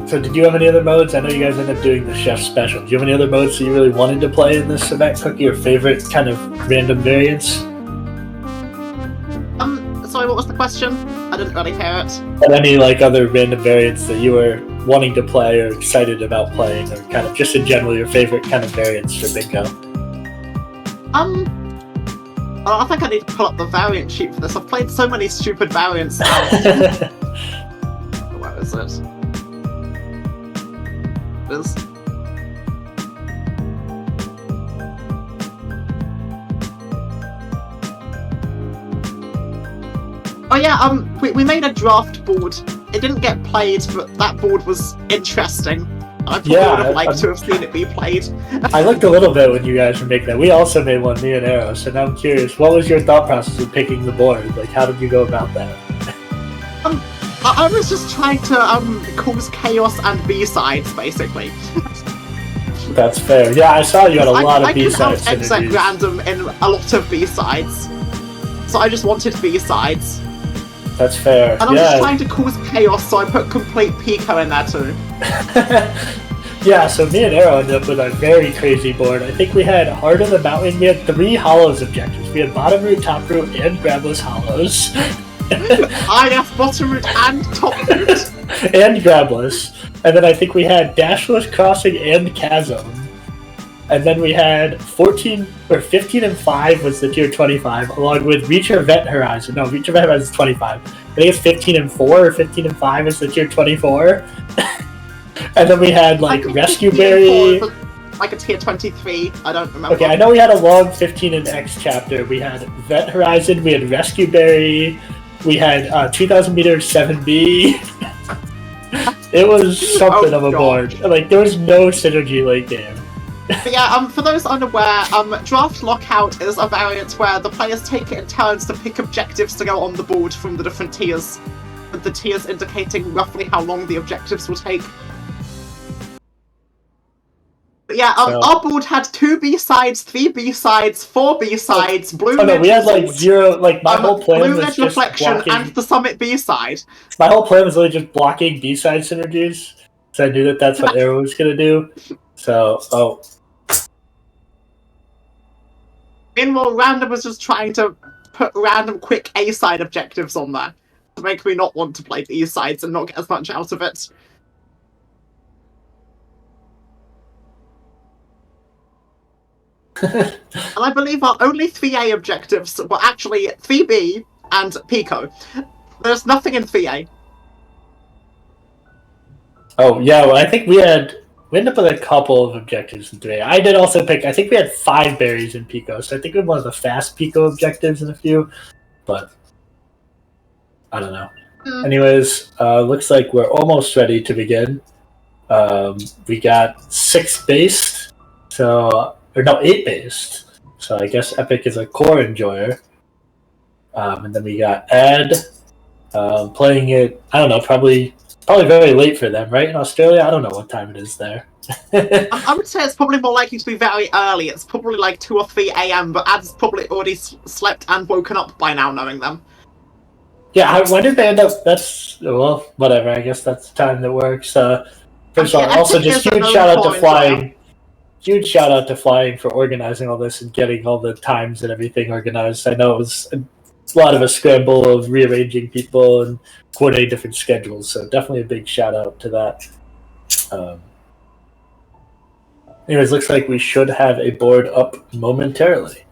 So did you have any other modes? I know you guys ended up doing the chef special. Do you have any other modes that you really wanted to play in this event, Cookie, or favorite kind of random variants? Sorry, what was the question? I didn't really hear it. And any like other random variants that you were wanting to play or excited about playing, or kind of just in general your favorite kind of variants for Bingo? I think I need to pull up the variant sheet for this. I've played so many stupid variants now. Where is it? It is. Oh yeah, we made a draft board. It didn't get played, but that board was interesting. I probably would have liked to have seen it be played. I looked a little bit when you guys were making that. We also made one, me and Arrow, so now I'm curious, what was your thought process of picking the board? Like, how did you go about that? I was just trying to cause chaos and B-sides, basically. That's fair. Yeah, I saw you had a lot of B-sides. I can out-exec random in a lot of B-sides. So I just wanted B-sides. That's fair. And I'm just trying to cause chaos, so I put complete Pico in there too. Yeah, so me and Arrow ended up with a very crazy board. I think we had Heart of the Mountain. We had 3 Hollows objectives. We had Bottom Root, Top Root, and Grabless Hollows. I have Bottom Root and Top Root. And Grabless. And then I think we had Dashless Crossing and Chasm. And then we had 15 and 5 was the tier 25, along with Reach or Event Horizon. No, Reach or Event Horizon is 25. I think it's 15 and 4 or 15 and 5 is the tier 24. And then we had like Rescue Berry. Like a tier 23, I don't remember. Okay, I know we had a long 15 and X chapter. We had Event Horizon, we had Rescue Berry, we had 2000 meter 7B. It was something of a board. Like, there was no synergy late game. But yeah, for those unaware, Draft Lockout is a variant where the players take it in turns to pick objectives to go on the board from the different tiers, with the tiers indicating roughly how long the objectives will take. But yeah, our board had 2 B-sides, 3 B-sides, 4 B-sides, Blue no, we had like 0, like my whole plan Blue was just Reflection blocking, and the Summit B-side. My whole plan was really just blocking B-side synergies, so I knew that that's what Arrow was going to do. So, Meanwhile, Random was just trying to put random quick A-side objectives on there to make me not want to play B-sides and not get as much out of it. And I believe our only 3A objectives were actually 3B and Pico. There's nothing in 3A. Oh, yeah, well, I think we ended up with a couple of objectives in 3A. I did also pick, I think we had 5 berries in Pico, so I think we had one of the fast Pico objectives in a few, but I don't know. Anyways, looks like we're almost ready to begin. We got 6 based, so, or no, 8 based, so I guess Epyc is a core enjoyer. And then we got Ed, playing it, I don't know, probably very late for them, right? In Australia? I don't know what time it is there. I would say it's probably more likely to be very early. It's probably like 2 or 3 a.m., but Ad's probably already slept and woken up by now, knowing them. Yeah, when did they end up? That's, well, whatever. I guess that's the time that works. First of all, also just huge shout out to Flying. Huge shout out to Flying for organizing all this and getting all the times and everything organized. I know it was a lot of a scramble of rearranging people and coordinating different schedules, so definitely a big shout out to that. Anyways, looks like we should have a board up momentarily.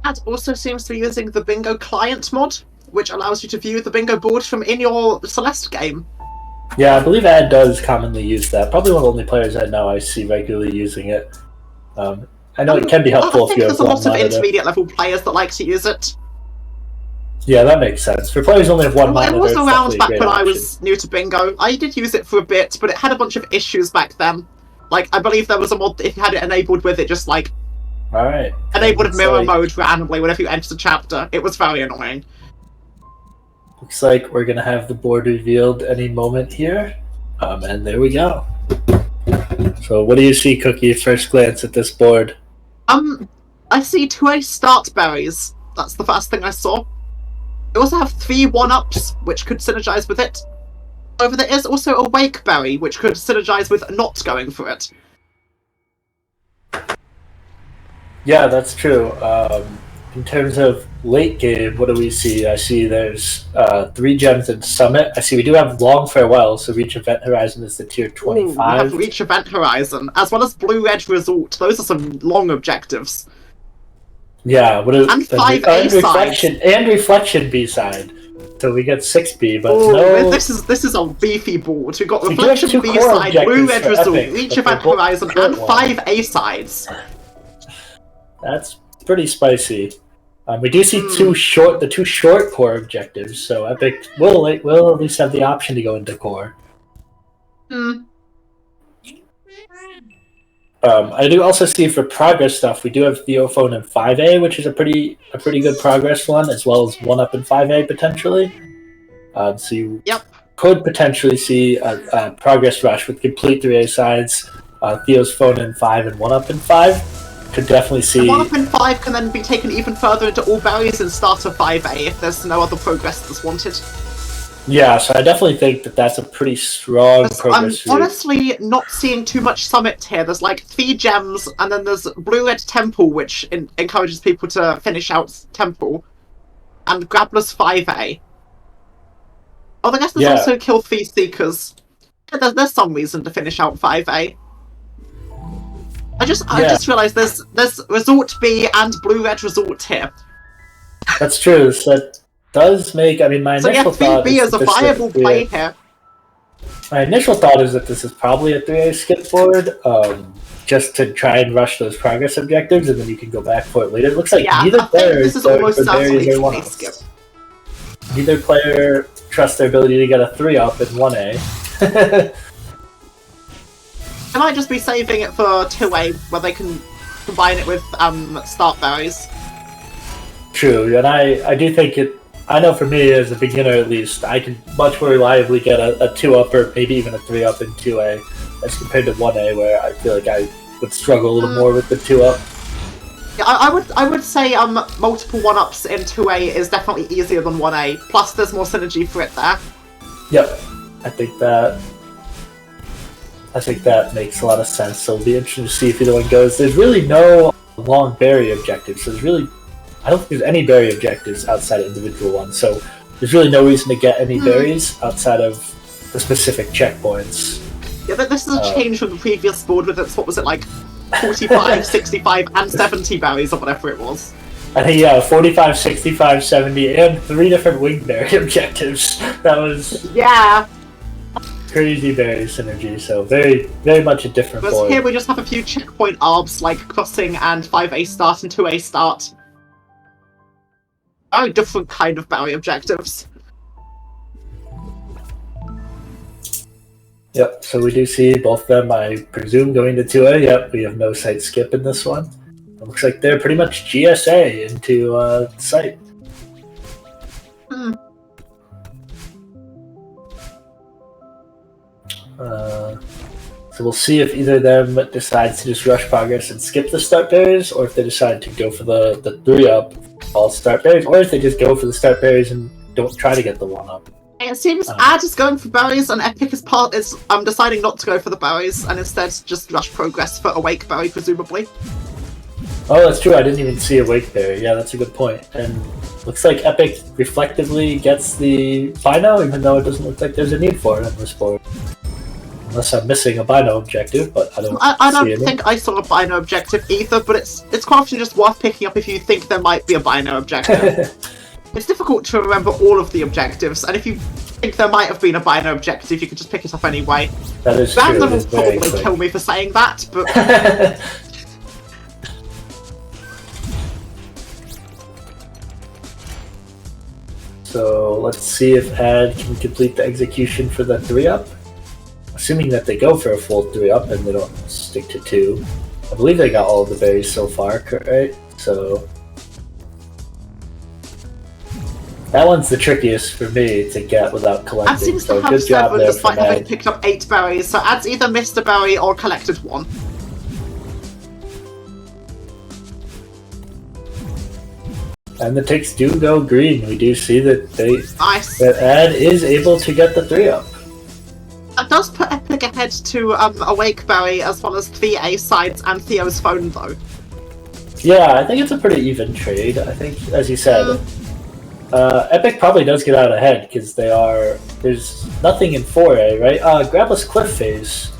Ad also seems to be using the Bingo client mod, which allows you to view the Bingo board from in your Celeste game. Yeah, I believe Ad does commonly use that. Probably one of the only players I know I see regularly using it. I know it can be helpful if you have there's a lot of intermediate level players that like to use it. Yeah, that makes sense. For players who only have one monitor, it was around back when I was new to Bingo. I did use it for a bit, but it had a bunch of issues back then. Like, I believe there was a mod that if you had it enabled with it, just like Alright. enabled mirror mode randomly whenever you entered a chapter. It was very annoying. Looks like we're going to have the board revealed any moment here. And there we go. So what do you see, Cookie, first glance at this board? I see 2A start berries. That's the first thing I saw. I also have 3 1-ups, which could synergize with it. However, there is also a wake berry, which could synergize with not going for it. Yeah, that's true. In terms of late game, what do we see? I see there's 3 gems in Summit. I see we do have Long Farewell, so Reach Event Horizon is the tier 25. Ooh, we have Reach Event Horizon, as well as Blue-Red Resort. Those are some long objectives. Yeah, what is, and 5 A-side. And Reflection B-side. So we get 6B, but ooh, no... This is a beefy board. We've got Reflection B-side, Blue-Red Resort, Epic, Reach Event Horizon, and 5 A-sides. That's pretty spicy. We do see the two short core objectives, so Epic will at least have the option to go into core. I do also see for progress stuff, we do have Theophone in 5A, which is a pretty good progress one, as well as 1-up in 5A potentially. So you could potentially see a progress rush with complete 3A sides, Theo's phone in 5 and 1-up in 5. Could definitely see... 1-up in 5 can then be taken even further into all berries and start of 5A if there's no other progress that's wanted. Yeah, so I definitely think that that's a pretty strong progress I'm honestly not seeing too much Summit here. There's like 3 gems, and then there's Blue-Red Temple, which encourages people to finish out Temple, and Grappler's 5A. Oh, I guess there's also Kill 3 Seekers. There's some reason to finish out 5A. I just realised there's Resort B and Blue-Red Resort here. That's true. So that does make... I mean, my initial thought is... 3B is a viable play here. My initial thought is that this is probably a 3A skip board, just to try and rush those progress objectives, and then you can go back for it later. It looks like neither player is going for berries or 1-ups. Neither player trusts their ability to get a 3-up in 1A. They might just be saving it for 2A, where they can combine it with start berries. True, and I do think it... I know for me, as a beginner at least, I can much more reliably get a 2-up or maybe even a 3-up in 2A as compared to 1A, where I feel like I would struggle a little more with the 2-up. Yeah, I would say multiple 1-ups in 2A is definitely easier than 1A, plus there's more synergy for it there. Yep, I think that makes a lot of sense, so it'll be interesting to see if either one goes. There's really no long berry objectives, so I don't think there's any berry objectives outside of individual ones, so there's really no reason to get any berries outside of the specific checkpoints. Yeah, this is a change from the previous board with its, what was it, like 45, 65, and 70 berries or whatever it was. I think, 45, 65, 70, and 3 different wing berry objectives. That was... Yeah! Crazy berry synergy, so very, very much a different board. Here we just have a few checkpoint arbs, like Crossing and 5A start and 2A start. Very different kind of berry objectives. Yep, so we do see both of them, I presume, going to 2A. Yep, we have no site skip in this one. It looks like they're pretty much GSA into site. So we'll see if either of them decides to just rush progress and skip the start berries, or if they decide to go for the 3-up all start berries, or if they just go for the start berries and don't try to get the 1-up. It seems Ad is going for berries and Epyc is deciding not to go for the berries and instead just rush progress for a wake berry, presumably. Oh, that's true. I didn't even see a wake berry. Yeah, that's a good point. And looks like Epyc reflectively gets the Bino, even though it doesn't look like there's a need for it in this board. Unless I'm missing a Bino objective, but I don't think I saw a Bino objective either, but it's quite often just worth picking up if you think there might be a Bino objective. It's difficult to remember all of the objectives, and if you think there might have been a Bino objective, you can just pick it up anyway. That is true. Random will probably kill me for saying that, but... So let's see if Ad can complete the execution for the 3-up. Assuming that they go for a full 3-up and they don't stick to 2. I believe they got all of the berries so far, right? So That one's the trickiest for me to get without Ad collecting. seems to So have good job 7 there despite from having Ed. picked up 8 berries, so Ad's either missed a berry or collected 1. And the ticks do go green. We do see that Nice. that Ed is able to get the 3-up. That does put Epyc ahead to Awakeberry as well as 3 A-sides and Theo's phone, though. Yeah, I think it's a pretty even trade. I think, as you said, Epyc probably does get out ahead because there's nothing in 4A, right? Grabless Cliff Phase.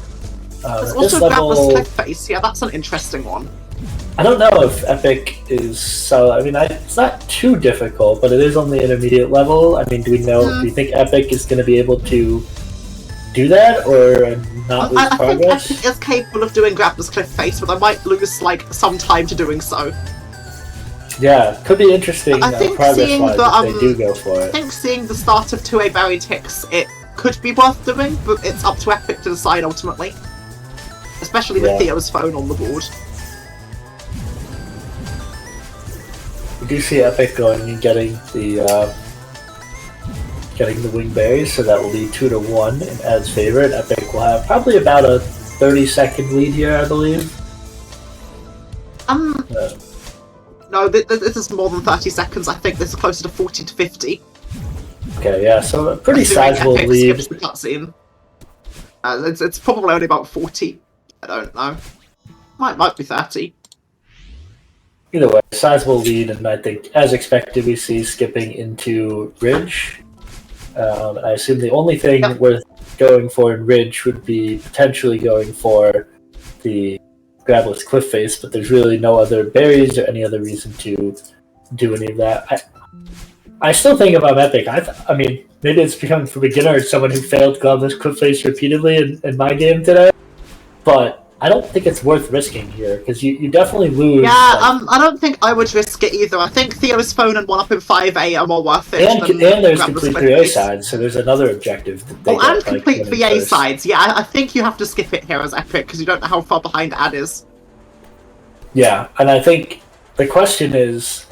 There's this also level, Grabless Cliff Face. Yeah, that's an interesting one. I don't know if Epyc is so. I mean, it's not too difficult, but it is only intermediate level. I mean, do we know? Do you think Epyc is going to be able to do that or not lose I think progress? Epyc is capable of doing Grabless Cliff Face, but I might lose like some time to doing so. Yeah, could be interesting I think progress-wise if they do go for I it. think seeing the start of 2A berry ticks, it could be worth doing, but it's up to Epyc to decide ultimately. Especially with Theo's phone on the board. We do see Epyc going and getting the wing berries, so that will be 2-1 in Ed's favor. And Epyc will have probably about a 30-second lead here, I believe. No, this is more than 30 seconds. I think this is closer to 40 to 50. Okay, yeah, so a pretty Assuming sizable Epyc lead. skips the cutscene. It's probably only about 40. I don't know. Might be 30. Either way, sizable lead, and I think, as expected, we see skipping into Ridge. I assume the only thing worth going for in Ridge would be potentially going for the Grabless Cliff Face, but there's really no other berries or any other reason to do any of that. I still think about Epyc. I mean, maybe it's becoming for beginners, someone who failed Grabless Cliff Face repeatedly in my game today, but I don't think it's worth risking here, because you definitely lose. Yeah, I don't think I would risk it either. I think Theo's phone and 1-up in 5A are more worth it. And there's complete 3A sides, so there's another objective that they and complete 3A sides. Yeah, I think you have to skip it here as Epyc, because you don't know how far behind Ad is. Yeah, and I think the question is,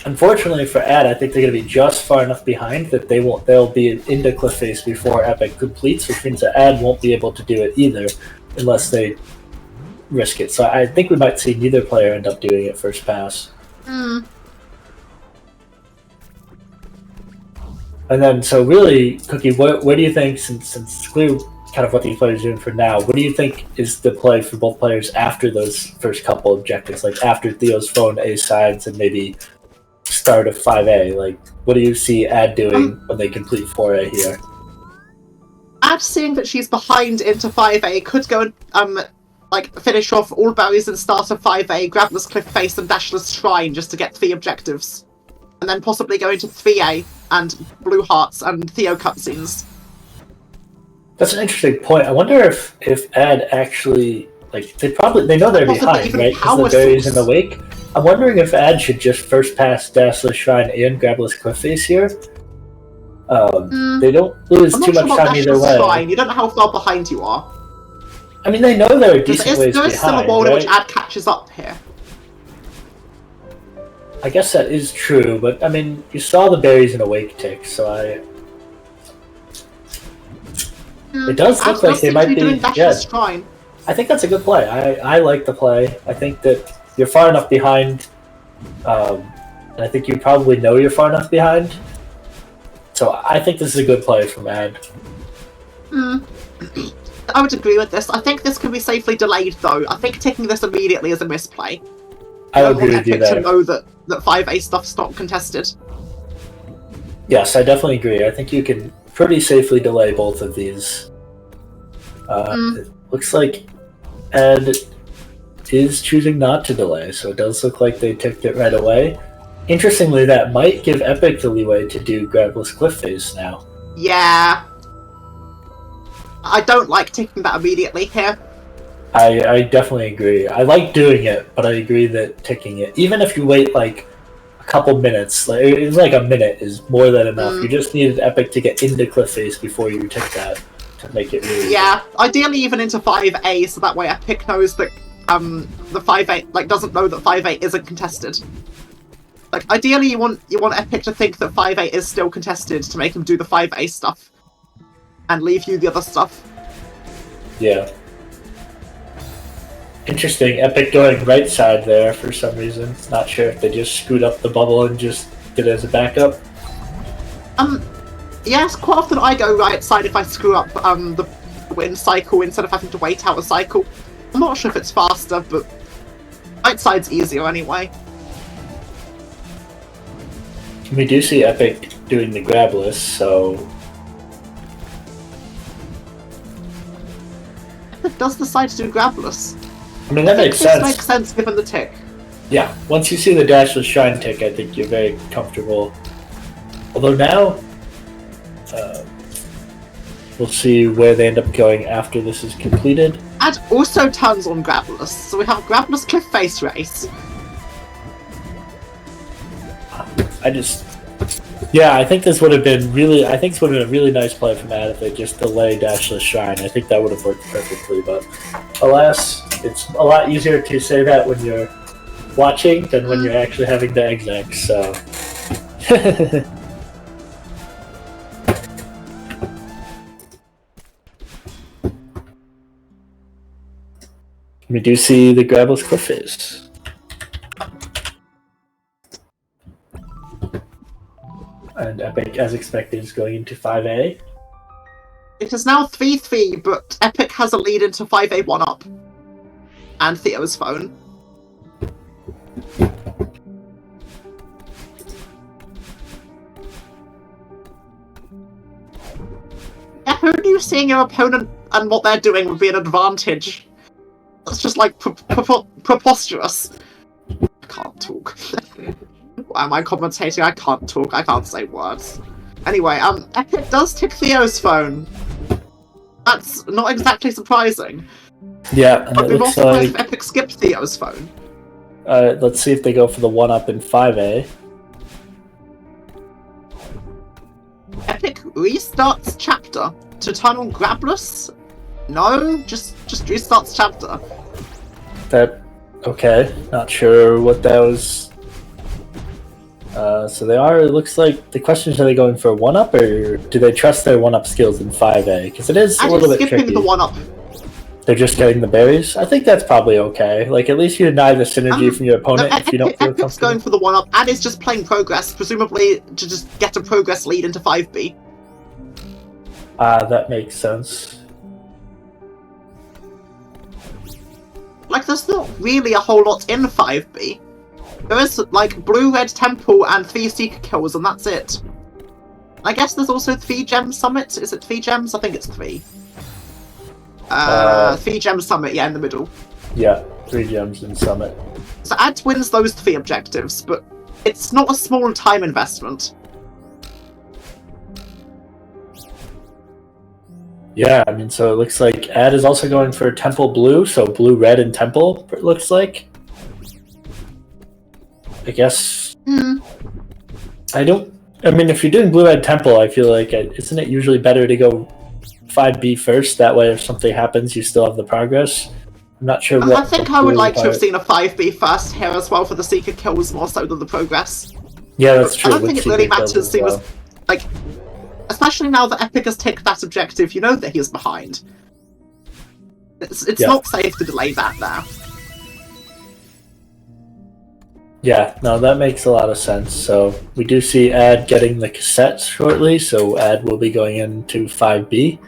unfortunately for Ad, I think they're going to be just far enough behind that they'll be into Cliff Face before Epyc completes, which means that Ad won't be able to do it either, unless they risk it. So I think we might see neither player end up doing it first pass. And then, so really, Cookie, what do you think, since it's clear kind of what these players are doing for now, what do you think is the play for both players after those first couple objectives, like after Theo's phone A sides and maybe start of 5A? Like, what do you see Ad doing when they complete 4A here? Ad, seeing that she's behind into 5A, could go and finish off all berries and start of 5A, Grabless Cliff Face and Dashless Shrine just to get 3 objectives. And then possibly go into 3A and Blue Hearts and Theo cutscenes. That's an interesting point. I wonder if Ad actually, like, they know they're behind, right? Because the berries in the wake. I'm wondering if Ad should just first pass Dashless Shrine and Grabless Cliff Face here. They don't lose too much time either way. Shrine. You don't know how far behind you are. I mean, they know they're a decent ways behind, there is still a world in which Ad catches up here. I guess that is true, but I mean, you saw the berries in Awake tick, so it does look like they might be doing Dashless Shrine. I think that's a good play. I like the play. I think that you're far enough behind, and I think you probably know you're far enough behind. So I think this is a good play from Ad. I would agree with this. I think this can be safely delayed, though. I think taking this immediately is a misplay. I agree with you there. To know that 5A stuff's not contested. Yes, I definitely agree. I think you can pretty safely delay both of these. It looks like Ed is choosing not to delay, so it does look like they ticked it right away. Interestingly, that might give Epyc the leeway to do Grabless Cliff Face now. Yeah. I don't like taking that immediately here. I definitely agree. I like doing it, but I agree that ticking it, even if you wait like a couple minutes, it's like a minute is more than enough. You just needed Epyc to get into Cliff Face before you tick that to make it really. Yeah, ideally even into 5A, so that way Epyc knows that the 5A doesn't know that 5A isn't contested. Like, ideally, you want Epyc to think that 5A is still contested to make him do the 5A stuff, and leave you the other stuff. Yeah. Interesting. Epyc going right side there for some reason. Not sure if they just screwed up the bubble and just did it as a backup. Yes, quite often I go right side if I screw up the win cycle instead of having to wait out a cycle. I'm not sure if it's faster, but right side's easier anyway. We do see Epyc doing the grab list, so... Epyc does decide to do grabless. I mean, that makes sense. This makes sense given the tick. Yeah, once you see the dashless shrine tick, I think you're very comfortable. Although now, we'll see where they end up going after this is completed. And also turns on grabless, so we have a grabless cliff face race. Yeah, I think this would have been really. I think this would have been a really nice play from Ad if they just delay dashless shrine. I think that would have worked perfectly, but alas, it's a lot easier to say that when you're watching than when you're actually having to exec. So. We do see the grabless cliff face. And Epyc, as expected, is going into 5A. It is now 3-3, but Epyc has a lead into 5A 1-up. And Theo's phone. Yeah, who knew seeing your opponent and what they're doing would be an advantage? That's just like preposterous. I can't talk. Why am I commentating? I can't talk. I can't say words. Anyway, Epyc does tick Theo's phone. That's not exactly surprising. Yeah, and but it we've looks also like... heard if Epyc skipped Theo's phone. Let's see if they go for the 1-up in 5A. Epyc restarts chapter to turn on grabless? No, just restarts chapter. Okay, not sure what that was. So they are, it looks like, the question is, are they going for a 1-up, or do they trust their 1-up skills in 5A? Because it is a little bit tricky. Skipping the 1-up. They're just getting the berries? I think that's probably okay. Like, at least you deny the synergy from your opponent if you don't feel comfortable. Epyc's going for the 1-up, and is just playing progress, presumably to just get a progress lead into 5B. That makes sense. Like, there's not really a whole lot in 5B. There is, like, blue-red temple and 3 seeker kills, and that's it. I guess there's also 3 gem summit. Is it 3 gems? I think it's 3. 3 gem summit, yeah, in the middle. Yeah, 3 gems in summit. So Ad wins those 3 objectives, but it's not a small time investment. Yeah, I mean, so it looks like Ad is also going for Temple Blue, so Blue, Red, and Temple, it looks like. I guess... I mean, if you're doing Blue, Red, Temple, I feel like, isn't it usually better to go 5B first? That way, if something happens, you still have the progress. I'm not sure what... I think I would like to have seen a 5B first here as well for the seeker kills more so than the progress. Yeah, that's true. I don't think it really matters, seeing as, like... Especially now that Epyc has ticked that objective, you know that he is behind. It's not safe to delay that there. Yeah, no, that makes a lot of sense. So we do see Ad getting the cassette shortly, so Ad will be going into 5B.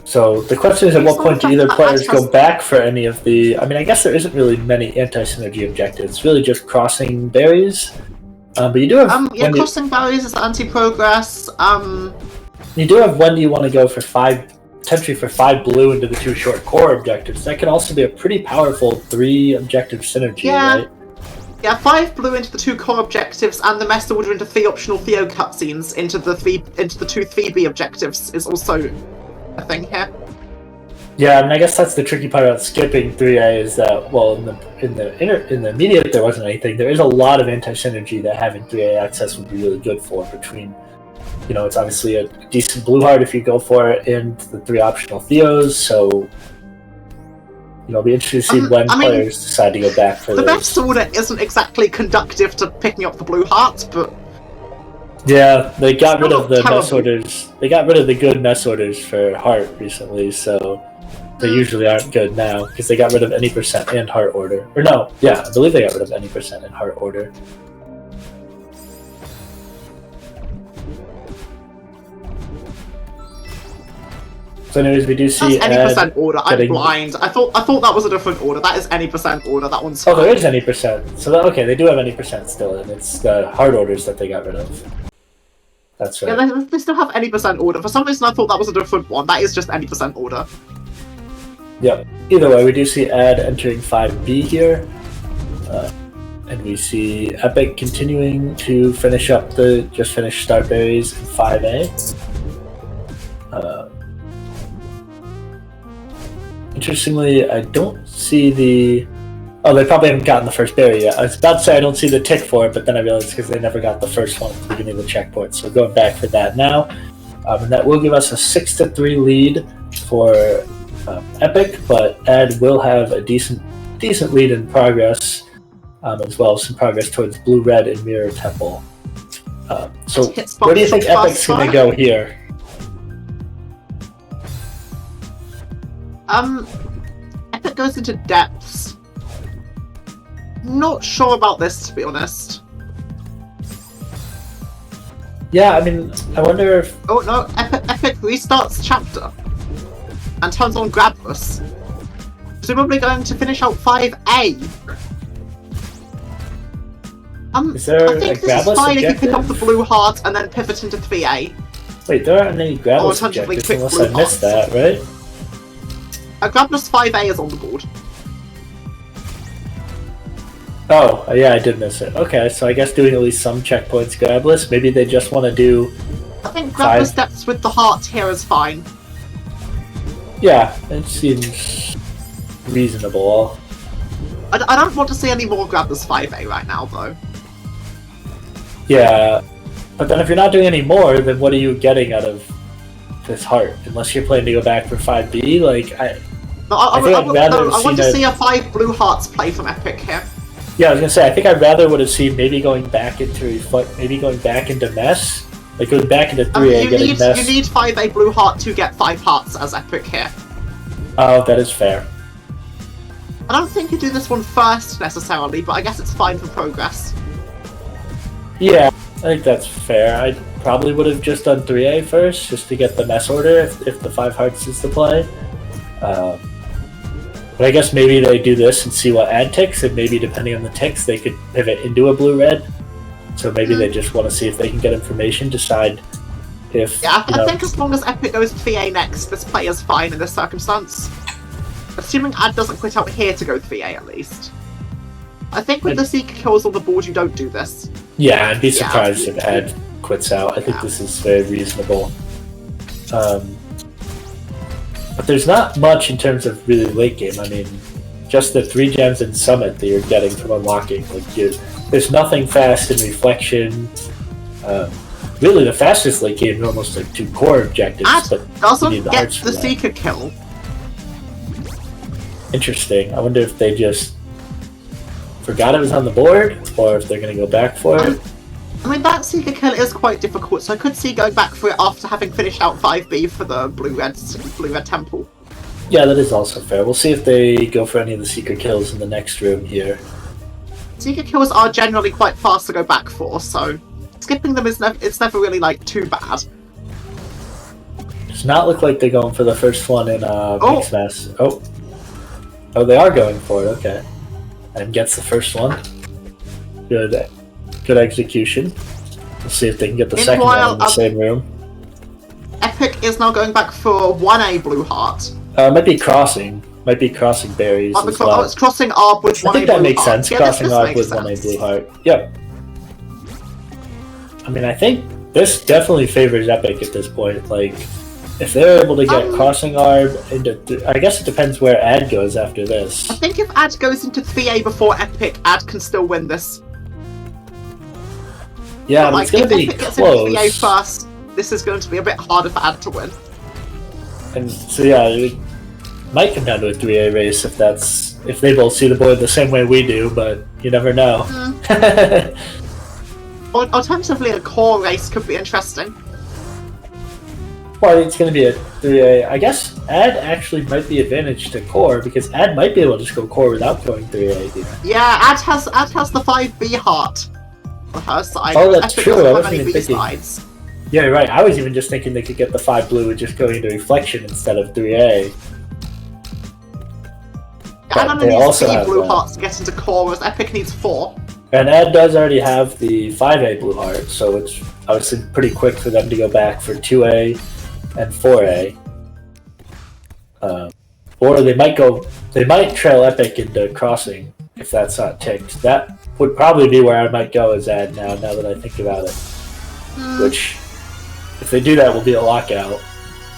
So the question is, at what point do either players go back for any of the... I mean, I guess there isn't really many anti-synergy objectives. It's really just crossing berries. But you do have... yeah, crossing berries is anti-progress. You do have when do you want to go for 5... Potentially for 5 blue into the 2 short core objectives. That could also be a pretty powerful 3 objective synergy, right? Yeah, 5 blue into the 2 core objectives, and the mess order into 3 optional Theo cutscenes into the 2 3B objectives is also a thing here. Yeah, I mean, I guess that's the tricky part about skipping 3A is that, well, in the immediate there wasn't anything. There is a lot of anti-synergy that having 3A access would be really good for between You know, it's obviously a decent blue heart if you go for it in the 3 optional Theos, so you know, I'll be interested to see when players decide to go back for the those. best order isn't exactly conductive to picking up the blue hearts, but yeah, they got rid of the mess orders. They got rid of the good mess orders for heart recently, so they usually aren't good now because they got rid of any percent and heart order. Or no, yeah, I believe they got rid of any percent and heart order. So anyways, we do see that's any percent order. I'm blind. I thought that was a different order. That is any percent order. That one's fine. Oh, there is any percent. So that, okay, they do have any percent still, and it's the hard orders that they got rid of. That's right. Yeah, they still have any percent order. For some reason, I thought that was a different one. That is just any percent order. Yep. Either way, we do see Ad entering 5B here, and we see Epyc continuing to finish up the just finished Starberries in 5A. Interestingly, I don't see the... Oh, they probably haven't gotten the first berry yet. I was about to say I don't see the tick for it, but then I realized because they never got the first one at the beginning of the checkpoint. So going back for that now. And that will give us a 6-3 lead for Epyc, but Ed will have a decent lead in progress, as well as some progress towards Blue-Red and Mirror Temple. So where do you think Epyc's going to go here? Epyc goes into depths. Not sure about this, to be honest. Yeah, I mean, I wonder if... Oh no, Epyc restarts chapter and turns on Grabless. Presumably going to finish out 5A. Is there I think this is fine if you pick up the blue heart and then pivot into 3A. Wait, there aren't any Grabless objectives unless I missed that, right? Grabless 5A is on the board. Oh, yeah, I did miss it. Okay, so I guess doing at least some checkpoints Grabless. Maybe they just want to do... I think Grabless depths with the heart here is fine. Yeah, it seems reasonable. I don't want to see any more Grabless 5A right now, though. Yeah, but then if you're not doing any more, then what are you getting out of this heart? Unless you're planning to go back for 5B, like, I want to see a 5 blue hearts play from Epyc here. Yeah, I was gonna say, I think I'd rather would have seen maybe going back into Reflect, maybe going back into Mess, like going back into 3A, getting Mess. You need 5A blue heart to get 5 hearts as Epyc here. Oh, that is fair. I don't think you do this one first necessarily, but I guess it's fine for progress. Yeah, I think that's fair. I probably would have just done 3A first, just to get the Mess order if the 5 hearts is the play. But I guess maybe they do this and see what ad ticks, and maybe depending on the ticks, they could pivot into a blue-red. So maybe they just want to see if they can get information, decide if... Yeah, I think as long as Epyc goes 3A next, this play is fine in this circumstance. Assuming ad doesn't quit out here to go 3A at least. I think with the Seeker kills on the board, you don't do this. Yeah, I'd be surprised if ad quits out. I think this is very reasonable. But there's not much in terms of really late game. I mean, just the 3 gems in Summit that you're getting from unlocking. Like, there's nothing fast in Reflection. Really, the fastest late game is almost like 2 core objectives. But doesn't get the Seeker kill. Interesting. I wonder if they just forgot it was on the board, or if they're going to go back for it. I mean, that Seeker kill is quite difficult, so I could see going back for it after having finished out 5B for the Blue-Red Temple. Yeah, that is also fair. We'll see if they go for any of the Seeker kills in the next room here. Seeker kills are generally quite fast to go back for, so skipping them is never really, like, too bad. Does not look like they're going for the first one in Mixed Mess. Oh, they are going for it, okay. And gets the first one. Good execution. We'll see if they can get the second one in the same room. Epyc is now going back for 1A blue heart. Might be crossing. Might be crossing berries as well. Oh, it's crossing ARB with 1A blue heart. I think that makes sense. Yeah, crossing ARB with 1A blue heart. Yep. I mean, I think this definitely favors Epyc at this point. Like, if they're able to get crossing ARB into... I guess it depends where Ad goes after this. I think if Ad goes into 3A before Epyc, Ad can still win this. Yeah, but it's going to be if Epyc close. gets into 3A first, this is going to be a bit harder for Ad to win. And so yeah, it might come down to a 3A race if they both see the board the same way we do, but you never know. Alternatively, a core race could be interesting. Well, it's going to be a 3A. I guess Ad actually might be advantage to core, because Ad might be able to just go core without going 3A here. Yeah, Ad has the 5B heart on her side. Oh, that's Epic true. doesn't I have wasn't any even B thinking. sides. Yeah, you're right. I was even just thinking they could get the 5 blue and just go into reflection instead of 3A. Ad only needs 3 blue hearts to get into core, whereas Epyc needs 4. And Ad does already have the 5A blue heart, so it's obviously pretty quick for them to go back for 2A and 4A. Or they might trail Epyc into crossing if that's not ticked. That would probably be where I might go as Ad now that I think about it. Which, if they do that, will be a lockout.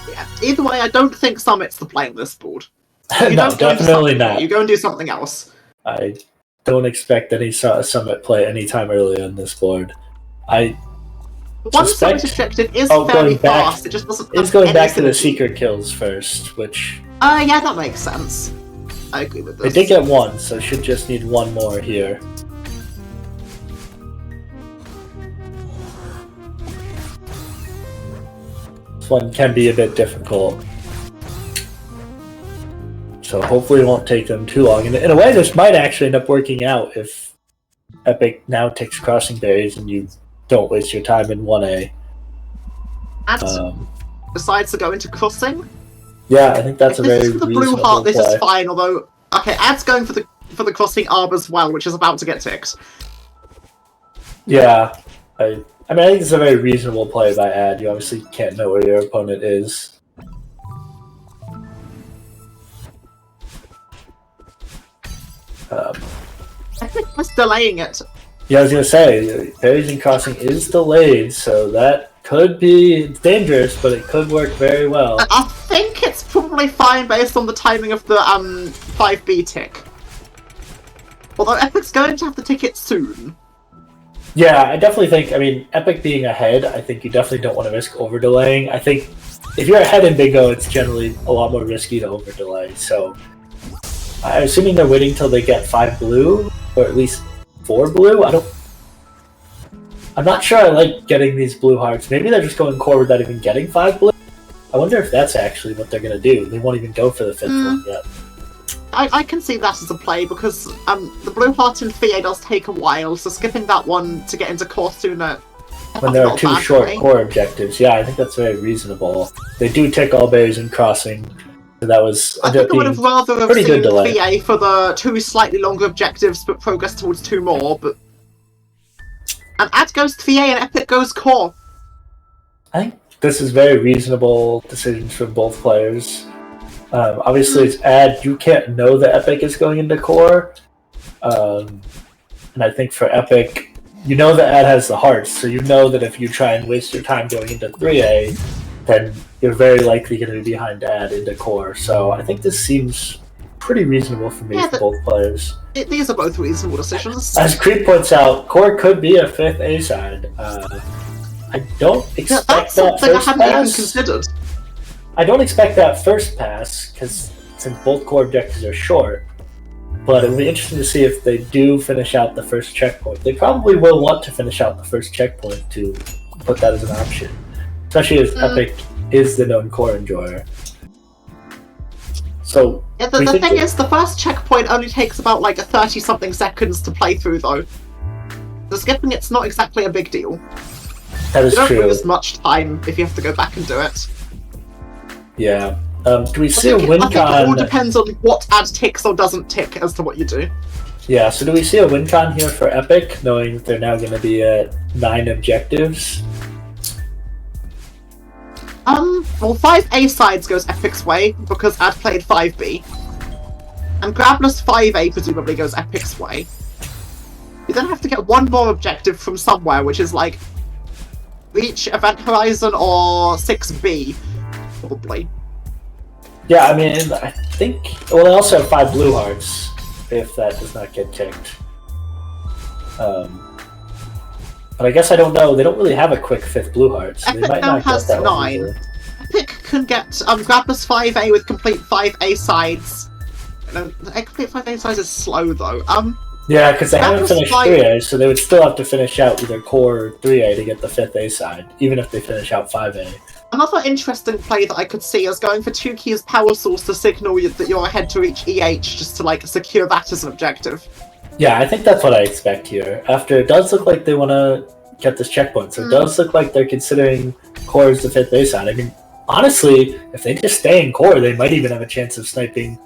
Yeah. Either way, I don't think Summit's the play on this board. No, definitely not. You go and do something else. I don't expect any Summit play anytime early on this board. One Summit objective is fairly fast, it just doesn't have It's going back to the synergy. secret kills first, which... yeah, that makes sense. I agree with this. They did get 1, so should just need 1 more here. This one can be a bit difficult. So hopefully it won't take them too long. And in a way, this might actually end up working out if Epyc now takes crossing berries and you don't waste your time in 1A. Ad decides to go into crossing. Yeah, I think that's a very reasonable reasonable the blue heart, this play. is fine, although... Okay, Ad's going for the crossing arb as well, which is about to get ticked. Yeah, I mean, I think it's a very reasonable play by Ad. You obviously can't know where your opponent is. I think was delaying it. Yeah, I was gonna say, berries and crossing is delayed, so that could be dangerous, but it could work very well. I think it's probably fine based on the timing of the 5B tick. Although Epic's going to have the ticket soon. Yeah, I definitely think, I mean, Epyc being ahead, I think you definitely don't want to risk over-delaying. I think if you're ahead in bingo, it's generally a lot more risky to over-delay, so... I'm assuming they're waiting till they get 5 blue, or at least 4 blue? I'm not sure I like getting these blue hearts. Maybe they're just going core without even getting 5 blue? I wonder if that's actually what they're going to do. They won't even go for the 5th one yet. I can see that as a play, because the blue heart in Fia does take a while, so skipping that one to get into core sooner... When there are 2 short core objectives, yeah, I think that's very reasonable. They do tick all berries and crossing, so that was... I think I would have rather have seen Fia for the 2 slightly longer objectives, but progress towards 2 more, but... And Ad goes Fia and Epyc goes core. I think this is very reasonable decisions from both players. Obviously, it's Ad, you can't know that Epyc is going into core. And I think for Epyc, you know that Ad has the hearts, so you know that if you try and waste your time going into 3A, then you're very likely going to be behind Ad into core. So I think this seems pretty reasonable for me for both players. These are both reasonable decisions. As Creep points out, core could be a 5th A side. I don't expect that's that something first I hadn't even pass. considered. I don't expect that first pass, because since both core objectives are short, but it'll be interesting to see if they do finish out the first checkpoint. They probably will want to finish out the first checkpoint to put that as an option, especially as Epyc is the known core enjoyer. So yeah, the thing is, the first checkpoint only takes about like 30-something seconds to play through, though. So skipping it's not exactly a big deal. That is you don't true. lose much time if you have to go back and do it. Yeah. Do we see a win I think it all con? depends on what Ad ticks or doesn't tick as to what you do. Yeah, so do we see a win con here for Epyc, knowing that they're now going to be at 9 objectives? Well, 5A sides goes Epic's way, because Ad played 5B. And Grabless 5A presumably goes Epic's way. You then have to get one more objective from somewhere, which is like... Reach Event Horizon or 6B, probably. Yeah, I mean, I think... Well, they also have 5 blue hearts, if that does not get ticked. But I guess I don't know. They don't really have a quick 5th blue heart, so they Epic might now not get has that 9. one easily. Epic can get grab this 5A with complete 5A sides. No, complete 5A sides is slow though. Yeah, because they haven't finished 5... 3A, so they would still have to finish out either core or 3A to get the 5th A side, even if they finish out 5A. Another interesting play that I could see is going for 2 keys power source to signal that you're ahead to reach EH, just to like secure that as an objective. Yeah, I think that's what I expect here. After it does look like they want to get this checkpoint, so it does look like they're considering core as the 5th A side. I mean, honestly, if they just stay in core, they might even have a chance of sniping,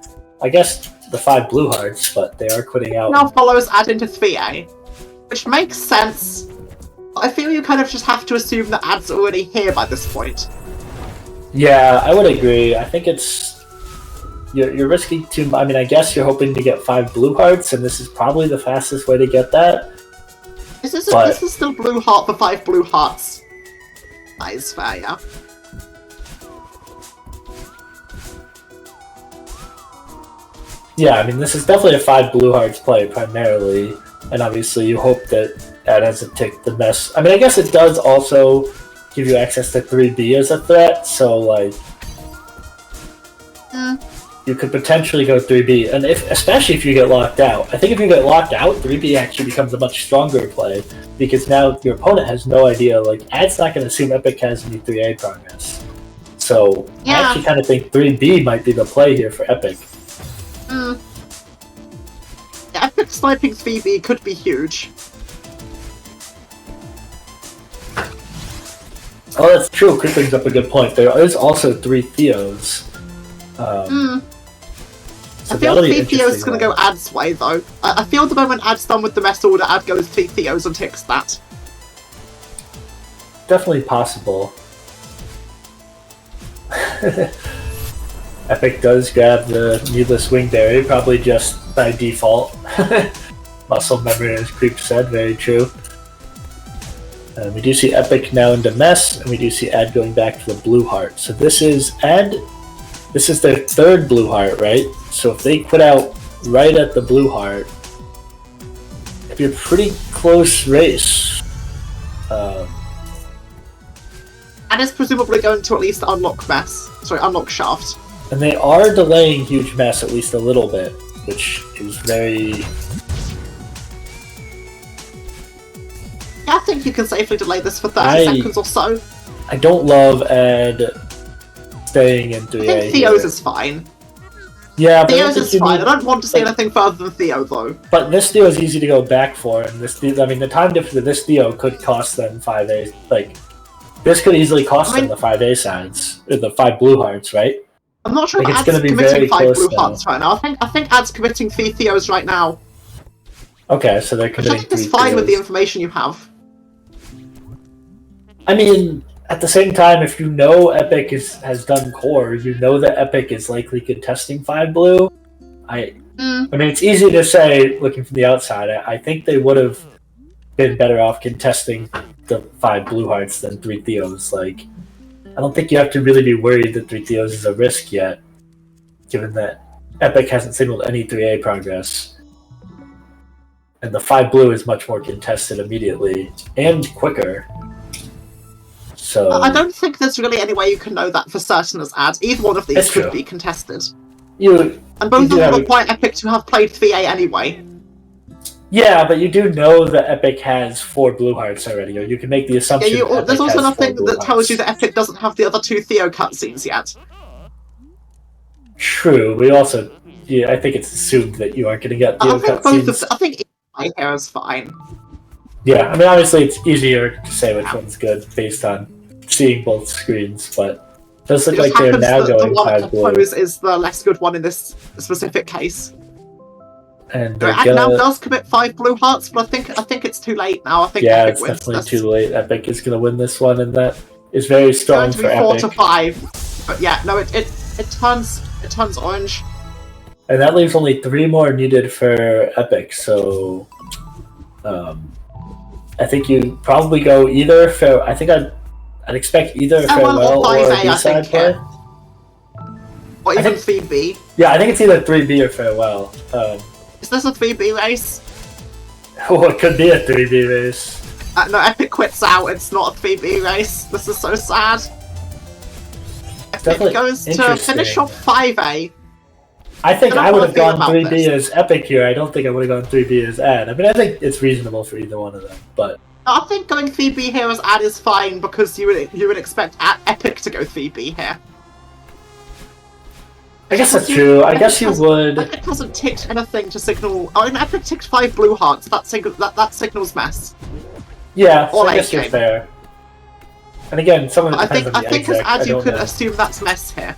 I guess, the 5 blue hearts, but they are quitting out. Now follows add into 3A, which makes sense. I feel you kind of just have to assume that ad's already here by this point. Yeah, I would agree. I think it's... You're risking too... I mean, I guess you're hoping to get 5 blue hearts, and this is probably the fastest way to get that. This is still blue heart for 5 blue hearts. That is fair, yeah. Yeah, I mean, this is definitely a 5 blue hearts play, primarily. And obviously, you hope that Ad hasn't ticked the mess. I mean, I guess it does also give you access to 3B as a threat, so, like... You could potentially go 3B, and especially if you get locked out. I think if you get locked out, 3B actually becomes a much stronger play, because now your opponent has no idea, like, Ad's not going to assume Epyc has any 3A progress. So, I actually kind of think 3B might be the play here for Epyc. Epyc sniping 3B could be huge. Oh, that's true. Chris brings up a good point. There is also 3 Theos. I feel 3 Theos is going to go Ad's way, though. I feel the moment Ad's done with the mess order, Ad goes 3 Theos and ticks that. Definitely possible. Epyc does grab the needless wingberry, probably just by default. Muscle memory, as Creep said, very true. We do see Epyc now into mess, and we do see Ad going back to the blue heart. So this is Ad. This is their 3rd blue heart, right? So if they quit out right at the blue heart, it'd be a pretty close race. And is presumably going to at least unlock mess. Sorry, unlock shaft. And they are delaying huge mess at least a little bit, which is very... Yeah, I think you can safely delay this for 30 seconds or so. I don't love Ad staying in 3A. I think Theo's is fine. Yeah, but Theo's is fine. I don't want to see anything further than Theo, though. But this Theo is easy to go back for, and this, I mean, the time difference of this Theo could cost them 5A. Like, this could easily cost them the 5A sides, or the 5 blue hearts, right? I'm not sure like, if Ad's committing 5 blue hearts right now. I think Ad's committing 3 Theos right now. Okay, so they're committing 3 Which I think is fine with the information you have. I mean, at the same time, if you know Epyc has done core, you know that Epyc is likely contesting 5 blue. I mean, it's easy to say, looking from the outside, I think they would have been better off contesting the 5 blue hearts than 3 Theos. Like, I don't think you have to really be worried that 3 Theos is a risk yet, given that Epyc hasn't signaled any 3A progress. And the 5 blue is much more contested immediately, and quicker. So I don't think there's really any way you can know that for certain as Ad. Either one of these could be contested. And both of them require Epyc to have played 3A anyway. Yeah, but you do know that Epyc has 4 blue hearts already, or you can make the assumption that there's also nothing that hearts. tells you that Epyc doesn't have the other 2 Theo cutscenes yet. True. We also, I think it's assumed that you aren't going to get Theo cutscenes. I think my hair is fine. Yeah, I mean, obviously it's easier to say which one's good based on seeing both screens, but it does look like they're now going 5 blue. The one I is the less good one in this specific case. And Ad now does commit 5 blue hearts, but I think it's too late now. I think yeah, Epyc it's wins definitely this. too late. Epyc is going to win this one, and that is very strong for Epyc. It's going to be 4 to 5, but yeah, no, it turns orange. And that leaves only 3 more needed for Epyc, so I think you probably go either I think I'd expect either farewell or a B-side play. Or even 3B. Yeah, I think it's either 3B or farewell. Is this a 3B race? Oh, it could be a 3B race. No, Epyc quits out. It's not a 3B race. This is so sad. Epyc goes to finish off 5A. I think I would have gone 3B as Epyc here. I don't think I would have gone 3B as Ad. I mean, I think it's reasonable for either one of them, but... I think going 3B here as Ad is fine because you would expect Epyc to go 3B here. I guess that's true. I guess you would. Epyc hasn't ticked anything to signal. Oh, and Epyc ticked 5 blue hearts. That signals mess. Yeah, so I guess you're fair. And again, some of it depends on the I think as Ad you could assume that's mess here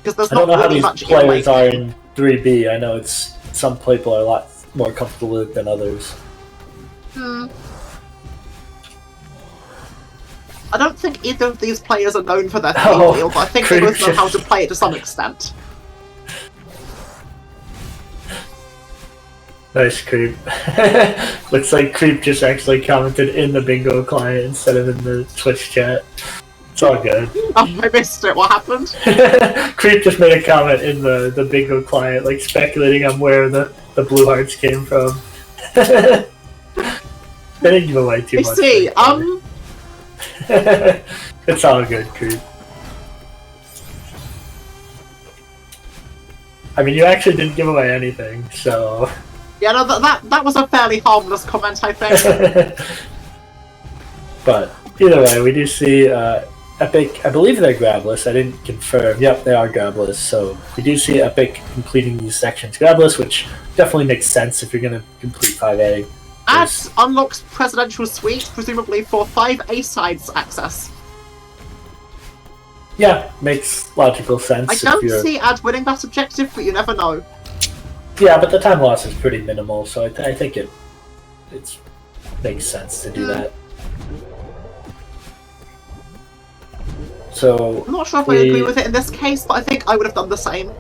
because there's not really much. I don't know how these players are in 3B. I know it's some people are a lot more comfortable with it than others. I don't think either of these players are known for their field, but I think they both know how to play it to some extent. Nice, Creep. Looks like Creep just actually commented in the bingo client instead of in the Twitch chat. It's all good. Oh, I missed it. What happened? Creep just made a comment in the bingo client, like speculating on where the blue hearts came from. They didn't give away too much. I see. It's all good, Creep. I mean, you actually didn't give away anything, so... Yeah, no, that was a fairly harmless comment, I think. But, either way, we do see Epyc... I believe they're grabless, I didn't confirm. Yep, they are grabless, so we do see Epyc completing these sections grabless, which definitely makes sense if you're going to complete 5A. Ad unlocks Presidential Suite, presumably for 5A sides access. Yeah, makes logical sense. I don't see Ad winning that objective, but you never know. Yeah, but the time loss is pretty minimal, so I think it makes sense to do that. So I'm not sure if I agree with it in this case, but I think I would have done the same.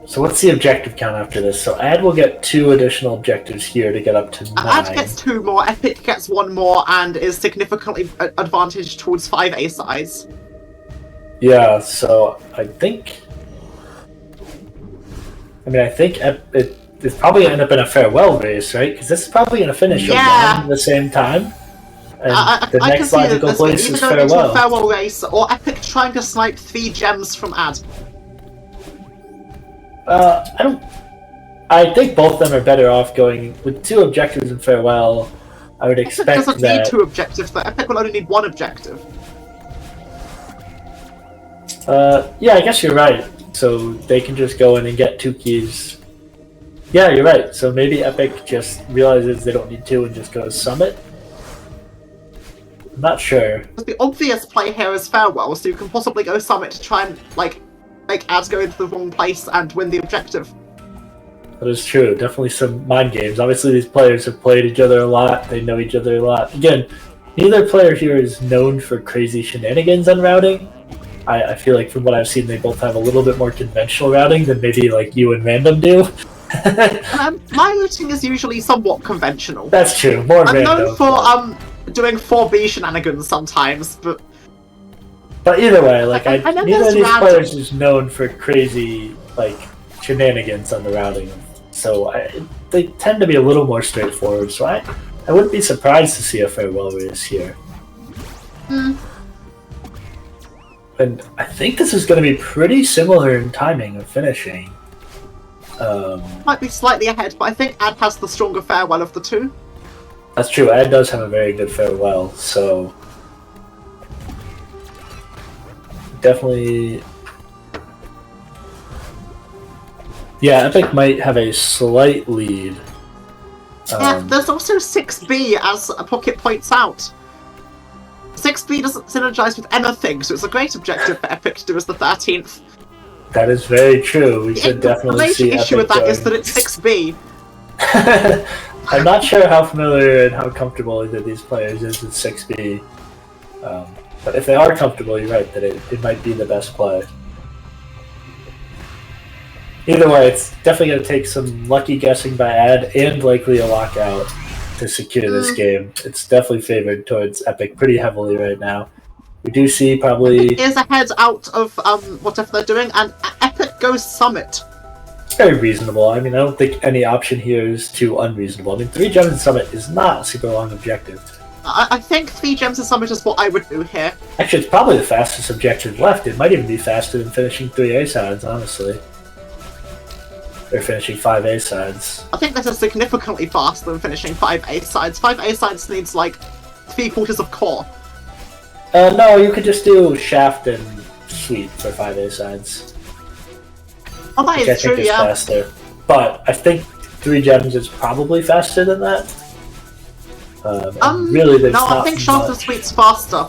So what's the objective count after this? So Ad will get 2 additional objectives here to get up to 9. Ad gets 2 more, Epyc gets 1 more, and is significantly advantaged towards 5A sides. Yeah, so I think... I think it's probably going to end up in a farewell race, right? Because this is probably going to finish around the same time. And the next logical place is farewell. A farewell race, or Epyc trying to snipe 3 gems from Ad. I think both of them are better off going with 2 objectives in farewell. I would expect Epyc doesn't need 2 objectives, but Epyc will only need 1 objective. Yeah, I guess you're right. So they can just go in and get 2 keys. Yeah, you're right. So maybe Epyc just realizes they don't need 2 and just goes Summit? I'm not sure. The obvious play here is farewell, so you can possibly go Summit to try and, make Ads go into the wrong place and win the objective. That is true. Definitely some mind games. Obviously, these players have played each other a lot. They know each other a lot. Again, neither player here is known for crazy shenanigans on routing. I feel like from what I've seen, they both have a little bit more conventional routing than maybe like you and Random do. My routing is usually somewhat conventional. That's true. More I'm random. known for doing 4B shenanigans sometimes, but... But either way, neither of these players is known for crazy, shenanigans on the routing. So they tend to be a little more straightforward, so I wouldn't be surprised to see a farewell race here. And I think this is going to be pretty similar in timing of finishing. Might be slightly ahead, but I think Ad has the stronger farewell of the 2. That's true, Ad does have a very good farewell, so... Definitely... Yeah, Epyc might have a slight lead. Yeah, there's also 6B, as Pocket points out. 6B doesn't synergize with anything, so it's a great objective for Epyc to do as the 13th. That is very true. We could definitely see Epyc. The major issue with that is that it's 6B. I'm not sure how familiar and how comfortable either of these players is with 6B. But if they are comfortable, you're right that it might be the best play. Either way, it's definitely going to take some lucky guessing by Ad and likely a lockout to secure this game. It's definitely favored towards Epyc pretty heavily right now. We do see probably... Epyc is ahead out of whatever they're doing, and Epyc goes Summit. very reasonable. I mean, I don't think any option here is too unreasonable. I mean, 3 gems in Summit is not a super long objective. I think 3 gems in Summit is what I would do here. Actually, it's probably the fastest objective left. It might even be faster than finishing 3 A-sides, honestly. Or finishing 5 A-sides. I think this is significantly faster than finishing 5 A-sides. 5 A-sides needs, like, 3/4 of core. No, you could just do Shaft and Sweep for 5 A-sides. Oh, that is true, yeah. Faster. But I think 3 gems is probably faster than that. Really, there's no, not I think Shaft and Sweep's faster.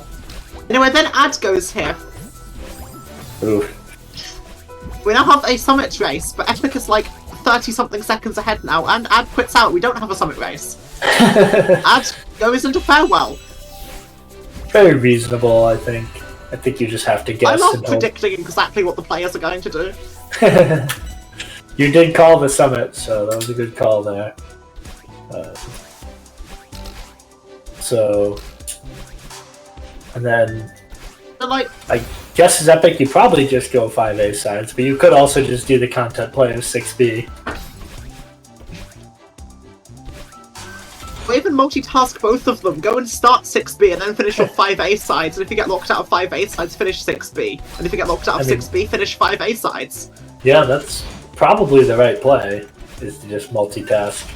Anyway, then Ad goes here. Ooh. We now have a Summit race, but Epyc is like 30-something seconds ahead now, and Ad quits out. We don't have a Summit race. Ad goes into Farewell. Very reasonable, I think. I think you just have to guess. I love predicting exactly what the players are going to do. You did call the Summit, so that was a good call there. And then, Like, I guess as Epyc, you probably just go 5 A-sides, but you could also just do the content play of 6B. or even multitask both of them. Go and start 6B and then finish off 5 A-sides, and if you get locked out of 5 A-sides, finish 6B. And if you get locked out of 6B, finish 5 A-sides. Yeah, that's probably the right play, is to just multitask.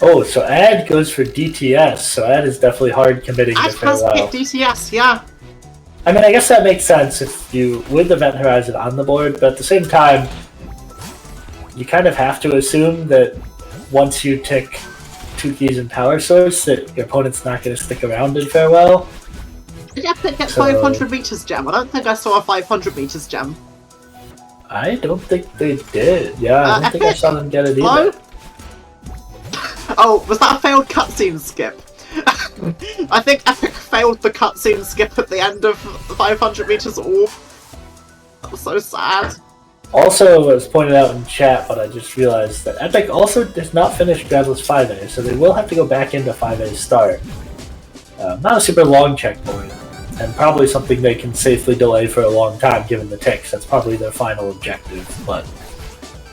Oh, so Ad goes for DTS, so Ad is definitely hard committing to Farewell. Ad has picked DTS, yeah. I mean, I guess that makes sense if you with Event Horizon on the board, but at the same time, you kind of have to assume that once you tick 2 keys in Power Source, that your opponent's not going to stick around in Farewell. Did Epyc get 500 meters gem? I don't think I saw a 500 meters gem. I don't think they did. Yeah, I don't think I saw them get it either. Hello? Oh, was that a failed cutscene skip? I think Epyc failed the cutscene skip at the end of 500 meters orb. That was so sad. Also, it was pointed out in chat, but I just realized that Epyc also does not finish Gravel's 5A, so they will have to go back into 5A start. Not a super long checkpoint, and probably something they can safely delay for a long time given the ticks. That's probably their final objective, but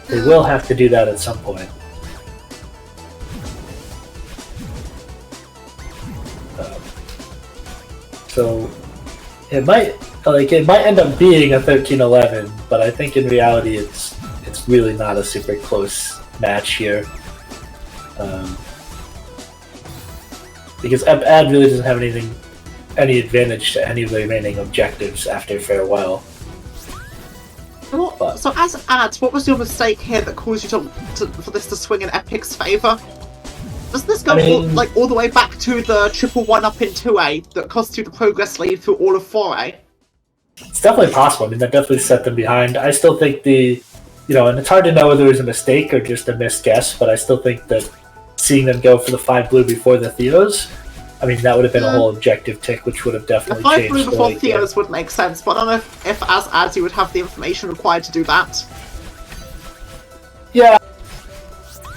they will have to do that at some point. So it might end up being a 13-11, but I think in reality it's really not a super close match here. Because Ad really doesn't have any advantage to any of the remaining objectives after Farewell. So as Ad, what was your mistake here that caused you for this to swing in Epic's favour? Does this go all the way back to the triple 1-up in 2A that cost you the progress lead through all of 4A? It's definitely possible. I mean, that definitely set them behind. I still think and it's hard to know whether it was a mistake or just a missed guess, but I still think that seeing them go for the 5 blue before the Theos, I mean, that would have been a whole objective tick, which would have definitely changed. 5 blue before Theos would make sense, but I don't know if as Ads you would have the information required to do that. Yeah.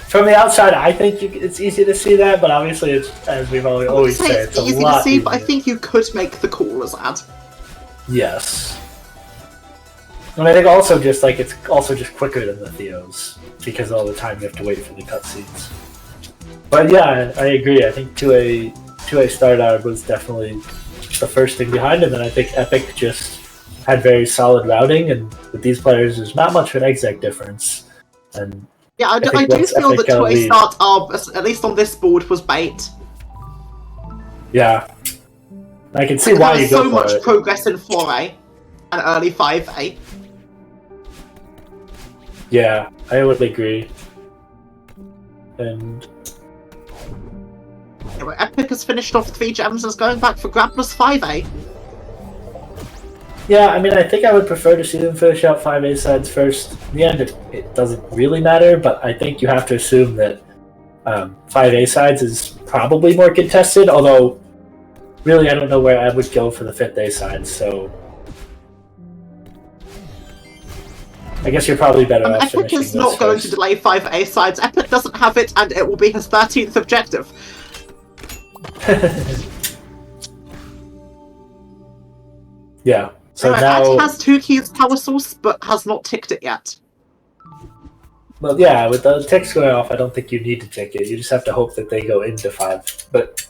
From the outside, I think it's easy to see that, but obviously, it's, as we've always said, it's a easy lot to see, easier. but I think you could make the call as Ad. Yes. And I think also it's also just quicker than the Theos, because all the time you have to wait for the cutscenes. But yeah, I agree. I think 2A start out was definitely the first thing behind, and then I think Epyc just had very solid routing, and with these players, there's not much of an exec difference. And yeah, I do feel that 2A start are, at least on this board, was bait. Yeah. I can see why you go for it. There was so much progress in 4A and early 5A. Yeah, I would agree. And anyway, Epyc has finished off 3 gems and is going back for Grappler's 5A. Yeah, I mean, I think I would prefer to see them finish out 5A sides first. In the end, it doesn't really matter, but I think you have to assume that 5A sides is probably more contested, although really I don't know where I would go for the 5th A side, so I guess you're probably better off finishing Epyc is not going to delay 5A sides. Epyc doesn't have it, and it will be his 13th objective. Yeah. So anyway, now Ad has 2 keys power source, but has not ticked it yet. Well, yeah, with the ticks going off, I don't think you need to tick it. You just have to hope that they go into 5. But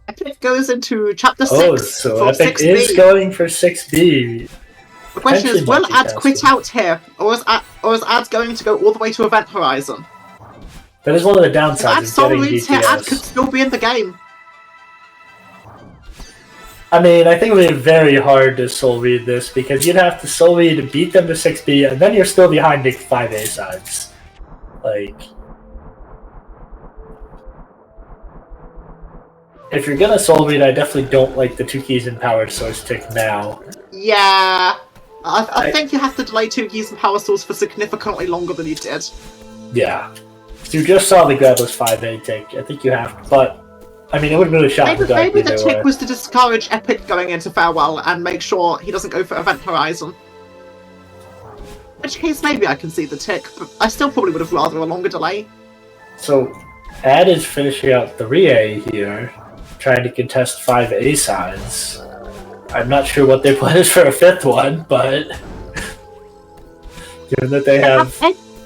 Epyc goes into chapter 6 so for Epyc 6B. is going for 6B. The question is, will Ad quit multitasking. out here, or is Ad going to go all the way to Event Horizon? That is one of the If downsides Ad of solo getting leads here, Ad could DPS. still be in the game. I mean, I think it would be very hard to soul read this because you'd have to soul read to beat them to 6B, and then you're still behind the 5A sides. Like, if you're gonna soul read, I definitely don't like the 2 keys and power source tick now. Yeah. I think you have to delay 2 keys and power source for significantly longer than you did. Yeah. You just saw the grabless 5A tick. I think you have to, but I mean, it would have been a shot. Maybe the tick was to discourage Epyc going into Farewell and make sure he doesn't go for Event Horizon. In which case, maybe I can see the tick, but I still probably would have rather a longer delay. So, Ad is finishing out 3A here, trying to contest 5A sides. I'm not sure what their plan is for a 5th one, but given that they have...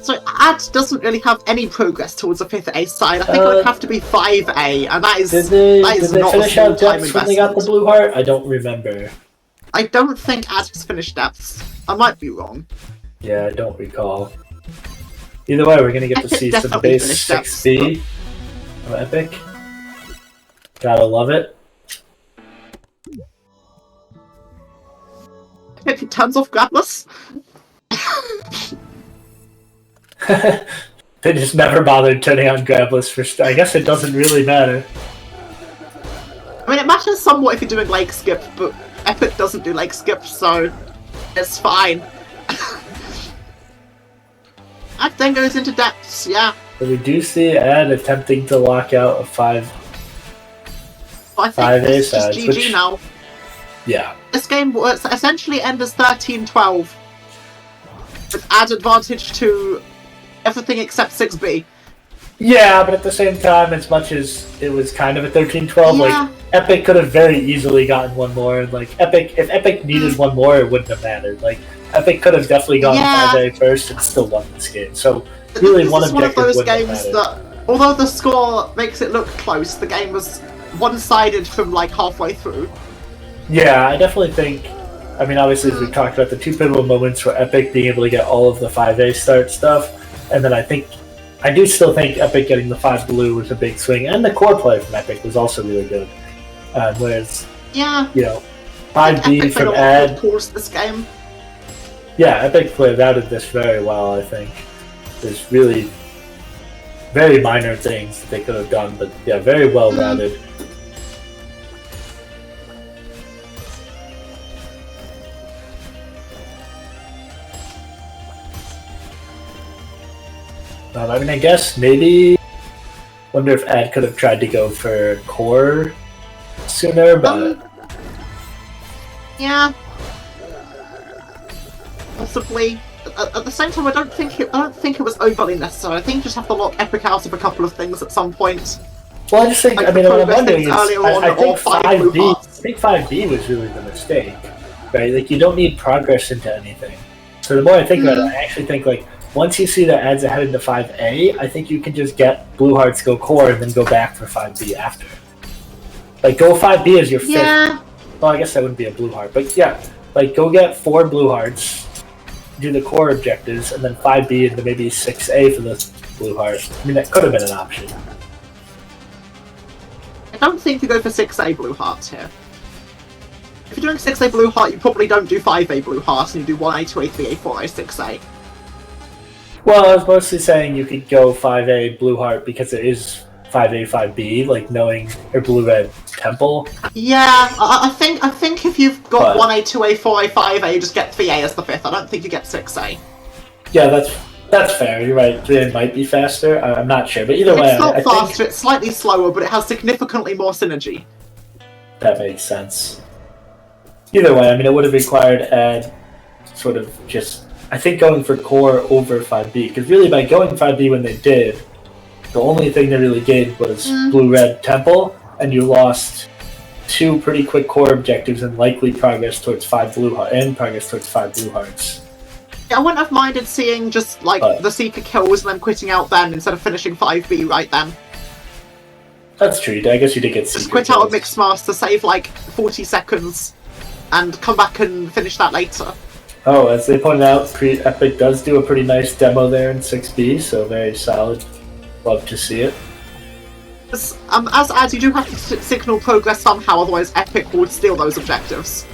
So Ad doesn't really have any progress towards a 5th A side. I think it would have to be 5A, and that is Did they not finish a small out time depths when they got the investment. blue heart? I don't remember. I don't think Ad has finished depths. I might be wrong. Yeah, I don't recall. Either way, we're gonna get to Epyc see some definitely base finished depths, 6B from Epyc. Gotta love it. If he turns off Grabless. They just never bothered turning on grabless for... I guess it doesn't really matter. I mean, it matters somewhat if you're doing Lake Skip, but Epyc doesn't do Lake Skip, so it's fine. Ad then goes into depths, yeah. But we do see Ad attempting to lock out a 5... But I think 5A it's just sides, GG which- now. Yeah. This game will essentially end as 13-12. With Ad advantage to everything except 6B. Yeah, but at the same time, as much as it was kind of a 13-12, Yeah. like, Epyc could have very easily gotten one more, and like, if Epyc needed one more, it wouldn't have mattered. Like, Epyc could have definitely gotten Yeah. 5A first and still won this game. So, really, This one is one of objective those wouldn't have games mattered. that, although the score makes it look close, the game was one-sided from like halfway through. Yeah, I definitely think... I mean, obviously, as we've talked about, the 2 pivotal moments were Epyc being able to get all of the 5A start stuff, and then I do still think Epyc getting the 5 blue was a big swing, and the core play from Epyc was also really good. Whereas, Yeah. you know, 5B Epyc from played a lot Ad... of calls this game. Yeah, Epyc played routed this very well, I think. There's really very minor things that they could have done, but yeah, very well routed. I mean, I guess maybe... Wonder if Ad could have tried to go for core sooner, but... Yeah. Possibly. At the same time, I don't think it was overly necessary. I think you just have to lock Epyc out of a couple of things at some point. Well, I just think, Like I mean, the what I'm progress wondering things is, earlier on, I think or 5 blue 5B, hearts. I think 5B was really the mistake, right? Like, you don't need progress into anything. So the more I think about it, I actually think, like, once you see that Ad's ahead into 5A, I think you can just get blue hearts, go core, and then go back for 5B after. Like, go 5B as your 5th. Yeah. Well, I guess that wouldn't be a blue heart, but yeah, like, go get 4 blue hearts, do the core objectives, and then 5B into maybe 6A for the blue heart. I mean, that could have been an option. I don't think you go for 6A blue hearts here. If you're doing 6A blue heart, you probably don't do 5A blue heart, and you do 1A, 2A, 3A, 4A, 6A. Well, I was mostly saying you could go 5A blue heart because it is 5A, 5B, like knowing your blue-red temple. Yeah, I think if you've got But- 1A, 2A, 4A, 5A, you just get 3A as the 5th. I don't think you get 6A. Yeah, that's fair. You're right. 3A might be faster. I'm not sure, but either way, It's not I faster, think it's slightly slower, but it has significantly more synergy. that makes sense. Either way, I mean, it would have required Ad sort of just, I think, going for core over 5B, because really by going 5B when they did, the only thing they really gained was blue-red temple, and you lost 2 pretty quick core objectives and likely progress towards 5 blue hearts and progress towards 5 blue hearts. I wouldn't have minded seeing just, like, the Seeker kills and then quitting out then instead of finishing 5B right then. That's true. I guess you did get Seeker Just quit out of Mixmaster, save, like, 40 seconds, and come back and finish that later. Oh, as they pointed out, Epyc does do a pretty nice demo there in 6B, so very solid. Love to see it. As you do have to signal progress somehow, otherwise Epyc would steal those objectives.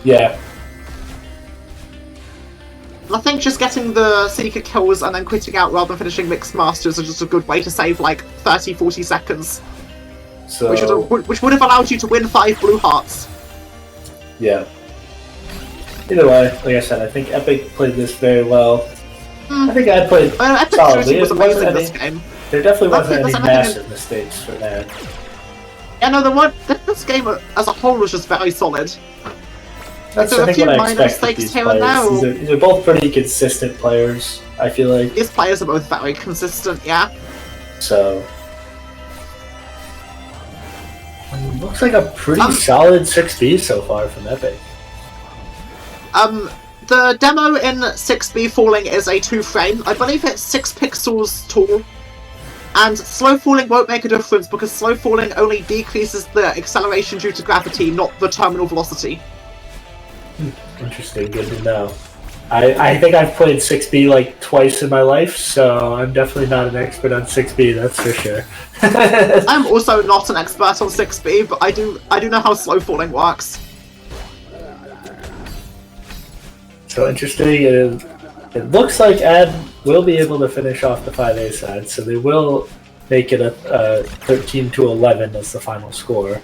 Yeah. I think just getting the Seeker kills and then quitting out rather than finishing Mixed Masters is just a good way to save like 30-40 seconds. So, which would have allowed you to win 5 blue hearts. Yeah. Either way, like I said, I think Epyc played this very well. I think I played solidly. Was amazing in this game. There definitely wasn't any massive mistakes for that. Yeah, no, this game as a whole was just very solid. That's I think what I expect with these players. These are both pretty consistent players, I feel like. These players are both very consistent, yeah. So... looks like a pretty solid 6B so far from Epyc. The demo in 6B Falling is a 2-frame. I believe it's 6 pixels tall. And slow falling won't make a difference because slow falling only decreases the acceleration due to gravity, not the terminal velocity. Interesting, good to know. I think I've played 6B like twice in my life, so I'm definitely not an expert on 6B, that's for sure. I'm also not an expert on 6B, but I do know how slow falling works. So interesting, it looks like Ad will be able to finish off the 5A side, so they will make it a 13-11 as the final score.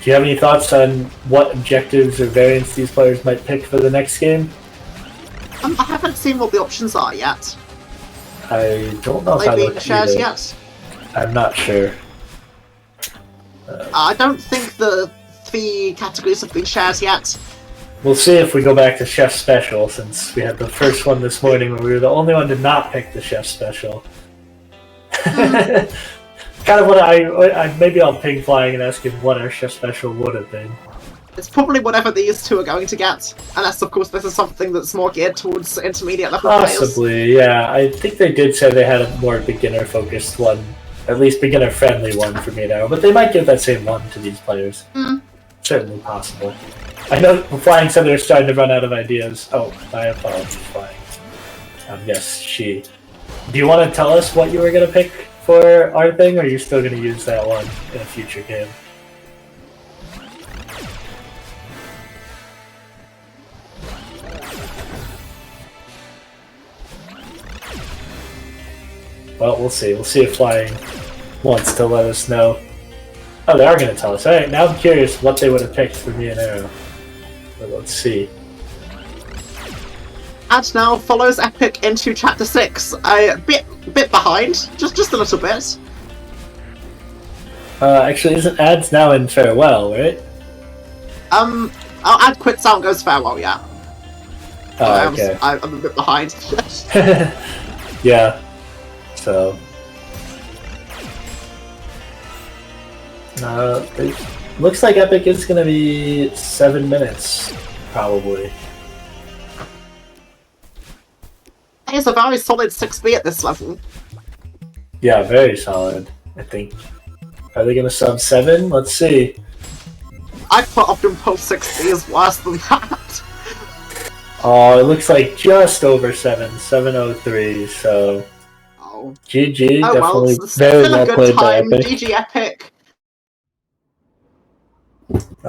Do you have any thoughts on what objectives or variants these players might pick for the next game? I haven't seen what the options are yet. I don't know if I looked shares yet. I'm not sure. I don't think the 3 categories have been shared yet. We'll see if we go back to Chef Special, since we had the first one this morning where we were the only one to not pick the Chef Special. Kind of what I maybe I'll ping Flying and ask him what our Chef Special would have been. It's probably whatever these two are going to get, unless of course this is something that's more geared towards intermediate level players. Possibly, yeah. I think they did say they had a more beginner focused one, at least beginner friendly one for me now, but they might give that same one to these players. Certainly possible. I know Flying said they're starting to run out of ideas. Oh, my apologies, Flying. Yes, she. Do you want to tell us what you were going to pick for our thing, or are you still going to use that one in a future game? Well, we'll see. We'll see if Flying wants to let us know. Oh, they are going to tell us. Alright, now I'm curious what they would have picked for me and Arrow. But let's see. And now follows Epyc into Chapter 6. A bit behind. Just a little bit. Actually, isn't Ads now in Farewell, right? I'll Ad quits out and goes Farewell, yeah. Oh, okay. I'm a bit behind. Yeah. So... it looks like Epyc is going to be 7 minutes, probably. It's a very solid 6B at this level. Yeah, very solid, I think. Are they going to sub 7? Let's see. I'd put Optimum Pulse 6B is worse than that. Oh, it looks like just over 7, 7:03, so... Oh. GG, oh, definitely well, very well played by Epyc. GG Epyc.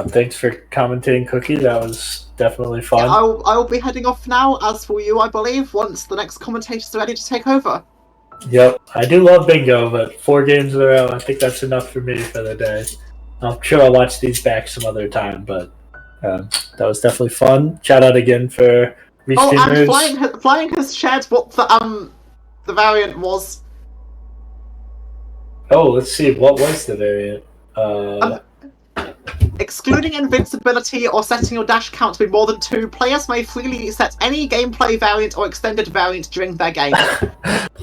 Thanks for commentating, Cookie. That was definitely fun. Yeah, I'll be heading off now, as for you, I believe, once the next commentators are ready to take over. Yep, I do love bingo, but 4 games in a row, I think that's enough for me for the day. I'm sure I'll watch these back some other time, but that was definitely fun. Shout out again for restreamers. Oh, and Flying has shared what the variant was. Oh, let's see. What was the variant? Excluding invincibility or setting your dash count to be more than 2, players may freely set any gameplay variant or extended variant during their game.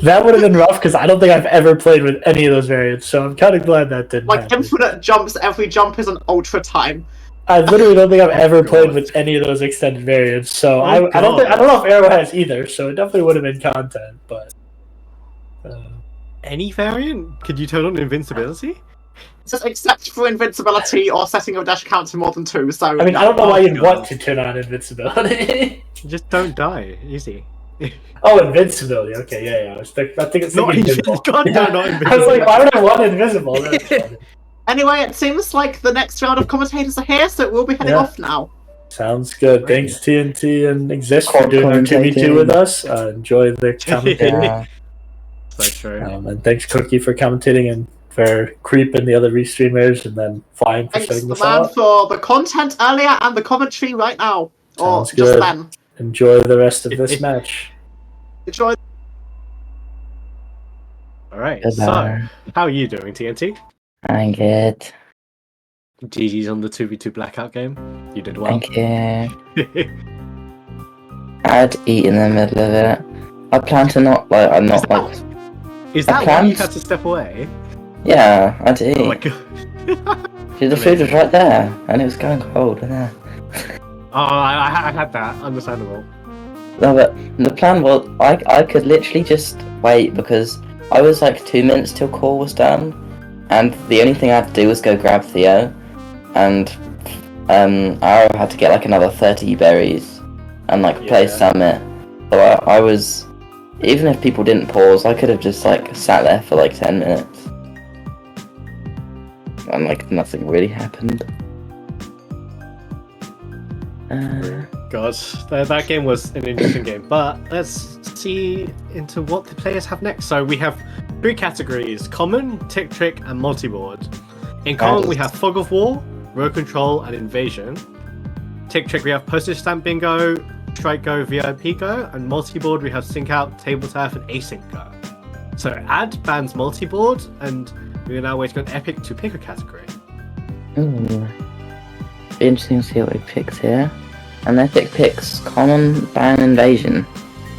That would have been rough because I don't think I've ever played with any of those variants, so I'm kind of glad that didn't happen. Infinite jumps, every jump is an ultra time. I literally don't think I've ever played with any of those extended variants, so I don't know if Arrow has either, so it definitely would have been content, but any variant? Could you turn on invincibility? Just except for invincibility or setting your dash count to more than 2, so... I mean, I don't know why you'd want to turn on invincibility. Just don't die. Easy. Oh, invincibility. Okay, yeah. I think it's not invisible. God, no, not invisible. I was like, why would I want invisible? Anyway, it seems like the next round of commentators are here, so we'll be heading off now. Sounds good. Thanks, TNT and Exist, for doing our 2v2 with us. Enjoy the commentating. So true. And thanks, Cookie, for commentating and for Creep and the other restreamers, and then Flying for setting this up. Thanks, the man, for the content earlier and the commentary right now. Sounds good. Just then. Enjoy the rest of this match. Enjoy. Alright, so, how are you doing, TNT? I'm good. GG's on the 2v2 blackout game. You did well. Thank you. I'd eat in the middle of it. I plan to not, I'm not, Is that why you had to step away? Yeah, I had to eat. Oh my god. The food was right there, and it was going cold in there. Oh, I had that. Understandable. No, but the plan was, I could literally just wait, because I was 2 minutes till call was done, and the only thing I had to do was go grab Theo, and Arrow had to get another 30 berries, and play Summit. So I was, even if people didn't pause, I could have just sat there for 10 minutes. And nothing really happened. God, that game was an interesting game, but let's see into what the players have next. So we have 3 categories: Common, Tick Trick, and Multi-Board. In Common we have Fog of War, Row Control, and Invasion. Tick Trick we have Postage Stamp Bingo, Strike Go, VIP Go, and Multi-Board we have Sync Out, Table Turf, and Async Go. So Ad bans Multi-Board, and we are now waiting on Epyc to pick a category. Ooh. Be interesting to see what he picks here. And Epyc picks Common, Ban, Invasion.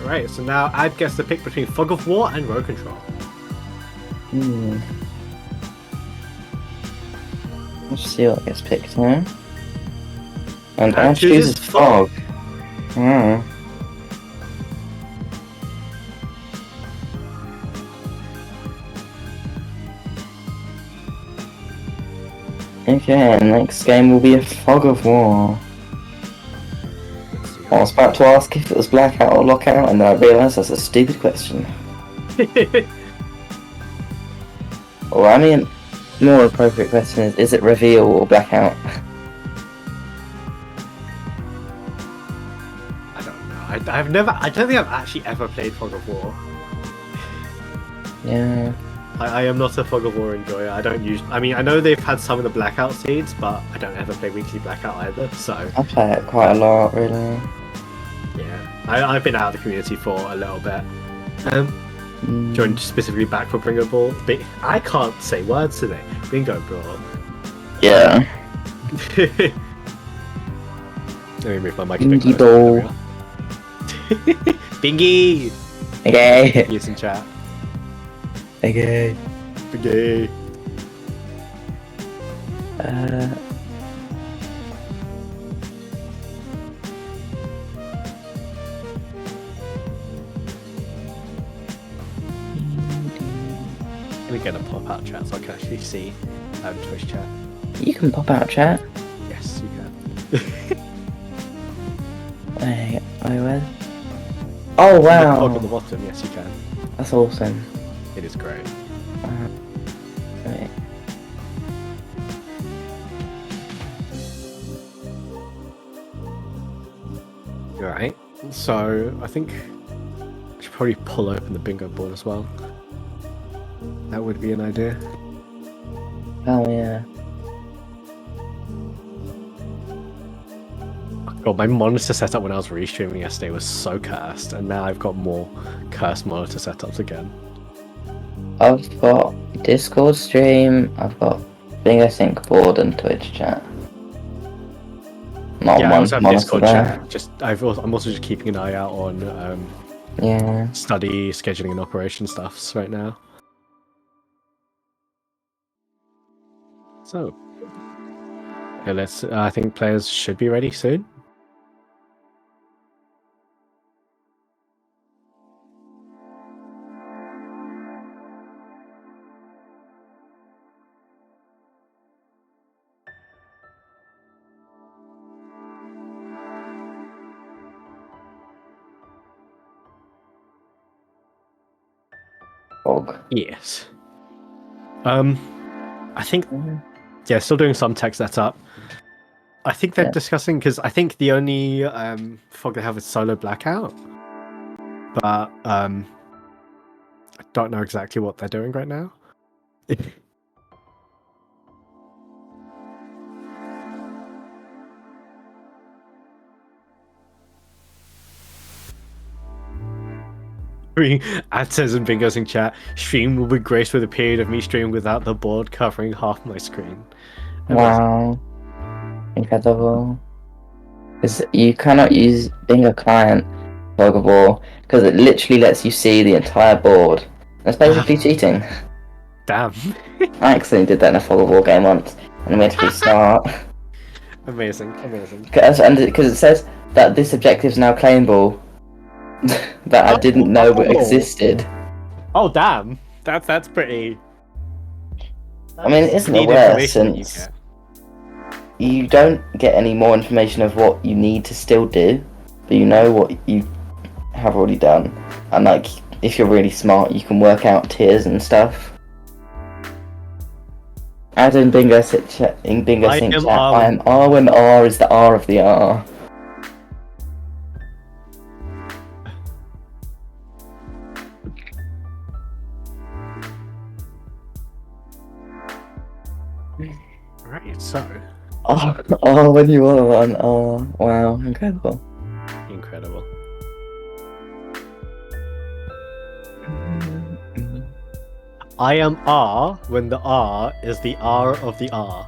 Alright, so now Ad gets to pick between Fog of War and Row Control. Let's see what gets picked here. And Ad chooses Fog. Okay, next game will be a Fog of War. I was about to ask if it was Blackout or Lockout, and then I realised that's a stupid question. Or, I mean, more appropriate question is it Reveal or Blackout? I don't know. I don't think I've actually ever played Fog of War. Yeah. I am not a Fog of War enjoyer. I don't use. I mean, I know they've had some of the Blackout seeds, but I don't ever play Weekly Blackout either. So I play it quite a lot, really. Yeah, I've been out of the community for a little bit. Joined specifically back for Bingo Brawl. I can't say words today. Bingo Brawl. Yeah. Let me move my mic. Bingy Ball. Bingy. Okay. Use in chat. Okay. Okay. Let me get a pop-out chat so I can actually see Twitch chat. You can pop out chat. Yes, you can. Wait, where? Oh wow! Cog on the bottom, yes you can. That's awesome. It is great. Wait. Alright, so I think I should probably pull open the bingo board as well. That would be an idea. Oh yeah. God, my monitor setup when I was restreaming yesterday was so cursed, and now I've got more cursed monitor setups again. I've got Discord stream, I've got Bingo Sync board and Twitch chat. not Yeah, I one also have monitor Discord there. chat. I'm also just keeping an eye out on Yeah. study, scheduling, and operation stuffs right now. So, okay, let's. I think players should be ready soon. Fog. Yes. I think yeah, still doing some tech setup. I think they're discussing because I think the only fog they have is Solar Blackout, but I don't know exactly what they're doing right now. Ad says in Bingo's in chat, stream will be graced with a period of me streaming without the board covering half my screen. Wow. Incredible. Because you cannot use Bingo Client Pokeball because it literally lets you see the entire board. That's basically cheating. Damn. I accidentally did that in a Pokeball game once, and we had to restart. Amazing. Because it says that this objective is now claimable, that I didn't know existed. Oh damn. That's pretty. I mean, it isn't the neat worst information that you since get. you don't get any more information of what you need to still do, but you know what you have already done. And like, if you're really smart, you can work out tiers and stuff. As in Bingo Sync chat, I am R when R is the R of the R. Right, so. Oh, when you are on R. Wow, incredible. Incredible. I am R when the R is the R of the R.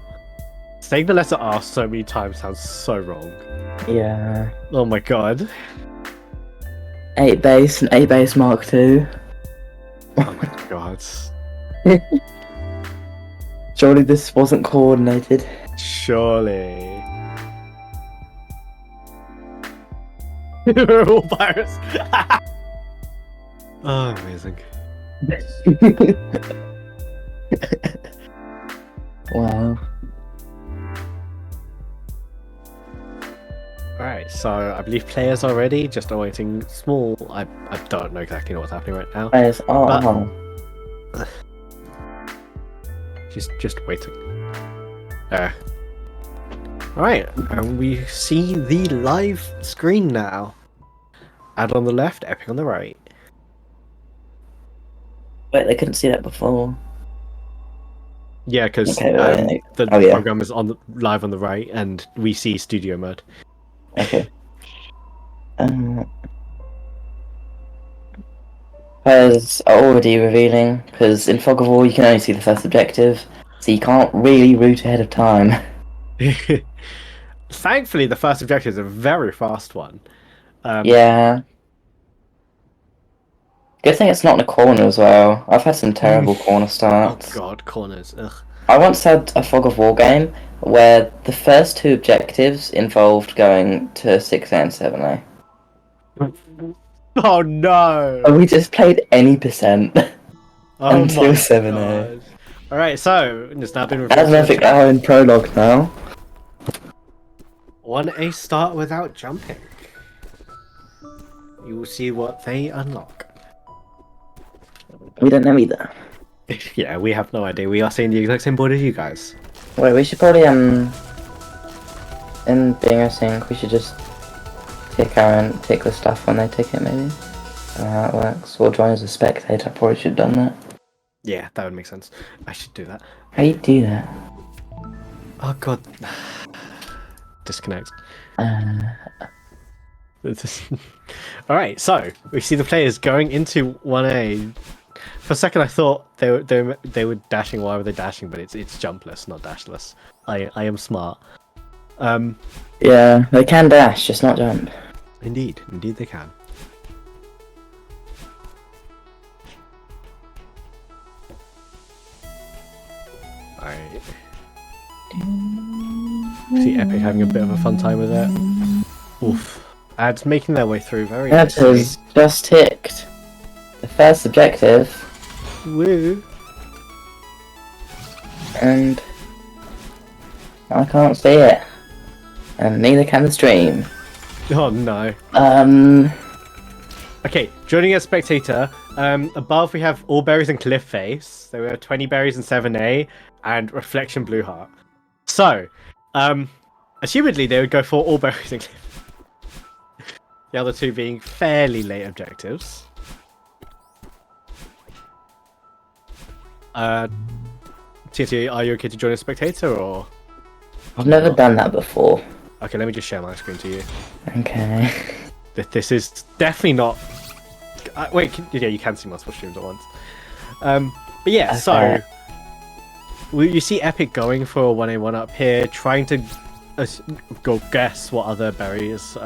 Saying the letter R so many times sounds so wrong. Yeah. Oh my god. 8 base and 8 base Mark II. Oh my god. Surely this wasn't coordinated. Surely. We're all pirates. Oh, amazing. Wow. Alright, so I believe players are ready, just awaiting small. I don't know exactly what's happening right now. Players are on. Just waiting. Alright, and we see the live screen now. Ad on the left, Epyc on the right. Wait, they couldn't see that before. Yeah, because Okay, the yeah. program is live on the right, and we see studio mode. Okay. Players are already revealing, because in Fog of War you can only see the first objective, so you can't really route ahead of time. Thankfully, the first objective is a very fast one. Yeah. Good thing it's not in a corner as well. I've had some terrible corner Oh starts. god, corners. Ugh. I once had a Fog of War game where the first 2 objectives involved going to 6A and 7A. Oh no! And we just played any percent Oh until my 7A. god. Alright, so it's now been As revealed. Epyc are in prologue now. 1A start without jumping. You will see what they unlock. We don't know either. Yeah, we have no idea. We are seeing the exact same board as you guys. Wait, we should probably in Bingo Sync we should just tick the stuff when they tick it maybe. I don't know how it works. Or join as a spectator, I probably should have done that. Yeah, that would make sense. I should do that. How do you do that? Oh god. Disconnect. Alright, so we see the players going into 1A. For a second I thought they were dashing. Why were they dashing? But it's jumpless, not dashless. I am smart. Yeah, they can dash, just not jump. Indeed they can. Alright. See Epyc having a bit of a fun time with it. Oof. Ads making their way through very That nicely. has just ticked the first objective, Woo! and I can't see it. And neither can the stream. Oh no. Okay, joining as spectator. Above we have all berries and cliff face. There were 20 berries in 7A and reflection blue heart. So, assumedly they would go for all berries and cliff. The other two being fairly late objectives. TT, are you okay to join as spectator or? I've never done that before. Okay, let me just share my screen to you. Okay. This is definitely not. Wait, yeah, you can see multiple streams at once. But yeah, Okay. so you see Epyc going for a 1A1 up here, trying to go guess what other berries,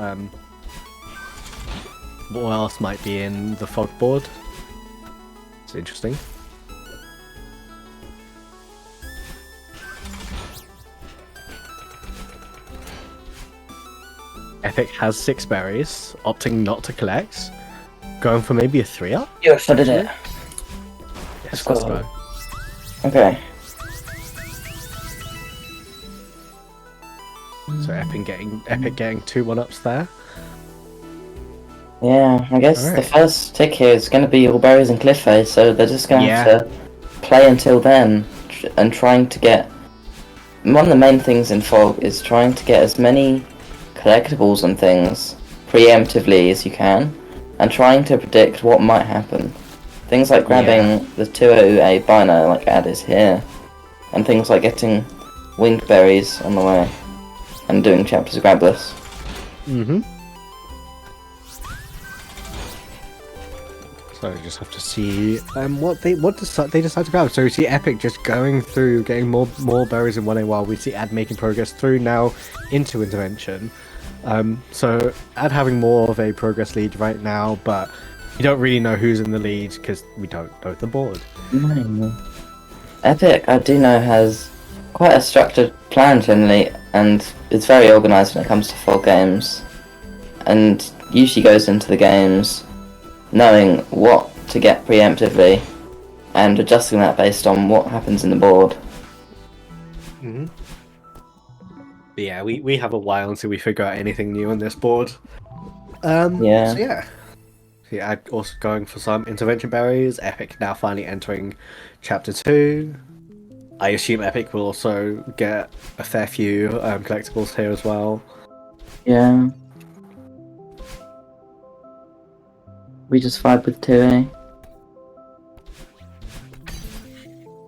what else might be in the fog board. It's interesting. Epyc has 6 berries, opting not to collect. Going for maybe a 3-up? Yes, I did it. Yes, Let's let's go. go. Okay. So Epyc getting 2 1-ups there. Yeah, I guess Alright. the first tick here is going to be all berries and cliff face, so they're just going to Yeah. have to play until then, and trying to get... One of the main things in Fog is trying to get as many collectibles and things preemptively as you can, and trying to predict what might happen. Things like grabbing the 2A Bino, like Ad is here, and things like getting winged berries on the way, and doing chapters of Grabless. Mm-hmm. So I just have to see what they decide to grab. So we see Epyc just going through, getting more berries in 1A, while we see Ad making progress through now into intervention. So Ad having more of a progress lead right now, but you don't really know who's in the lead because we don't know the board. No. Epyc, I do know, has quite a structured plan generally, and it's very organised when it comes to Fog games, and usually goes into the games knowing what to get preemptively, and adjusting that based on what happens in the board. Mm-hmm. But yeah, we have a while until we figure out anything new on this board. Yeah. So yeah. Yeah, also going for some intervention berries. Epyc now finally entering chapter 2. I assume Epyc will also get a fair few collectibles here as well. Yeah. We just vibe with 2A.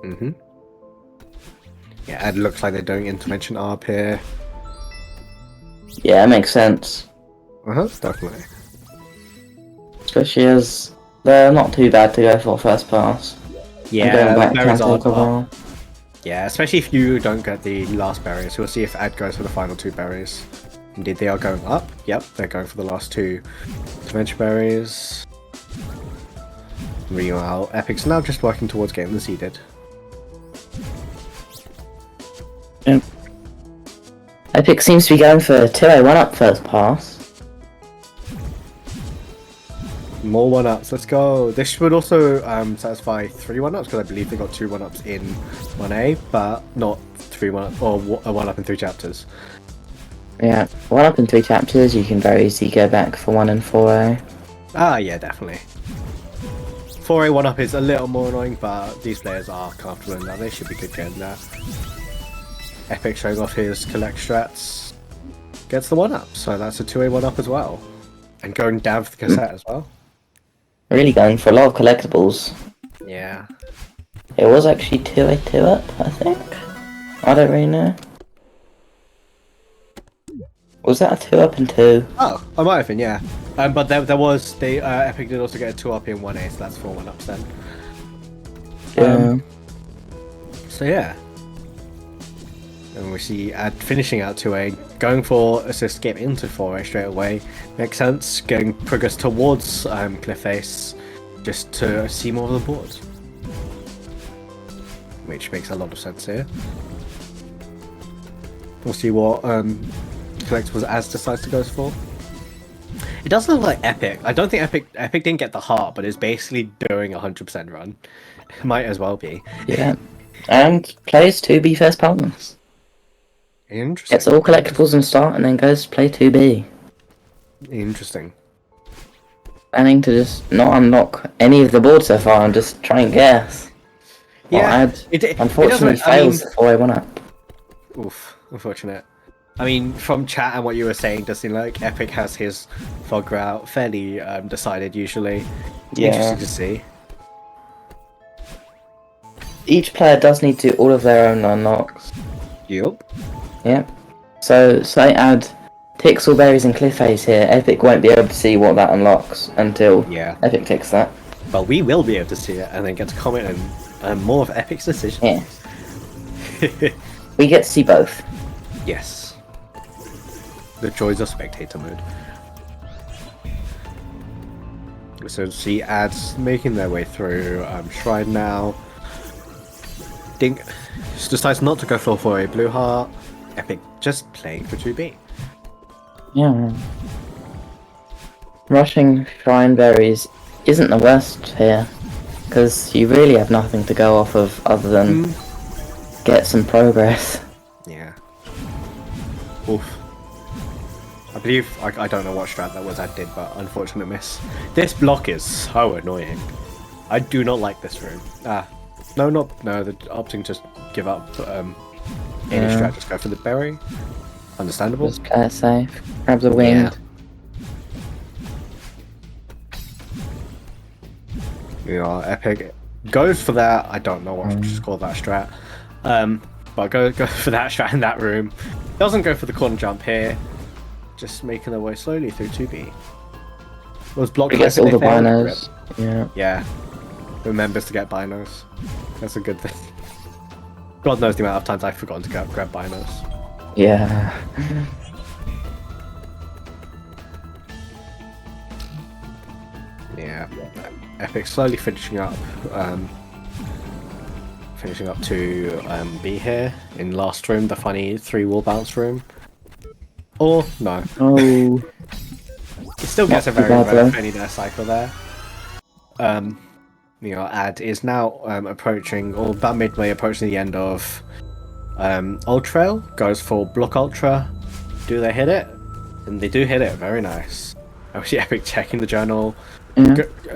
Mm-hmm. Yeah, it looks like they're doing intervention ARP here. Yeah, it makes sense. Definitely. Especially as they're not too bad to go for first pass. Yeah, going back berries to are Brawl. well. Yeah, especially if you don't get the last berries. We'll see if Ad goes for the final 2 berries. Indeed, they are going up. Yep, they're going for the last 2 intervention berries. Meanwhile, Epyc's now just working towards getting the seeded. Epyc seems to be going for 2A 1-up first pass. More 1-ups, let's go. This would also satisfy 3 1-ups, because I believe they got 2 1-ups in 1A, but not 3 1-ups, or a 1-up in 3 chapters. Yeah, 1-up in 3 chapters, you can very easily go back for 1 and 4A. Ah, yeah, definitely. 4A 1-up is a little more annoying, but these players are comfortable in that. They should be good getting that. Epyc showing off his collect strats. Gets the 1-up, so that's a 2A 1-up as well. And going down for the cassette as well. Really going for a lot of collectibles. Yeah. It was actually 2A 2-up, I think. I don't really know. Was that a 2-up and 2? Oh, I might have been, yeah. But there was, Epyc did also get a 2-up in 1A, so that's 4 1-ups then. Yeah. So yeah. And we see Ad finishing out 2A, going for assist, get into 4A straight away. Makes sense, getting progress towards Cliff Face just to see more of the board. Which makes a lot of sense here. We'll see what Collectibles As decides to go for. It does look like Epyc. I don't think Epyc didn't get the heart, but is basically doing a 100% run. Might as well be. Yeah. And plays 2B first partners. Interesting. Gets all collectibles and start, and then goes to play 2B. Interesting. Planning to just not unlock any of the board so far and just try and guess. Yeah. Unfortunately, fails the 4A one up. Oof, unfortunate. I mean, from chat and what you were saying, does seem like Epyc has his fog route fairly decided usually. Yeah. Interesting to see. Each player does need to do all of their own unlocks. Yup. Yep. So, say add Tixelberries and Cliffhaze here, Epyc won't be able to see what that unlocks until Epyc ticks that. But we will be able to see it and then get to comment on more of Epyc's decisions. Yeah. We get to see both. Yes. The joys of spectator mode. So see ads making their way through Shrine now. Dink decides not to go for a blue heart. Epyc just playing for 2B. Yeah. Rushing Shrine Berries isn't the worst here, because you really have nothing to go off of other than get some progress. Yeah. Oof. I believe, I don't know what strat that was I did, but unfortunate miss. This block is so annoying. I do not like this room. No, they're opting to give up any strat, just go for the berry. Understandable. Just play it safe. Grab the wind. Yeah, Epyc goes for that. I don't know what to call that strat. But go for that strat in that room. Doesn't go for the corner jump here. Just making their way slowly through 2B. Was blocked. He gets all the binos. Yeah. Yeah. Remembers to get binos. That's a good thing. God knows the amount of times I've forgotten to grab binos. Yeah. Yeah. Epyc slowly finishing up. Finishing up to B here in last room, the funny 3 wall bounce room. Or no. Oh. It still gets a very funny there cycle there. Ad is now approaching, or about midway approaching the end of Ultra. Goes for block Ultra. Do they hit it? And they do hit it. Very nice. Obviously, Epyc checking the journal,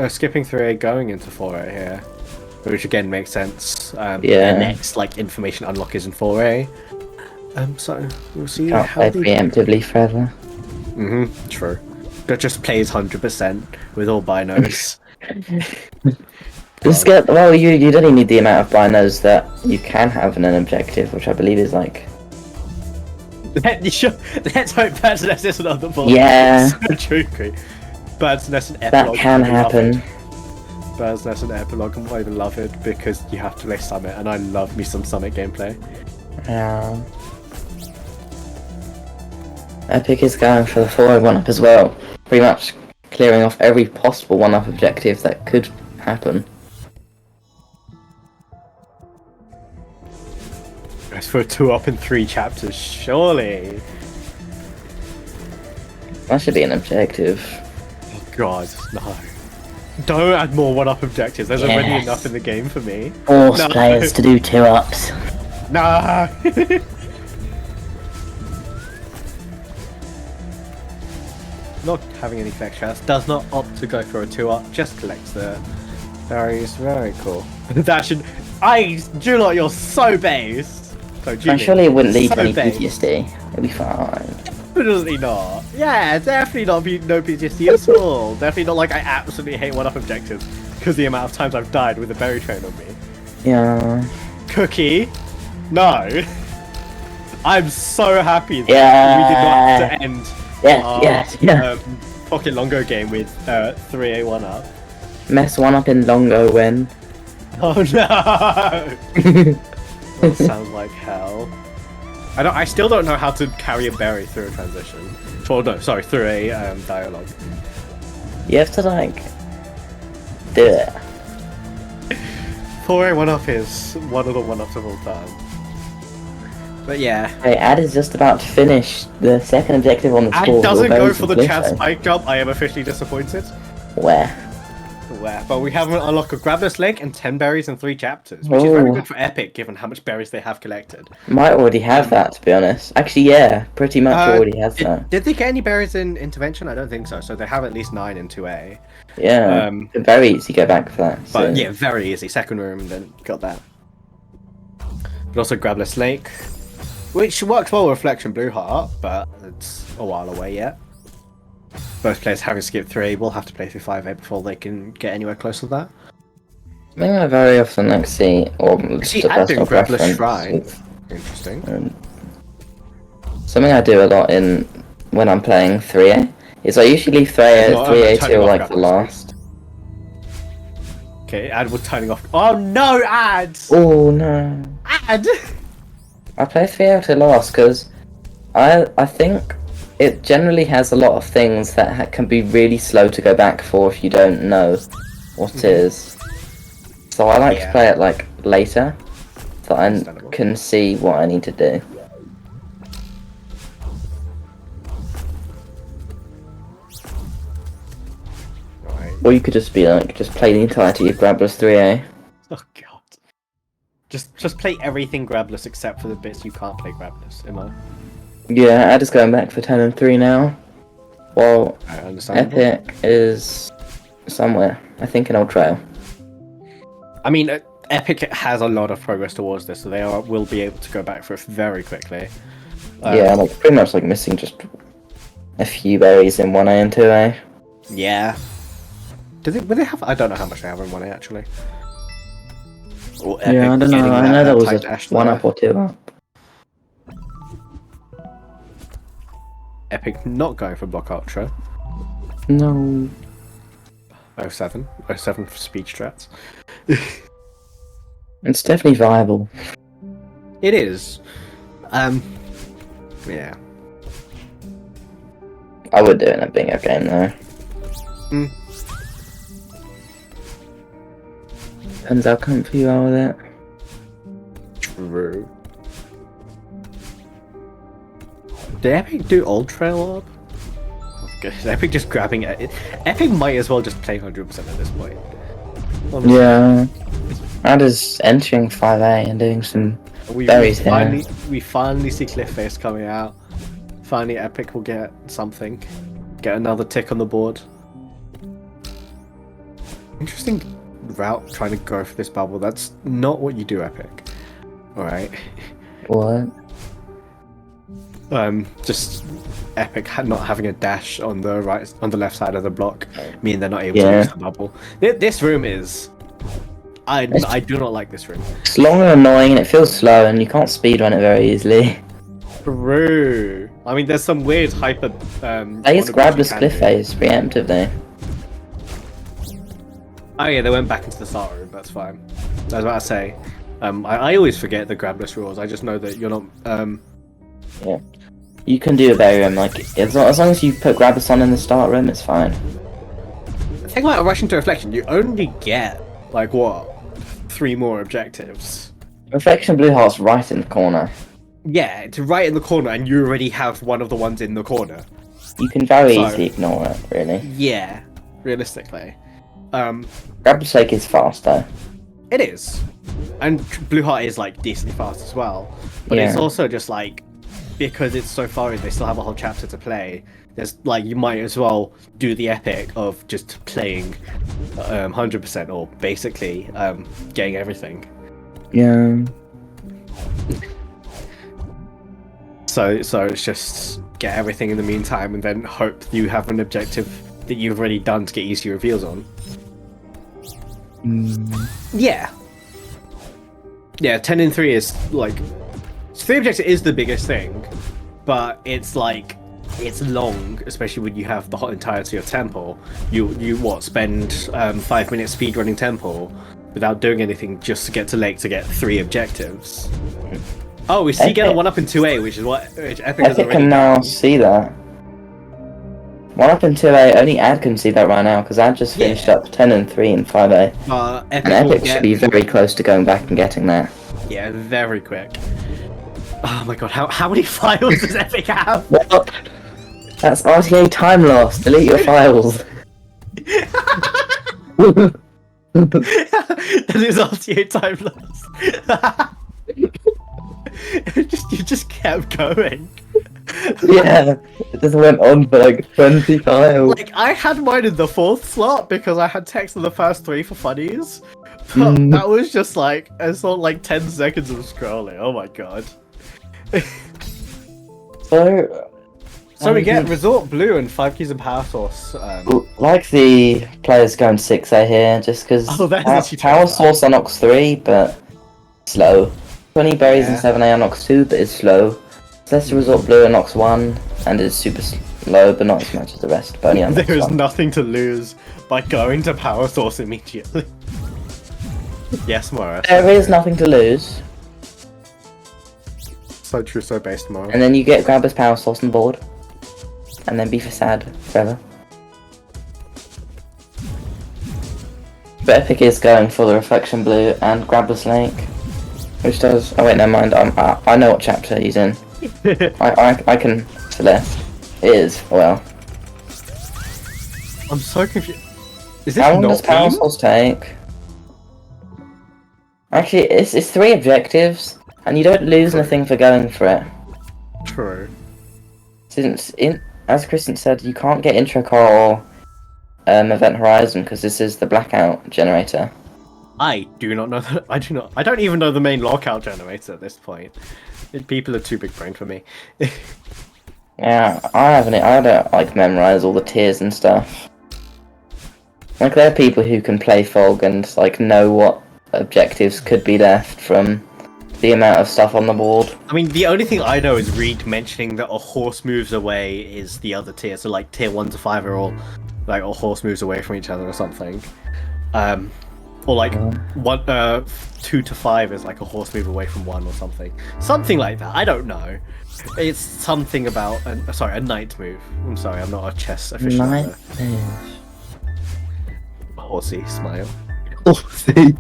skipping through A, going into 4A here, which again makes sense. The next information unlock is in 4A. So we'll see. Can't play preemptively forever. True. That just plays 100% with all binos. Just get you don't even need the amount of binos that you can have in an objective, which I believe is like. Let's hope Bird's Nest isn't on the board. Yeah. So true. Bird's Nest and That Epilogue. can happen. Bird's Nest and Epilogue, I'm even love it because you have to play Summit, and I love me some Summit gameplay. Yeah. Epyc is going for the 4A 1-up as well. Pretty much clearing off every possible 1-up objective that could happen. Goes for a 2-up in 3 chapters, surely. That should be an objective. Oh god, no. Don't add more 1-up objectives, there's already enough in the game for me. Force players to do 2-ups. Nah! Not having any flex shots, does not opt to go for a 2-up, just collects the berries. Very cool. That should. Julot, you're so based! Surely it wouldn't lead to any PTSD. It'll be fine. Definitely not. Yeah, definitely not no PTSD at all. Definitely not like I absolutely hate 1-up objectives because the amount of times I've died with a berry train on me. Yeah. Cookie? No. I'm so happy that we did not have to end Pocket Longo game with 3A 1-up. Mess 1-up in Longo win. Oh no! That sounds like hell. I still don't know how to carry a berry through a transition. Or no, sorry, through a dialogue. You have to like do it. 4A 1-up is one of the 1-ups of all time. But yeah. Hey, Ad is just about to finish the second objective on the score. Ad doesn't Your go berries for the and Chad Glypho. spike jump. I am officially disappointed. Where? But we haven't unlocked a Grabless Lake and 10 berries in 3 chapters, which is very Ooh. good for Epyc given how much berries they have collected. Might already have that, to be honest. Actually, yeah, pretty much already has that. Did they get any berries in Intervention? I don't think so. So they have at least 9 in 2A. Yeah, very easy to go back for that. But so. yeah, very easy. Second room, then got that. But also Grabless Lake, which works well with Reflection Blue Heart, but it's a while away yet. Both players having skipped 3, will have to play through 5A before they can get anywhere close to that. Something I very often like see, or just See, a personal Grabless preference. Shrine. Interesting. Something I do a lot in when I'm playing 3A is I usually leave 3A till like the last. Okay, Ad was turning off. Oh no, Ad! Oh no! Ad! I play 3A till last because I think it generally has a lot of things that can be really slow to go back for if you don't know what it is. So I like to play it like later, so I can see what I need to do. Right. Or you could just be like, just play the entirety of Grabless 3A. Oh god. Just play everything Grabless except for the bits you can't play Grabless, am I? Yeah, Ad is going back for 10 and 3 now. While I understand. Epyc is somewhere, I think in Old Trail. I mean, Epyc has a lot of progress towards this, so they will be able to go back for it very quickly. Yeah, like pretty much like missing just a few berries in 1A and 2A. Yeah. Will they have? I don't know how much they have in 1A actually. Or Yeah, I Epyc don't know. getting I know there was tight a dash 1 there. up or 2 up. Epyc not going for Block Ultra. No. 07 for speed strats. It's definitely viable. It is. Yeah. I would do it in a bingo game though. Mm. Depends how comfy you are with it. True. Did Epyc do Old Trail Orb? Oh, good. Epyc just grabbing it. Epyc might as well just play 100% at this point. Honestly. Yeah. Ad is entering 5A and doing some berries here. We finally see Cliffface coming out. Finally, Epyc will get something. Get another tick on the board. Interesting route trying to go for this bubble. That's not what you do, Epyc. Alright. What? Just Epyc not having a dash on the left side of the block, meaning they're not able to use the bubble. This room is. I do not like this room. It's long and annoying and it feels slow and you can't speedrun it very easily. True. I mean, there's some weird hyper. I just grabbed the split phase preemptively. Oh yeah, they went back into the start room. That's fine. I was about to say. I always forget the grabless rules. I just know that you're not. Yeah. You can do a berry room, like, as long as you put Grabbus on in the start room, it's fine. The thing about rushing to reflection, you only get, like, what? 3 more objectives. Reflection Blue Heart's right in the corner. Yeah, it's right in the corner, and you already have one of the ones in the corner. You can very easily ignore it, really. Yeah, realistically. Grabbus Lake is fast, though. It is. And Blue Heart is, like, decently fast as well. But it's also just, like, because it's so far in, they still have a whole chapter to play. There's, like, you might as well do the Epyc of just playing 100% or basically getting everything. Yeah. So it's just get everything in the meantime and then hope you have an objective that you've already done to get easy reveals on. Yeah. Yeah, 10 in 3 is, like... 3 objective is the biggest thing, but it's, like... It's long, especially when you have the whole entirety of Temple. You spend 5 minutes speedrunning Temple without doing anything just to get to Lake to get 3 objectives. Oh, we see get a Epyc- 1-up in 2A, which Epyc has Epyc already can now done. see that. 1-up in 2A, only Ad can see that right now, because Ad just finished up 10 and 3 in 5A. Epyc And will Epyc get... should be very close to going back and getting that. Yeah, very quick. Oh my god, how many files does Epyc have? What? That's RTA time loss. Delete your files. That is RTA time loss. You just kept going. Yeah, it just went on for like 20 files. Like, I had mine in the 4th slot because I had text in the first 3 for funnies. But that was just like, I saw like 10 seconds of scrolling. Oh my god. So we get Resort Blue and 5 keys and Power Source. Like the players going 6A here, just because Power Source on Ox 3, but slow. 20 berries and 7A on Ox 2, but it's slow. Celeste Resort Blue on Ox 1, and it's super slow, but not as much as the rest. But only on there is Ox 1. nothing to lose by going to Power Source immediately. Yes, Mora. There is nothing to lose. So true, so based, Mora. And then you get Grabber's Power Source on board. And then be for sad forever. But Epyc is going for the Reflection Blue and Grabber's Lake. Which does... Oh wait, never mind. I know what chapter he's in. I can... Celeste. It is, well. I'm so confused. Is this How long not does Power Source take? Actually, it's 3 objectives. And you don't lose anything for going for it. True. Since, as Kristen said, you can't get Intro Core or Event Horizon because this is the blackout generator. I do not know that. I don't even know the main lockout generator at this point. People are too big brain for me. Yeah, I don't like memorize all the tiers and stuff. Like there are people who can play Fog and like know what objectives could be left from the amount of stuff on the board. I mean, the only thing I know is Reed mentioning that a horse moves away is the other tier. So like tier 1 to 5 are all like a horse moves away from each other or something. Or like 2 to 5 is like a horse move away from 1 or something. Something like that. I don't know. It's something about a knight move. I'm sorry, I'm not a chess aficionado. Knight move. Horsey smile. Horsey.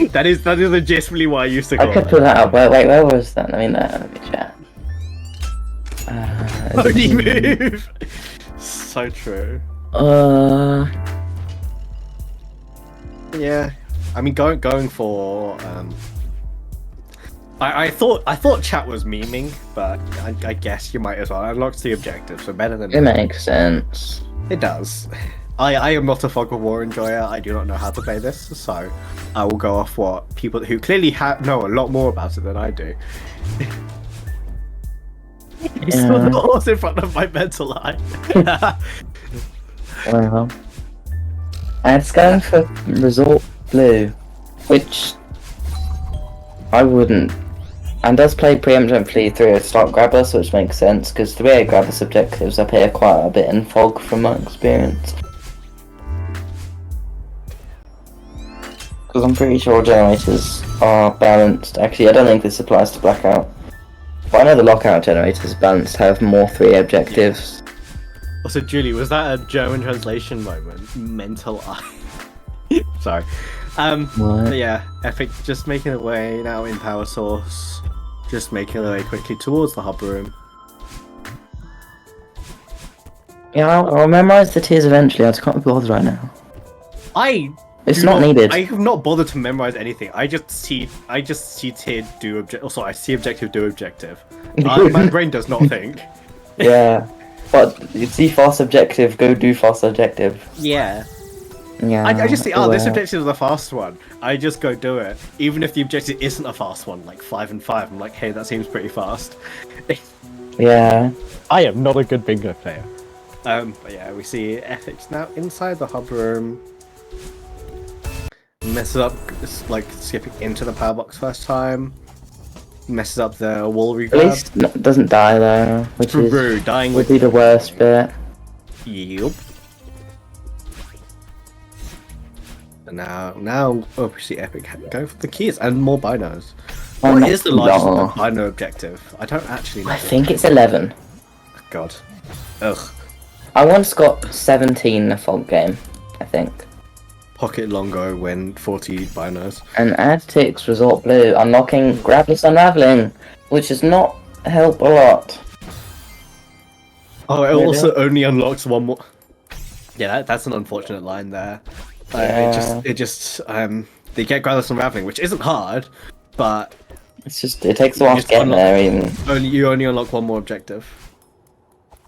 That is legitimately why I used to call I could put that up. Wait, where was that? Let me chat. Pony move. So true. Yeah, I mean, going for I thought chat was memeing, but I guess you might as well. Unlocks the objective, so better than it makes sense. It does. I am not a Fog of War enjoyer. I do not know how to play this, so I will go off what people who clearly know a lot more about it than I do. You saw the horse in front of my mental eye. Well, and it's going for Resort Blue, which I wouldn't. And does play preemptively through a start Grabber, which makes sense because 3A Grabber's objectives appear quite a bit in Fog from my experience. Because I'm pretty sure generators are balanced. Actually, I don't think this applies to Blackout. But I know the Lockout generators balanced have more 3A objectives. Also, Julie, was that a German translation moment? Mental eye. Sorry. What? Yeah, Epyc just making their way now in Power Source. Just making their way quickly towards the hub room. Yeah, I'll memorize the tiers eventually. I just can't be bothered right now. It's not needed. I have not bothered to memorize anything. I just see tier do objective. Oh, sorry, I see objective do objective. My brain does not think. Yeah, but you see fast objective, go do fast objective. Yeah. Yeah. I just see, this objective is the fast one. I just go do it, even if the objective isn't a fast one, like 5 and 5. I'm like, hey, that seems pretty fast. Yeah. I am not a good bingo player. But yeah, we see Epyc now inside the hub room. Messes up, like skipping into the power box first time. Messes up the wall regrab. At least doesn't die though, which is dying would be the worst bit. Yup. And now, we see Epyc go for the keys and more binos. What is the largest No. albino objective? I don't actually know. I think it's 11. God. Ugh. I once got 17 in a fog game, I think. Pocket Longo win 40 binos. And add ticks resort blue, unlocking Grabless Unraveling, which does not help a lot. Oh, it Maybe. also only unlocks one more. Yeah, that's an unfortunate line there. They get Grabless Unraveling, which isn't hard, but It's just, it takes a while to get there even. you only unlock one more objective.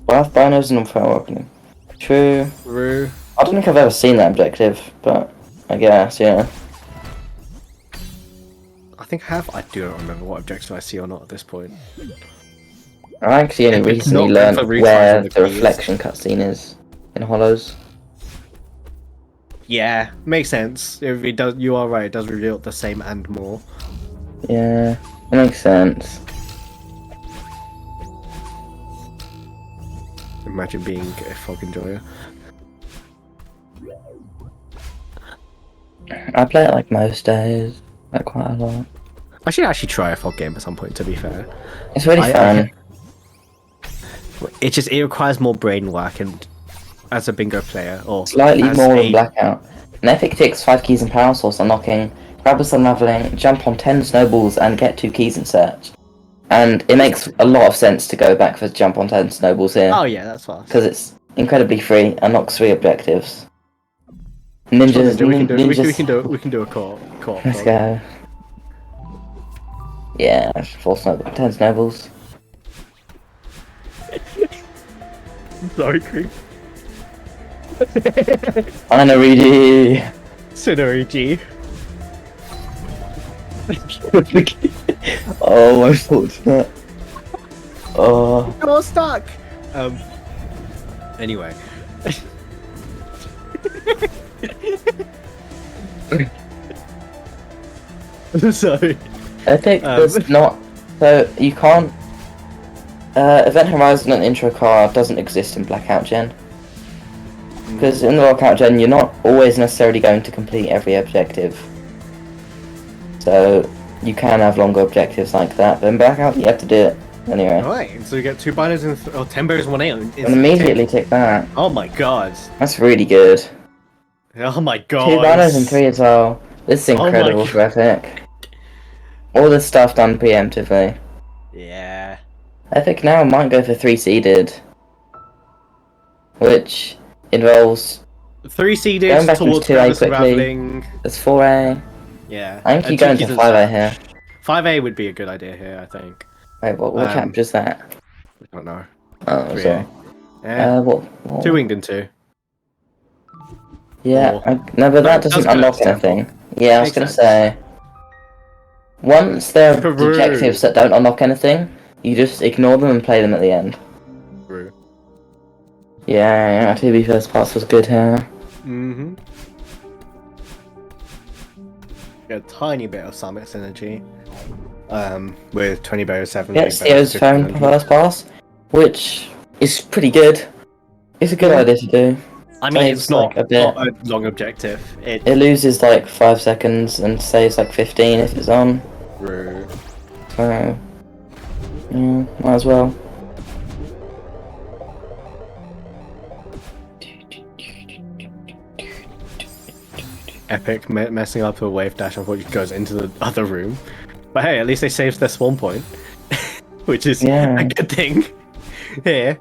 Well, binos and unfair opening. True. Rue. I don't think I've ever seen that objective, but I guess, yeah. I think I have. I do not remember what objective I see or not at this point. I actually only Epyc recently not learned going for where retries the of the keys. reflection cutscene is in Hollows. Yeah, makes sense. It does. You are right. It does reveal the same and more. Yeah, it makes sense. Imagine being a fog enjoyer. I play it like most days, like quite a lot. I should actually try a fog game at some point. To be fair, It's really fun. it requires more brain work, and as a bingo player, or Slightly as more a- than Blackout. An Epyc ticks 5 keys and Power Source, unlocking Grabless Unraveling, jump on 10 snowballs, and get 2 keys in search. And it makes a lot of sense to go back for jump on 10 snowballs here. Oh yeah, that's fast. Because it's incredibly free, unlocks 3 objectives. Ninjas, we can do it. ninjas. We can do a co-op. Let's go. Yeah, 10 snowballs. Sorry, creep. Reedy. Synergy. Oh, my fortunate. Oh. You're stuck. Anyway. Sorry. Epyc does not. So you can't. Event Horizon and Intro Card doesn't exist in Blackout Gen. Because in the Blackout Gen, you're not always necessarily going to complete every objective. So you can have longer objectives like that, but in Blackout, you have to do it anyway. Alright, so you get 2 binos and 10 berries, 1 8. And immediately tick that. Oh my god. That's really good. Oh my 2 god. binos and 3 as well. This is Oh my incredible for Epyc. All this stuff done preemptively. Yeah. Epyc now might go for 3 seeded, which involves 3 seeded going back into towards 2A Grabless quickly. Unraveling. There's 4A. Yeah. I think And you 2 go into keys 5A here. 5A would be a good idea here, I think. Wait, what chapter is that? I don't know. Oh, 3A. sorry. Yeah. What? 2 winged and 2. Yeah, Or- no, but that No, doesn't that's unlock good. anything. Yeah, I was Makes gonna sense. say. Once there are Peru. objectives that don't unlock anything, you just ignore them and play them at the end. True. Yeah, 2B first pass was good here. Mm-hmm. A tiny bit of Summit synergy. With 20 berries, 7. Yeah, Theo's phone first pass, which is pretty good. It's a good idea to do. I mean, saves, it's not, like, a bit. not a long objective. It loses like 5 seconds and saves like 15 if it's on. True. So, yeah, might as well. Epyc messing up a wave dash, unfortunately goes into the other room. But hey, at least they saved their spawn point, which is Yeah. a good thing. Here.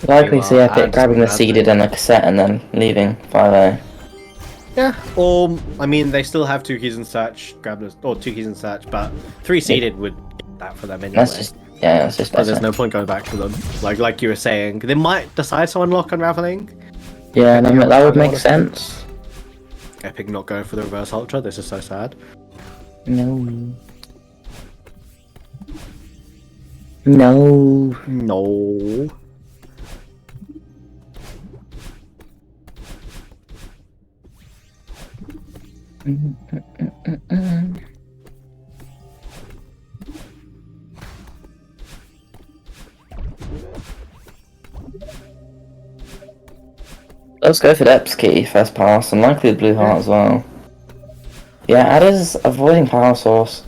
Likely see Well, Epyc grabbing the seeded and a cassette and then leaving 5A. Yeah. Or I mean, they still have 2 keys in search, grab those, or 2 keys in search, but 3 seeded would get that for them anyway. That's just, yeah, that's just So better. there's no point going back to them. Like you were saying, they might decide to unlock Unraveling. Yeah, no, that would make sense. Epyc not going for the reverse ultra. This is so sad. No. No. No. Let's go for the Epyc key first pass and likely the blue heart as well. Yeah, Ada's avoiding power source.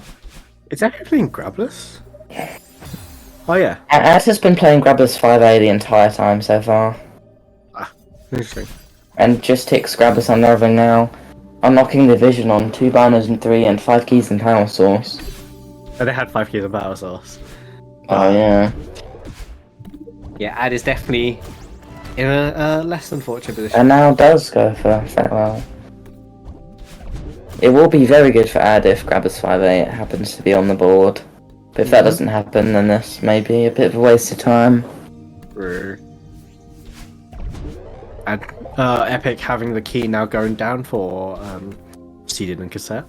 Is Epic playing Grabless? Oh yeah, Ad has been playing Grabbers 5A the entire time so far. interesting. And just ticks Grabbers unnerving now. Unlocking the vision on 2 banners and 3 and 5 keys and power source. Oh, they had 5 keys of power source. Oh yeah. Yeah, Ad is definitely in a less unfortunate position. And now does go for farewell. It will be very good for Ad if Grabbers 5A happens to be on the board. But if that doesn't happen, then this may be a bit of a waste of time. And Epic having the key now going down for Seeded and Cassette.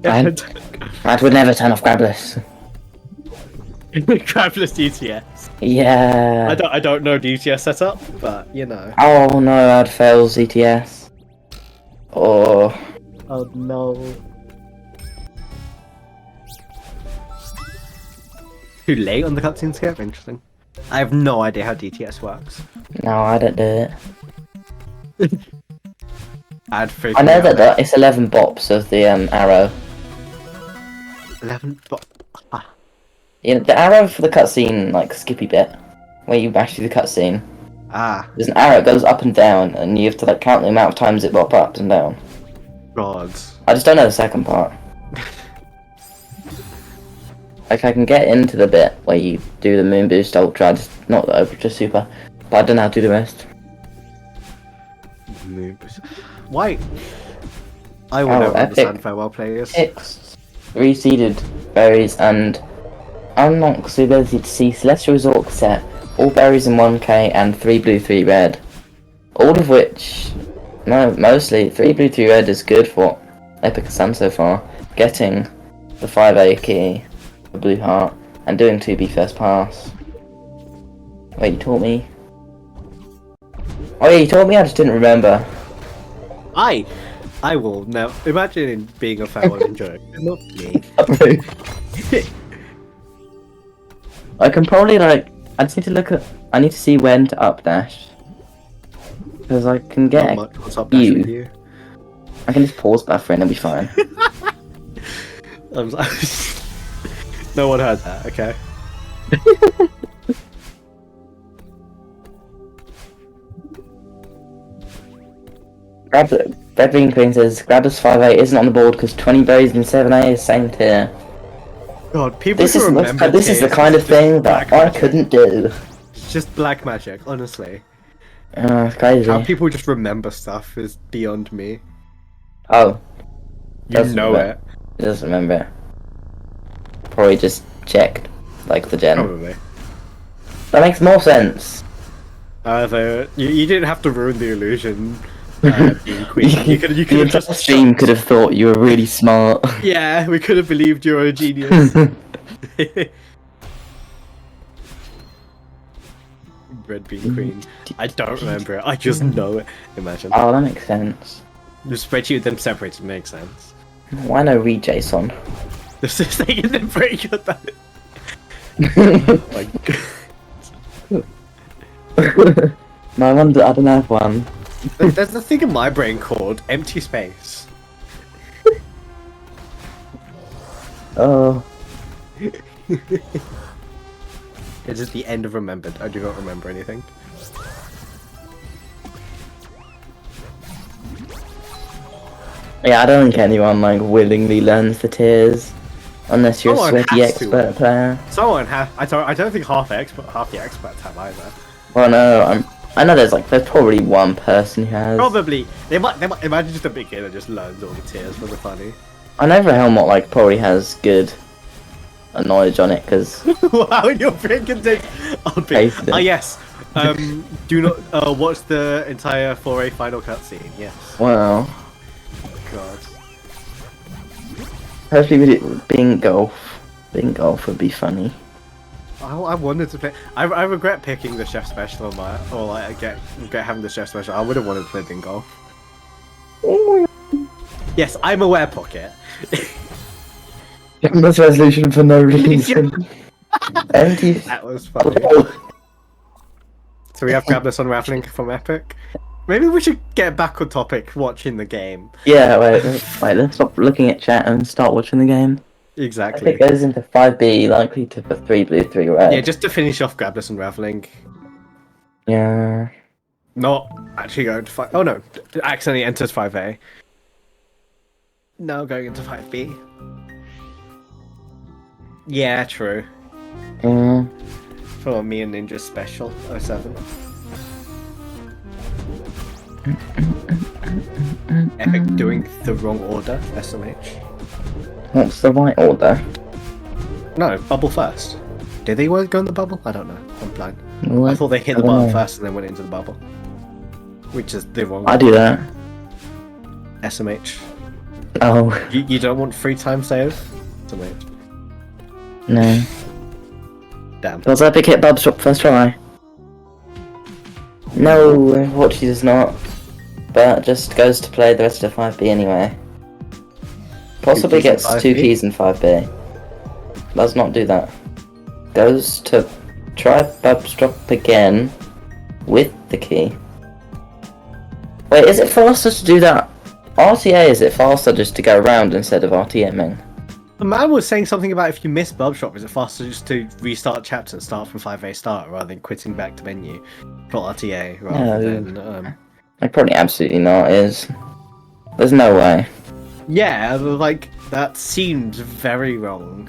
Ad would never turn off Grabless. Grabless DTS. Yeah. I don't know DTS setup, but you know. Oh no, Ad fails ETS. Oh. Oh no. Too late on the cutscene skip? Interesting. I have no idea how DTS works. No, I don't do it. Ad I know that it's 11 bops of the arrow. 11. Yeah, the arrow for the cutscene, like skippy bit, where you bash through the cutscene. Ah, There's an arrow that goes up and down, and you have to like count the amount of times it bop up and down. gods. I just don't know the second part. Like I can get into the bit where you do the moon boost ultra, just not the ultra super, but I don't know how to do the rest. Why? I will Oh, never Epic. understand farewell players. Picks 3 seeded berries and unlocks the ability to see Celestial Resort set, all berries in 1k and 3 blue 3 red. All of which, no, mostly 3 blue 3 red is good for what Epic has done so far. Getting the 5A key, the blue heart, and doing 2B first pass. Wait, you taught me? Oh yeah, you taught me, I just didn't remember. I will now imagine being a farewell enjoyer. Not me. I can probably like, I just need to look at, I need to see when to updash. Because I can get Not much. What's up, Dash, with you? I can just pause buffering and it'll be fine. I'm sorry. No one heard that. Okay. Red Bean Queen says, Grabbers 5A isn't on the board because 20 berries in 7A is same tier. God, people This who is remember the tiers kind of is thing black that I magic. couldn't do. It's just black magic, honestly. It's crazy. How people just remember stuff is beyond me. Oh, You Doesn't know remember. He doesn't remember. Probably just checked, like the it. gen. Probably. That makes more sense. You didn't have to ruin the illusion. Being queen. You could The have entire just stream could have thought you were really smart. Yeah, we could have believed you were a genius. Red Bean Queen. I don't remember it. I just know it. Imagine. Oh, that makes sense. The spreadsheet with them separated makes sense. Why no read JSON? This is taking them pretty good at it. Like, No wonder I don't have one. there's a thing in my brain called empty space. Oh. It is the end of remembered. I do not remember anything. Yeah, I don't think anyone like willingly learns the tiers unless you're Someone a sweaty has to. expert player. Someone have. I don't think half the experts have either. Well, no, I know there's probably one person who has. Probably they might imagine just a beginner just learns all the tiers for the funny. I know Helmut probably has good knowledge on it because Wow, your brain contains. Pasted it. Oh yes. Do not watch the entire 4A final cutscene. Yes. wow. God. Hopefully, with it being golf would be funny. I wanted to play. I regret picking the chef special on my, or like I regret having the chef special. I would have wanted to play Bin Golf. Yes, I'm aware, Pocket. This resolution for no reason. Empty. That was funny. So we have Grabless unraveling from Epic. Maybe we should get back on topic watching the game. Yeah, wait, let's stop looking at chat and start watching the game. Exactly. If it goes into 5B, likely to for 3 blue, 3 red. Yeah, just to finish off Grabless Unraveling. Yeah. Not actually going to 5. Oh no, accidentally enters 5A. Now going into 5B. Yeah, true. For me and Ninja Special 07. Epyc doing the wrong order, SMH. What's the right order? No, bubble first. Did they go in the bubble? I don't know. I'm blind. What? I thought they hit I the don't button know. first and then went into the bubble. Which is the wrong I do that. SMH. Oh, You don't want 3 times save? SMH. no. Damn. Does Epic hit Bub's drop first try? No, unfortunately does not. But just goes to play the rest of 5B anyway. Possibly keys in gets 2 5B? keys in 5B. Does not do that. Goes to try Bub's drop again with the key. Wait, is it faster to do that? RTA, is it faster just to go around instead of RTMing? The man was saying something about if you miss Bub Shop, is it faster just to restart chapter and start from 5A start rather than quitting back to menu for RTA rather than Like, probably absolutely not, is. There's no way. Yeah, like that seems very wrong.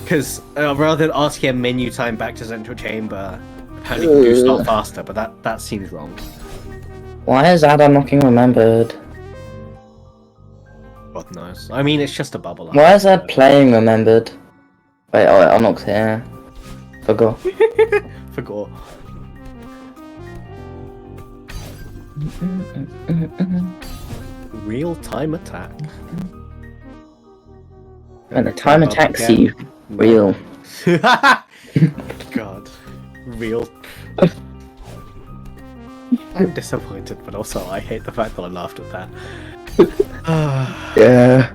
Because rather than RTM menu time back to central chamber, apparently you do start faster, but that seems wrong. Why is Ada knocking remembered? God knows. I mean, it's just a bubble. Why is Ad playing remembered? Wait, oh, I'm not here. Forgot. Forgot. Real time attack. When the time attacks you, real. God. Real. I'm disappointed, but also I hate the fact that I laughed at that. Yeah.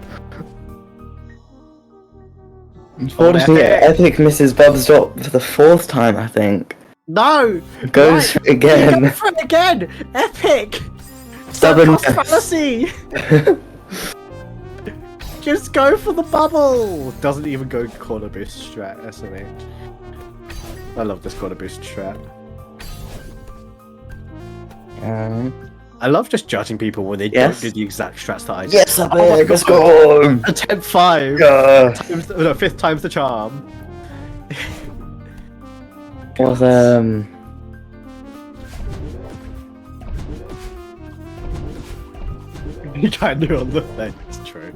Unfortunately, Epic misses Bub's drop for the 4th time, I think. No! Goes for it again. Go for it again! Epic! Stubborn. Cost fallacy! Just go for the bubble! Doesn't even go corner boost strat, SMH. I love this corner boost strat. I love just judging people when they don't do the exact strats that I do. Yes, Epic, let's go! Attempt 5! Yeah. No, 5th time's the charm. Was, You can't do on the thing, it's true.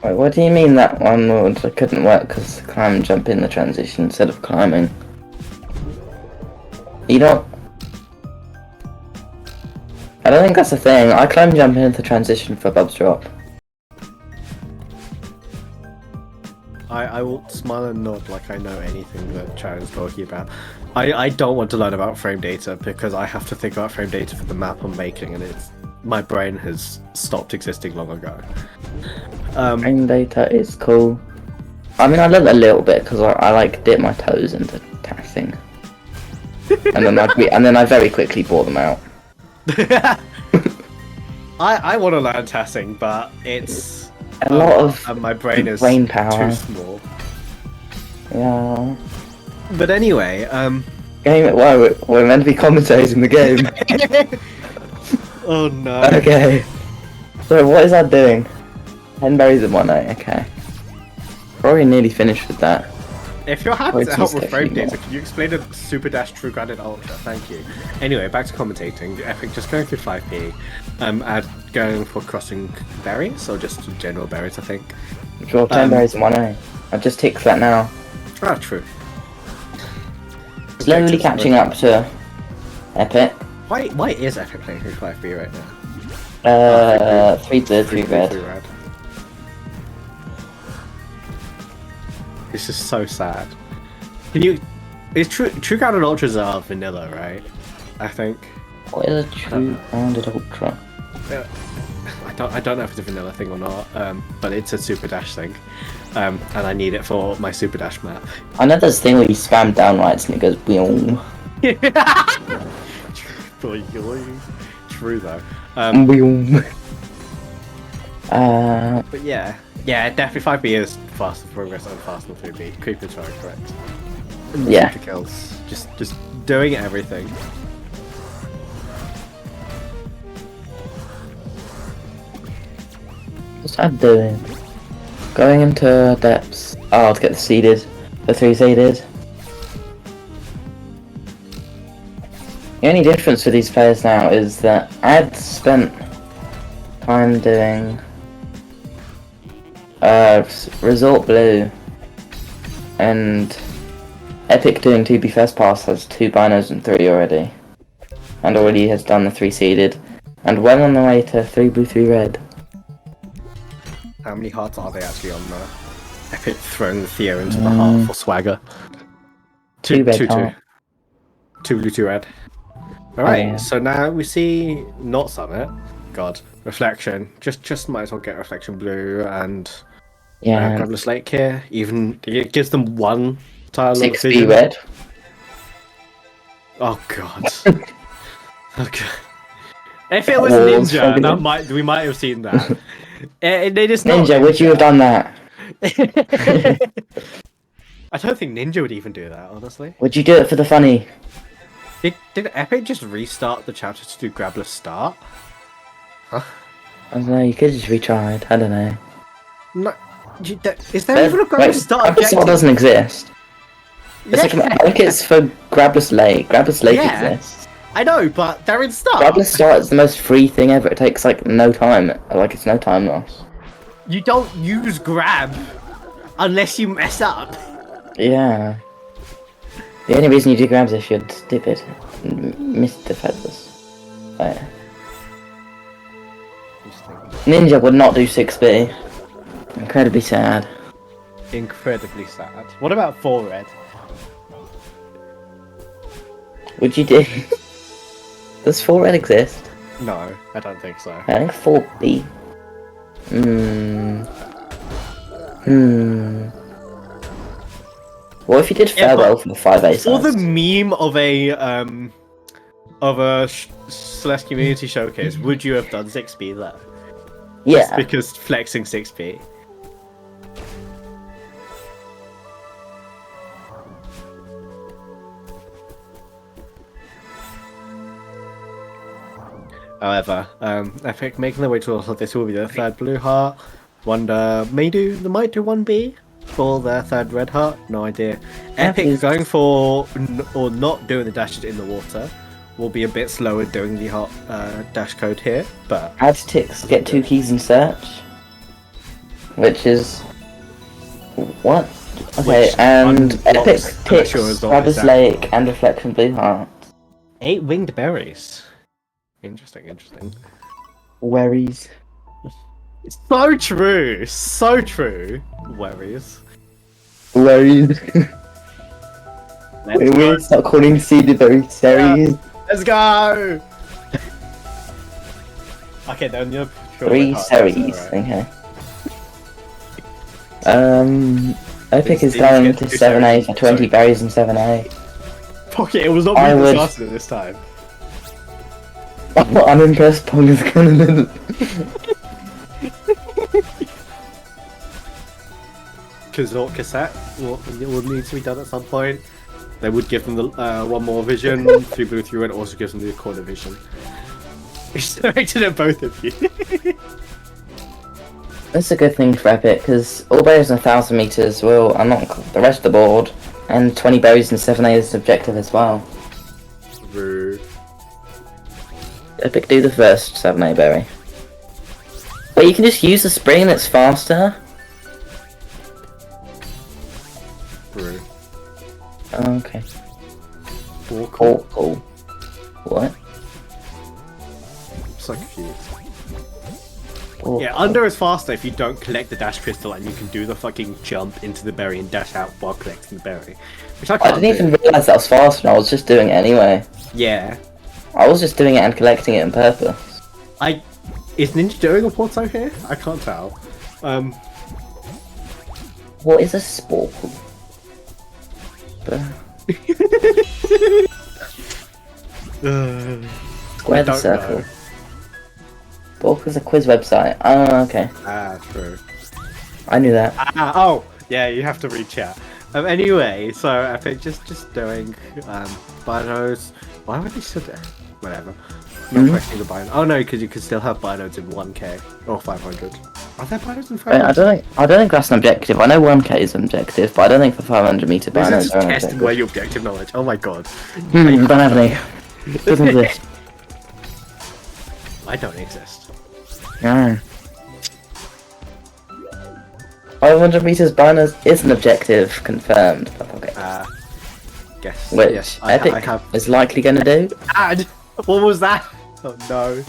Wait, what do you mean that one couldn't work because climb and jump in the transition instead of climbing? You don't... I don't think that's a thing. I climb and jump into the transition for Bub's drop. I will smile and nod like I know anything that Chad is talking about. I don't want to learn about frame data because I have to think about frame data for the map I'm making and my brain has stopped existing long ago. Frame data is cool. I mean, I learned a little bit because I like dip my toes into tassing, and then I very quickly bought them out. I want to learn tassing, but it's A lot of my brain is brain power. too small. Yeah. But anyway, Game. Why we're meant to be commentating the game. oh no. Okay. So what is that doing? 10 berries in 1A. Okay. Probably nearly finished with that. If you're happy Or to it's help just with frame actually data, more. can you explain a Super Dash True Granite Ultra? Thank you. Anyway, back to commentating. Epyc just going through 5P. Going for crossing berries, or just general berries, I think. Draw 10 berries in 1A. I've just ticked that now. Ah, true. Slowly catching up to Epic. Why is Epyc playing through 5B right now? 3 blue, 3 red. red. This is so sad. Can you... Is True Granite Ultras are vanilla, right? I think. What is a true rounded ultra? I don't know if it's a vanilla thing or not, but it's a Super Dash thing. And I need it for my Super Dash map. I know there's a thing where you spam down rights and it goes boom. Boy, true though. But yeah, definitely 5B is faster progress and faster than 3B. Creepers are correct. And Yeah. kills, just doing everything. What's that doing? Going into depths. Oh, to get the 3 seeded. The only difference with these players now is that I'd spent time doing Resort Blue, and Epyc doing 2B First Pass has 2 binos and 3 already, and already has done the 3 seeded, and well on the way to 3 blue 3 red. How many hearts are they actually on the Epyc throwing the Theo into the heart for swagger? 2 red 2 heart. 2 blue 2 red. Alright, yeah. so now we see not Summit. God, Reflection. Just might as well get Reflection Blue and Yeah, Gravelous Lake here. Even it gives them 1 tile of 6B vision. red. Oh god. Okay. If it was Walls Ninja, struggling. we might have seen that. It is not Ninja, would you have done that? I don't think Ninja would even do that, honestly. Would you do it for the funny? Did Epyc just restart the chapter to do Gravelous Start? Huh? I don't know, you could have just retried. I don't know. No. Is there even a Gravelous Start Gravelous objective? Start doesn't exist. It's like, I think it's for Gravelous Lake. Gravelous Lake Yeah. exists. I know, but they're in Start. Gravelous Start is the most free thing ever. It takes like no time. Like it's no time loss. You don't use Grab unless you mess up. Yeah. The only reason you do grabs is if you're stupid and miss the feathers. Right. Ninja would not do 6B. Incredibly sad. Incredibly sad. What about 4 red? Would you do? Does 4 red exist? No, I don't think so. I think 4B. What if you did Yeah, farewell for the 5A For the size? meme of a Celeste Community showcase, would you have done 6B there? Yeah. Because flexing 6B. However, Epyc making their way to also this will be their 3rd blue heart. Wonder might do 1B for their 3rd red heart. No idea. Epyc going for or not doing the dashes in the water will be a bit slower doing the heart dash code here, but Add ticks, get 2 keys and search. Which is... What? Okay, Which and unlocks Epyc the ticks, actual result Gravelous is that- Lake, and Reflection Blue Heart. 8 winged berries. Interesting. Worries. So true. So true. Worries. Worries. Let's go. We're start calling seeded berries series. Let's go. Okay, then you're sure 3 red heart, series, that's alright. okay. Epic is These going get to 2 7A for 20 sorry. berries and 7A. Fuck it, it was not I me would- that started it this time. I'm impressed Pong is gonna Kazort cassette will need to be done at some point. They would give them the 1 more vision, 3 blue 3 red, also gives them the corner vision. It's directed at both of you. That's a good thing for Epic, because all berries in 1000 meters will unlock the rest of the board, and 20 berries in 7A is objective as well. Rude. Epic do the first 7A berry. But you can just use the spring that's faster. Rude. Oh, okay. Cool. Cool. What? So confused. Oh, Yeah, under is faster if you don't collect the dash crystal and you can do the fucking jump into the berry and dash out while collecting the berry. Which I I can't didn't even do. realise that was faster, I was just doing it anyway. Yeah. I was just doing it and collecting it on purpose. Is Ninja doing a porto here? I can't tell. What is a spore? Square the don't circle. know. Balk is a quiz website. Oh, okay. Ah, true. I knew that. Oh, yeah, you have to read chat. Anyway, so Epyc just doing binos. Why would they still do? Whatever. Not questioning the binos. Oh no, because you can still have binos in 1k or 500. Are there binos in 500? I don't think that's an objective. I know 1k is an objective, but I don't think for 500-meter This binos is are an testing objective. where your objective knowledge. Oh my god. Don't have any. Doesn't exist. I don't exist. No. 500 meters binos is an objective, confirmed. Okay. Guess. Which yes, Epyc I have. is likely going to do. Ad! What was that? Oh no.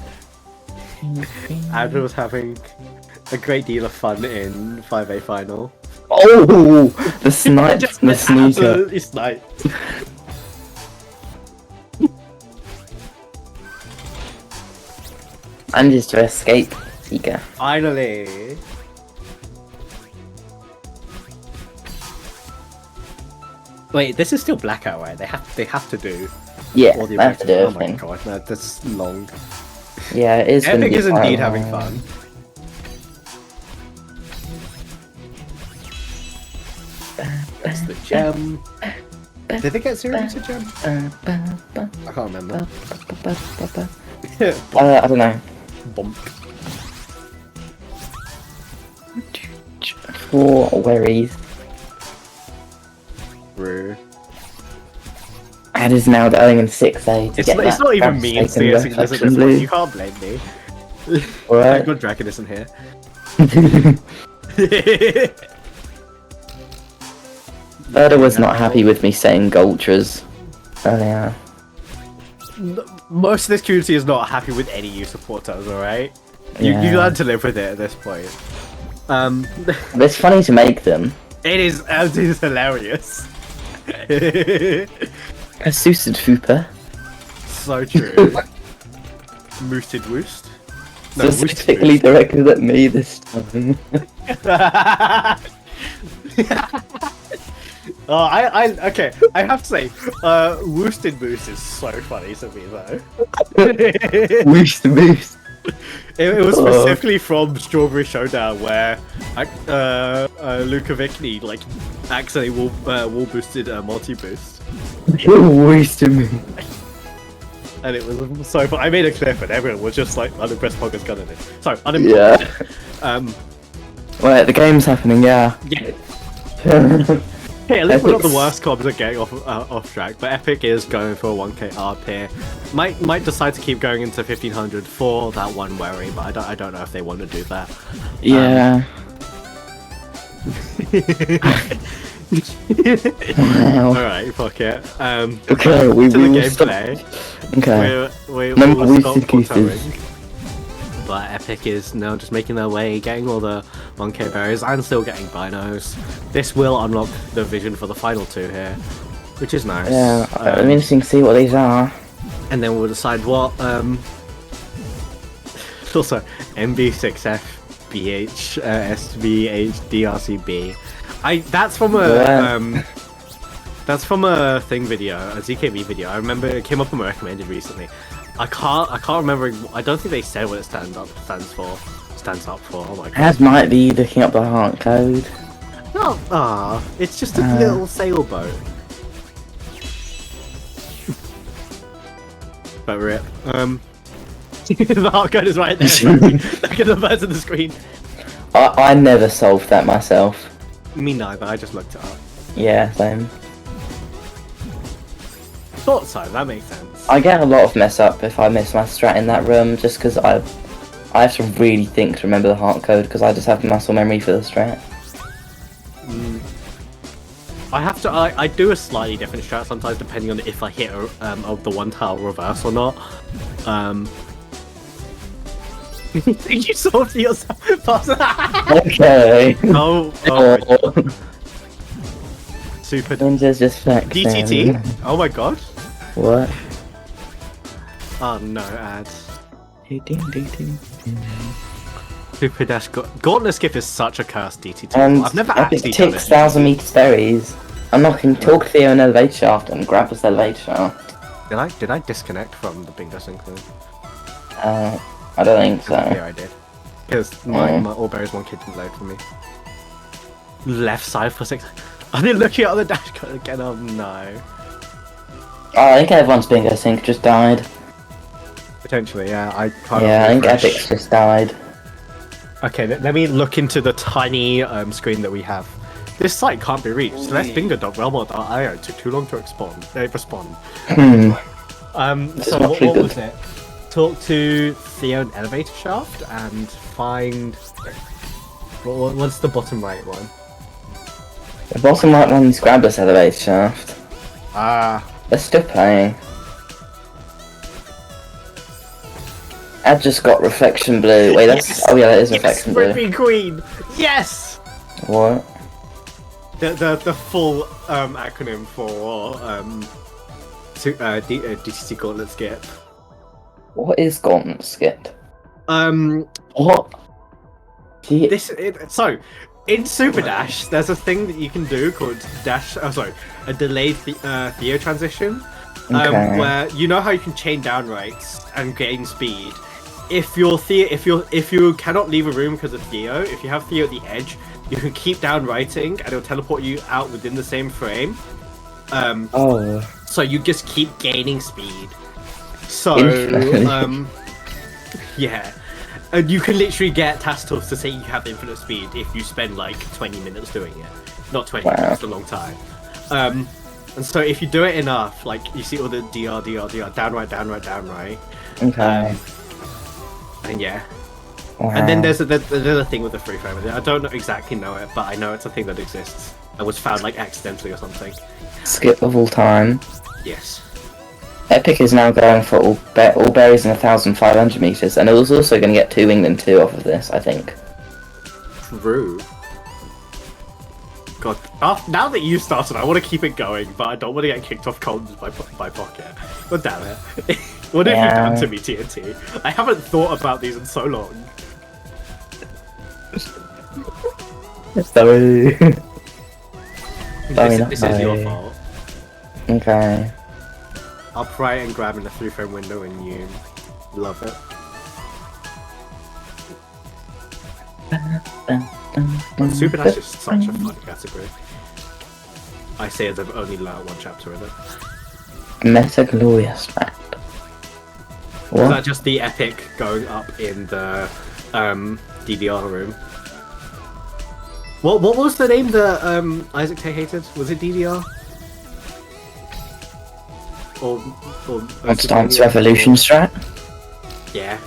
Ad was having a great deal of fun in 5A final. Oh, the snipe, Just the sneaker. absolutely sniped. And just to escape, Seeker. Finally. Wait, this is still blackout, right? They have to do Yeah, all the they have to do objectives. Oh my everything. god, no, that's long. Yeah, it is. gonna Epyc be is quite indeed having long. fun. That's the gem. Did they get 0 to gem? I can't remember. I don't know. Bump. 4 worries. Rue. And is now going in 6A to It's get not, it's that not even me devastating experiencing this at reflection this blue. point. You can't blame me. Alright. I've got Dragon isn't here. Erda was not happy with me saying Gultras earlier. Most of this community is not happy with any you supporters, alright? You Yeah. learn to live with it at this point. But it's funny to make them. It is hilarious. A suited Fooper. So true. Moosted Woost? No, Woosted Specifically directed at me this time. Okay, I have to say, Woosted Moose is so funny to me though. Wish the boost. It was specifically from Strawberry Showdown where Luca Vicni like accidentally wall boosted multi boost, Wish the me. and it was so fun. I made a clip and everyone was just like unimpressed Poggers gunning it. So unimpressed. Yeah. Wait, the game's happening, yeah. Yeah. Hey, at least we're not the Epyc's- worst comms at getting off track, but Epyc is going for a 1k ARP here. Might decide to keep going into 1500 for that one worry, but I don't know if they want to do that. Yeah. Wow. Alright, fuck it. Okay, back we to the will stop. gameplay. Okay. We No will more stop wasted cases. plateauing. But Epyc is now just making their way, getting all the 1k berries and still getting binos. This will unlock the vision for the final 2 here, which is nice. Yeah, it'll be interesting to see what these are. And then we'll decide what also MB6F BH SVH DRCB. That's from a thing video, a ZKB video. I remember it came up on my recommended recently. I can't remember. I don't think they said what it stands up for. Oh my god. Az might be looking up the heart code. No, it's just a little sailboat. But rip. The heart code is right there. Look at the birds on the screen. I never solved that myself. Me neither. I just looked it up. Yeah, same. Thought so. That makes sense. I get a lot of mess up if I miss my strat in that room, just because I have to really think to remember the heart code, because I just have muscle memory for the strat. I have to. I do a slightly different strat sometimes, depending on if I hit the one tile reverse or not. You solved it yourself. Okay. Oh my. Super Ninja's just flexing. DTT. Oh my god. What? Oh no, ads. Super dash Gauntlet skip is such a cursed DTT. And I've never Epyc actually done ticks it. 1,000 meters berries. I'm knocking talk Theo in elevator shaft and grab us elevator shaft. Did I disconnect from the bingo sync thing? I don't think so. Yeah, I did. Because my All Berries 1 kid didn't load for me. Left side for 6. I didn't look at the dash code again. Oh no. Oh, I think everyone's bingo sync just died. Potentially, yeah. I can't. Yeah, I think refresh. Epyc's just died. Okay, let me look into the tiny screen that we have. This site can't be reached. CelesteBingo.realmod.io took too long to respond. So what was it? Talk to Theo in elevator shaft and find. What's the bottom right one? The bottom right one's Grabless elevator shaft. They're still playing. I've just got reflection blue. Wait, that's Yes! oh yeah, that is reflection blue. Yes, Queen. Yes. What? The full acronym for DTC Gauntlet Skip. What is Gauntlet Skip? What? Gee, So in Super Dash, there's a thing that you can do called a delayed Theo transition, Okay. where you know how you can chain down rights and gain speed. If you cannot leave a room because of Theo, if you have Theo at the edge, you can keep down writing and it'll teleport you out within the same frame. So you just keep gaining speed. So yeah. And you can literally get task tools to say you have infinite speed if you spend like 20 minutes doing it. Not 20 Wow. minutes, a long time. And so if you do it enough, like you see all the DR, down right. Okay. And yeah. Wow. And then there's another thing with the free frame. I don't exactly know it, but I know it's a thing that exists. It was found like accidentally or something. Skip of all time. Yes. Epyc is now going for all berries in 1,500 meters, and it was also going to get 2 England 2 off of this, I think. True. God, now that you started, I want to keep it going, but I don't want to get kicked off comms by Pocket. God damn it. What have you done to me, TNT? I haven't thought about these in so long. Sorry. This is your fault. Okay. I'll pry and grab in the 3-frame window and you love it. Super Dash is such a fun category. I say as I've only learned 1 chapter in it. Meta glorious fact. Was What? that just the Epyc going up in the DDR room? What was the name that Isaac Tay hated? Was it DDR? Or Dance Revolution strat? Yeah.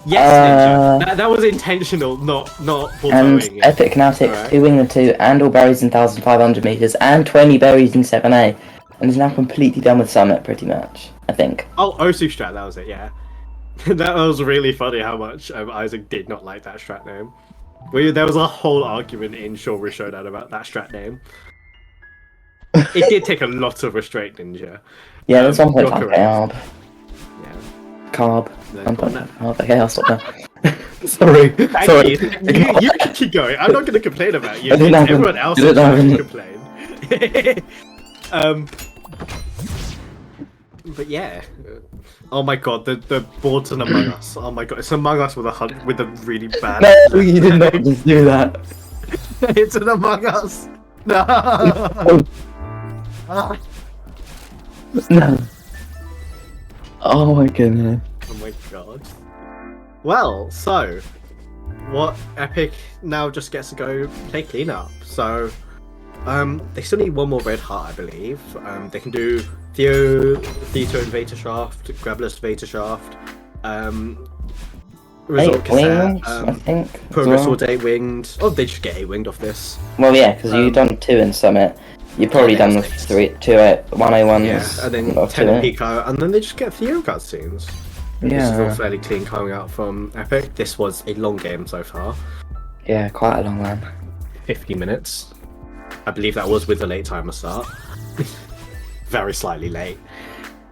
Yes, Ninja. That was intentional, not And foregoing it. Epyc now takes Alright. 2 England 2 and all berries in 1,500 meters and 20 berries in 7A, and is now completely done with Summit, pretty much, I think. Oh, Osu strat, that was it, yeah. That was really funny how much Isaac did not like that strat name. There was a whole argument in Strawberry Showdown about that strat name. It did take a lot of restraint, Ninja. Yeah, there's You're 1.5 correct. carb. Yeah. Carb. No, 1.5 carb. Okay, I'll stop now. Sorry. Sorry. You can keep going. I'm not going to complain about you. I didn't have Everyone an- else I is didn't going have to complain. But yeah. Oh my god, the board's an Among Us. Oh my god, it's Among Us with a really bad. No, you did not just do that. It's an Among Us. No. No. Oh my goodness. Oh my god. Well, so what Epyc now just gets to go play cleanup. So they still need 1 more red heart, I believe. They can do Theto Invader Shaft, Grabless Invader Shaft, Result 8 Cassette, wings, I think. as Progress well. Order 8 winged. Oh, they should get 8 winged off this. Well, yeah, because you've done 2 in Summit. You've probably Yeah, done the that's 1A1s. Yeah, and then of 10 2A. in Pico, and then they just get Theo cutscenes. This is all Yeah. fairly clean coming out from Epyc. This was a long game so far. Yeah, quite a long one. 50 minutes. I believe that was with the late timer start. Very slightly late.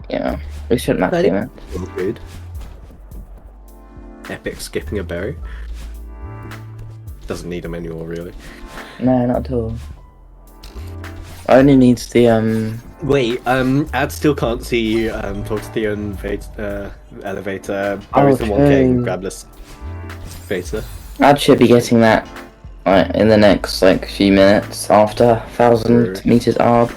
Yeah. We shouldn't maximum it. All good. Epyc skipping a berry. Doesn't need them anymore, really. No, not at all. Only needs the Wait, Ad still can't see talk to Theo and elevator. Berries the 1K Okay. and Grabless Vader. Ad should be getting that in the next few minutes after 1,000 meters arb.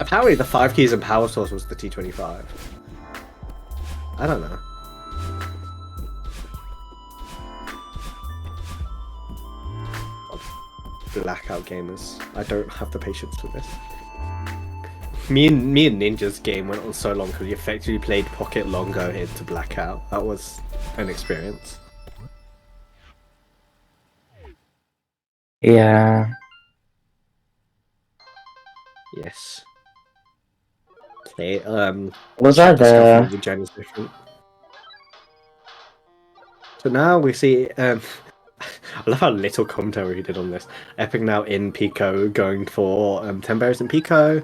Apparently the 5 keys and power source was the T25. I don't know. Blackout gamers. I don't have the patience for this. Me and Ninja's game went on so long because we effectively played Pocket Longo into Blackout. That was an experience. Yeah. Yes. Okay, Was I there? the gen is different. So now we see I love how little commentary he did on this. Epyc now in Pico, going for 10 berries in Pico.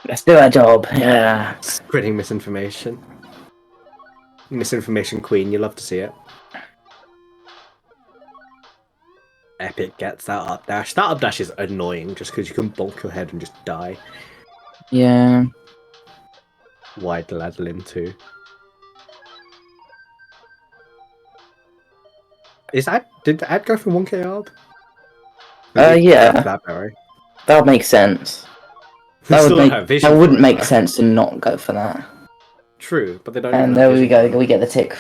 Let's do our job. Yeah. Spreading misinformation. Misinformation queen, you love to see it. Epyc gets that up dash. That up dash is annoying just because you can bonk your head and just die. Yeah. Wide Ladlin too. Did Ad go for 1k ARB? Yeah. That berry. That would make sense. That Still would don't make. have vision That for wouldn't it, make though. sense to not go for that. True, but they don't. And even there have we vision. go. We get the tick.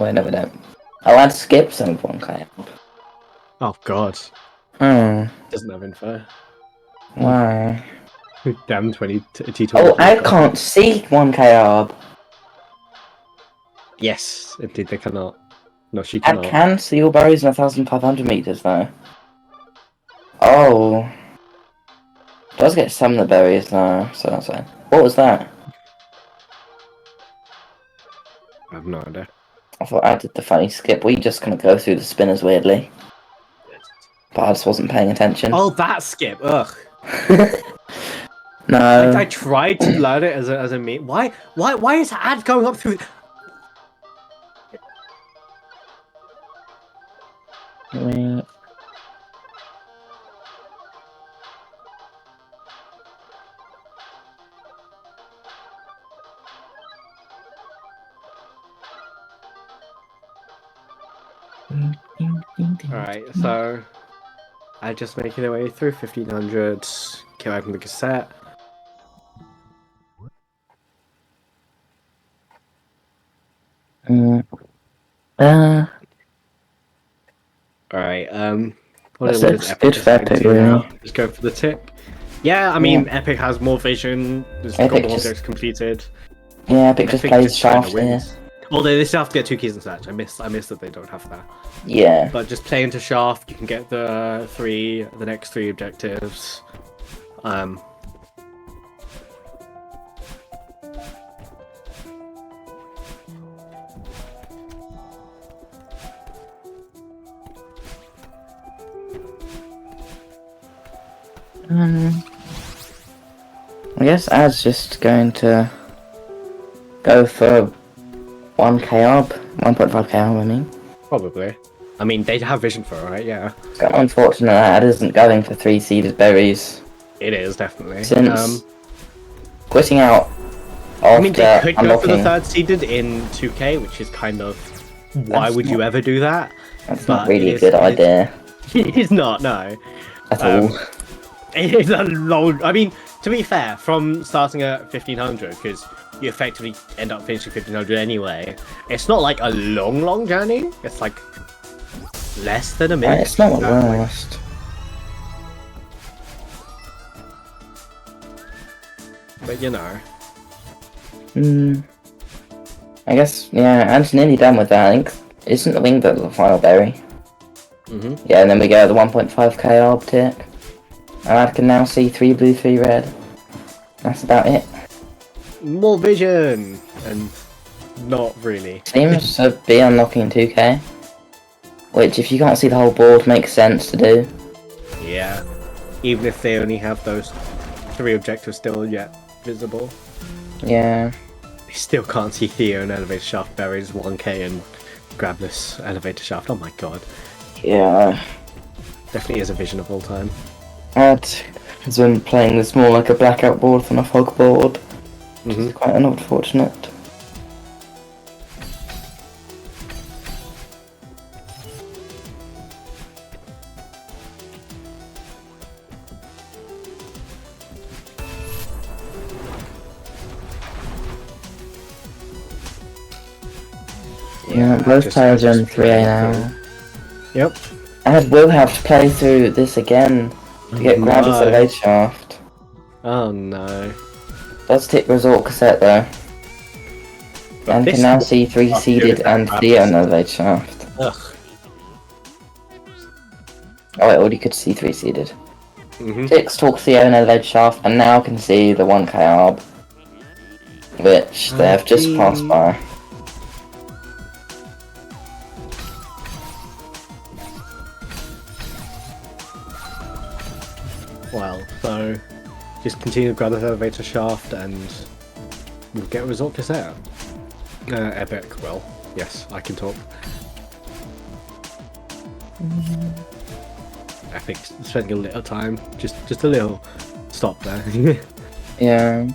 Wait, no, we don't. I'll add skip some 1k. Oh god. Hmm. Doesn't have info. Why? Damn T20. Oh, I can't see 1k arb. Yes, indeed they cannot. No, she I cannot. can see all berries in 1,500 meters though. Oh. Does get some of the berries though, so that's fine. What was that? I have no idea. I thought I did the funny skip. We just kind of go through the spinners weirdly. But I just wasn't paying attention. Oh, that skip! Ugh. No. I tried to learn it as a meme. Why is Ad going up through? Wait. Alright, so I just making their way through 1500. Kill open the cassette. Alright, what is That's Epyc good just for going to Epyc, do now? really. Just go for the tick. Yeah, I mean, Epyc has more vision. There's got Epyc more just- objects completed. Yeah, Epyc just Epyc plays trying to shaft win here. this. Although they still have to get 2 keys and such. I miss that they don't have that. Yeah. But just play into shaft, you can get the next 3 objectives. I guess Ad's just going to go for 1k arb, 1.5k arb, I mean. Probably. I mean, they have vision for it, right? Yeah. It's kind of unfortunate that Ad isn't going for 3 seeded berries. It is, definitely. Since quitting out after I mean, they could go for the unlocking, 3rd seeded in 2k, which is kind of... Why That's would you not- ever do that? that's but not really it a is- good idea It's not, no. at all. It is a long... I mean, to be fair, from starting at 1500, because you effectively end up finishing 1500 anyway, it's not like a long journey. It's like less than a minute. It's not the at that point. worst. But you know. I guess, yeah, Ad's nearly done with that. I think, isn't the wing the final berry? Mm-hmm. Yeah, and then we go the 1.5k arb tick. And Ad can now see 3 blue, 3 red. That's about it. More vision! And not really. Seems to be unlocking 2k. Which, if you can't see the whole board, makes sense to do. Yeah. Even if they only have those 3 objectives still yet visible. Yeah. They still can't see Theo and Elevator Shaft berries 1k and Grabless Elevator Shaft. Oh my god. Yeah. Definitely is a vision of all time. Ad has been playing this more like a blackout board than a fog board. Mm-hmm. It's quite unfortunate. Yeah, both players are in 3A now. Yep. Ad will have to play through this again to get grab a Celeste shaft. Oh no. Does tick resort cassette though. But And this can now see 3 seeded and Theo on the shaft. Ugh. Oh, I already could see 3 seeded. Mm-hmm. Tix took Theo in a shaft and now can see the 1k arb, which they have just passed by. Well, so just continue to grab the elevator shaft and we'll get a result cassette. Epyc, well, yes, I can talk. Epyc spending a little time, just a little stop there. Yeah.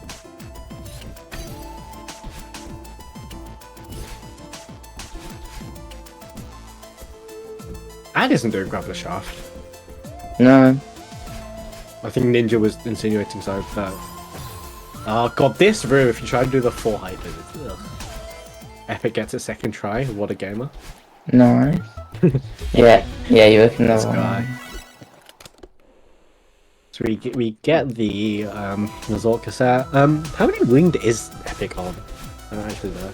Ad isn't doing grab the shaft. No. I think Ninja was insinuating so, but... Oh god, this room, if you try to do the 4 hyper, ugh. Epyc gets a second try, what a gamer. Nice. Yeah, you reckon This that guy. one. So we get the result cassette. How many winged is Epyc on? I don't actually know.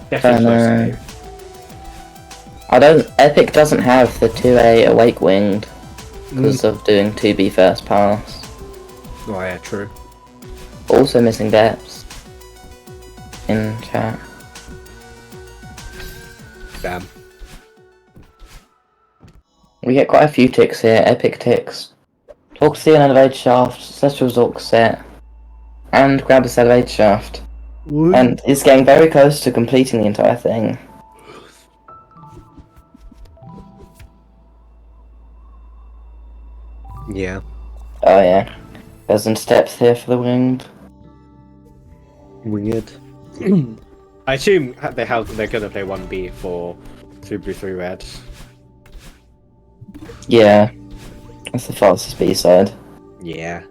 Definitely close to 8. Epyc doesn't have the 2A awake winged because of doing 2B first pass. Oh yeah, true. Also missing depths in chat. Damn. We get quite a few ticks here. Epyc ticks. Talk to the elevated shaft, Celestial resort cassette, and grab a elevated shaft. Wood. And is getting very close to completing the entire thing. Yeah. Oh yeah. There's some steps here for the winged. Winged. I assume they're gonna play 1B for 3 blue 3 red. Yeah. That's the fastest B side. Yeah.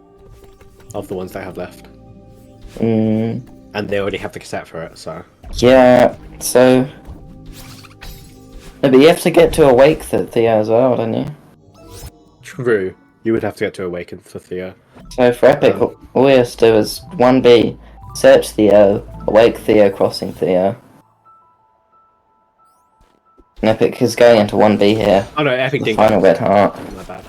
Of the ones they have left. Mm, And they already have the cassette for it, so. yeah, so... No, but you have to get to awake Theo as well, don't you? True. You would have to get to Awaken for Theo. So for Epyc, all we have to do is 1B, search Theo, awake Theo, crossing Theo. And Epyc is going into 1B here. Oh no, Epyc The didn't final red heart. My bad.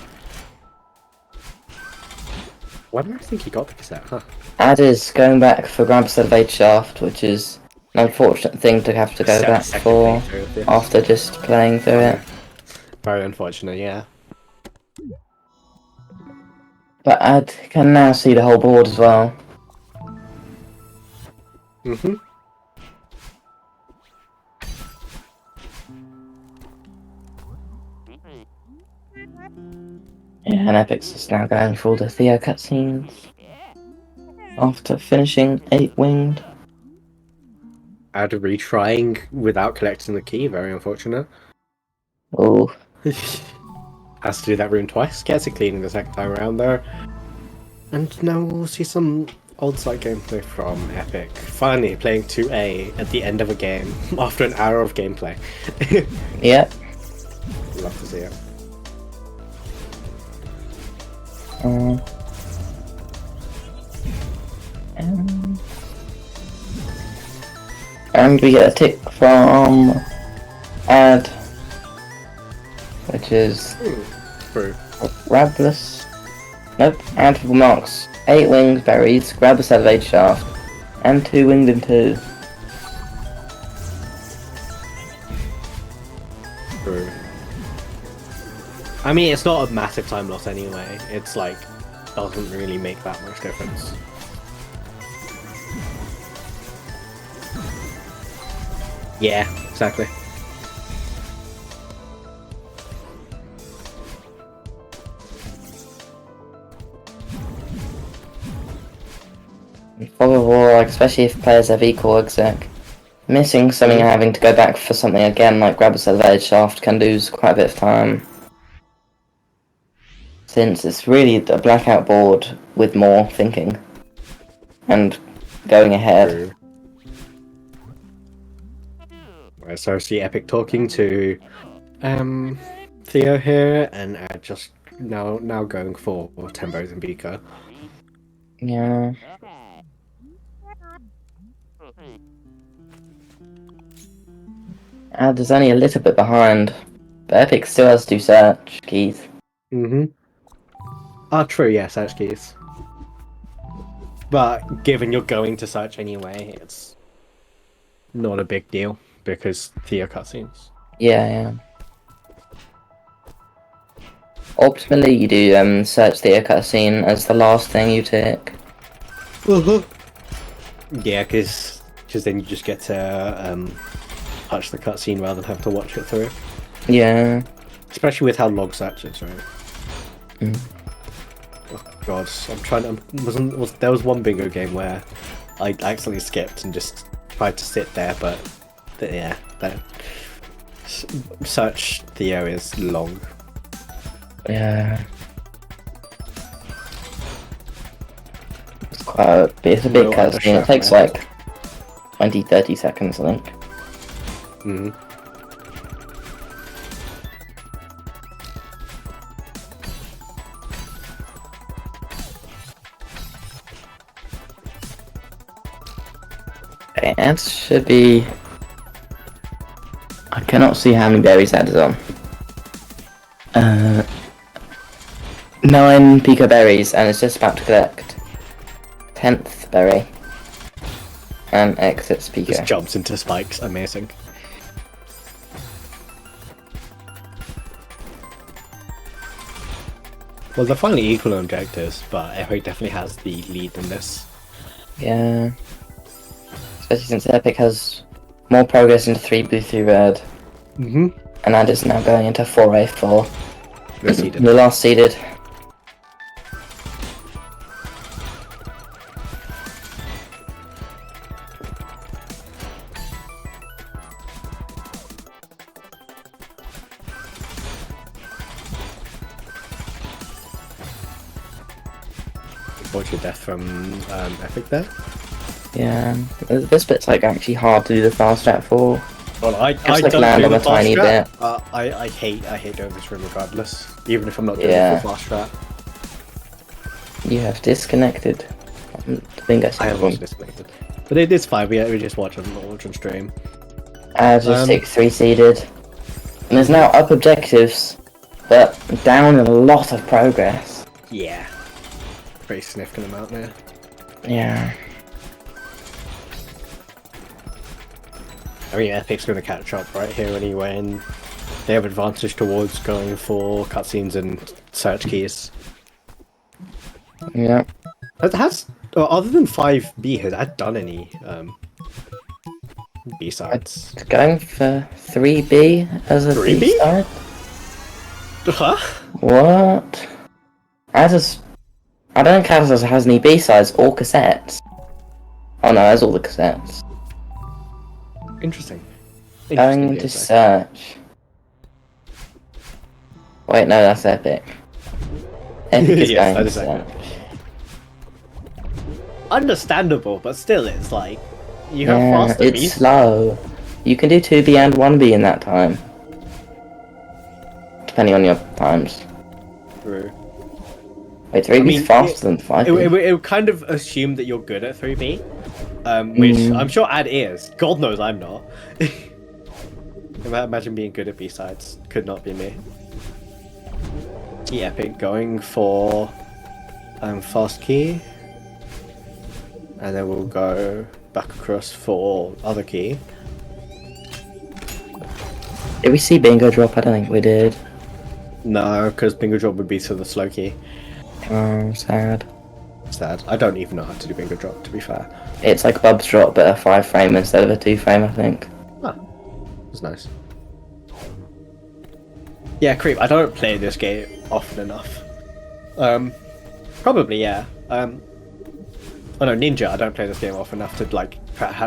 Why do I think he got the cassette, huh? Ad is going back for Grandpa's Elevate Shaft, which is an unfortunate thing to have to go back for after just playing through it. Very unfortunate, yeah. But Ad can now see the whole board as well. Mm-hmm. Yeah, and Epic's just now going for all the Theo cutscenes. After finishing 8 winged. Ad retrying without collecting the key, very unfortunate. Oh, Has to do that room twice, gets it cleaning the second time around there. And now we'll see some old site gameplay from Epyc. Finally playing 2A at the end of a game after an hour of gameplay. yep. Love to see it. And we get a tick from Ad, which is True. Grabless. Nope, Ad marks 8 wings, berries, grab a Salvage Shaft, and 2 winged and 2. True. I mean, it's not a massive time loss anyway. It's like, doesn't really make that much difference. Yeah, exactly. Fog of War, like, especially if players have equal exec. Missing something and having to go back for something again, like grab a set of edge shaft, can lose quite a bit of time. Since it's really a blackout board with more thinking. And going ahead. Right, so I see Epyc talking to Theo here, and just now going for Tembos and Biko. Yeah. There's only a little bit behind, but Epyc still has to do search keys. True, yeah, search keys. But given you're going to search anyway, it's not a big deal because Theo cutscenes. Yeah. Ultimately, you do search the cutscene as the last thing you tick. Yeah, because then you just get to touch the cutscene rather than have to watch it through. Yeah. Especially with how log search is, right? Mm. Oh god, I'm trying to... there was one bingo game where I accidentally skipped and just tried to sit there, but yeah, search Theo is long. Yeah. It's it's a big cutscene. It takes like 20-30 seconds, I think. It should be... I cannot see how many berries that is on. 9 Pico berries, and it's just about to collect 10th berry. And exits Pico. Just jumps into spikes, amazing. Well, they're finally equal on objectives, but Epyc definitely has the lead in this. Yeah. Especially since Epyc has more progress into 3 blue, 3 red. And that is now going into 4A4. The last seeded. Unfortunate death from Epyc there. Yeah, this bit's like actually hard to do the fast strat for. Well, I Just like don't land do on the a tiny fast bit. strat. I hate doing this room regardless, even if I'm not doing Yeah. the fast strat. You have disconnected. The bingo I have also disconnected, but it is fine. We just watch on stream. Just take 3 seeded. And there's now up objectives, but down a lot of progress. Yeah, pretty significant amount there. Yeah. I mean, Epic's going to catch up right here anyway, and they have advantage towards going for cutscenes and search keys. Yeah. Other than 5B, has that done any B-sides? It's going for 3B as a 3B? B-side. Huh? What? I don't think Kazas has any B-sides or cassettes. Oh no, there's all the cassettes. Interesting. Going to search. Wait, no, that's Epyc. Epyc is Yes, going that to is search. Understandable, but still, it's like you have Yeah, faster it's Bs. slow. You can do 2B and 1B in that time. Depending on your times. True. Wait, 3B's mean, faster than 5B. It would kind of assume that you're good at 3B, which I'm sure Ad is. God knows I'm not. Imagine being good at B-sides. Could not be me. Epyc going for fast key, and then we'll go back across for other key. Did we see bingo drop? I don't think we did. No, because bingo drop would be to the slow key. Oh, sad. Sad. I don't even know how to do bingo drop, to be fair. It's like Bub's drop, but a 5-frame instead of a 2-frame, I think. Ah, that's nice. Yeah, Creep, I don't play this game often enough. Probably, yeah. Oh no, Ninja. I don't play this game often enough to like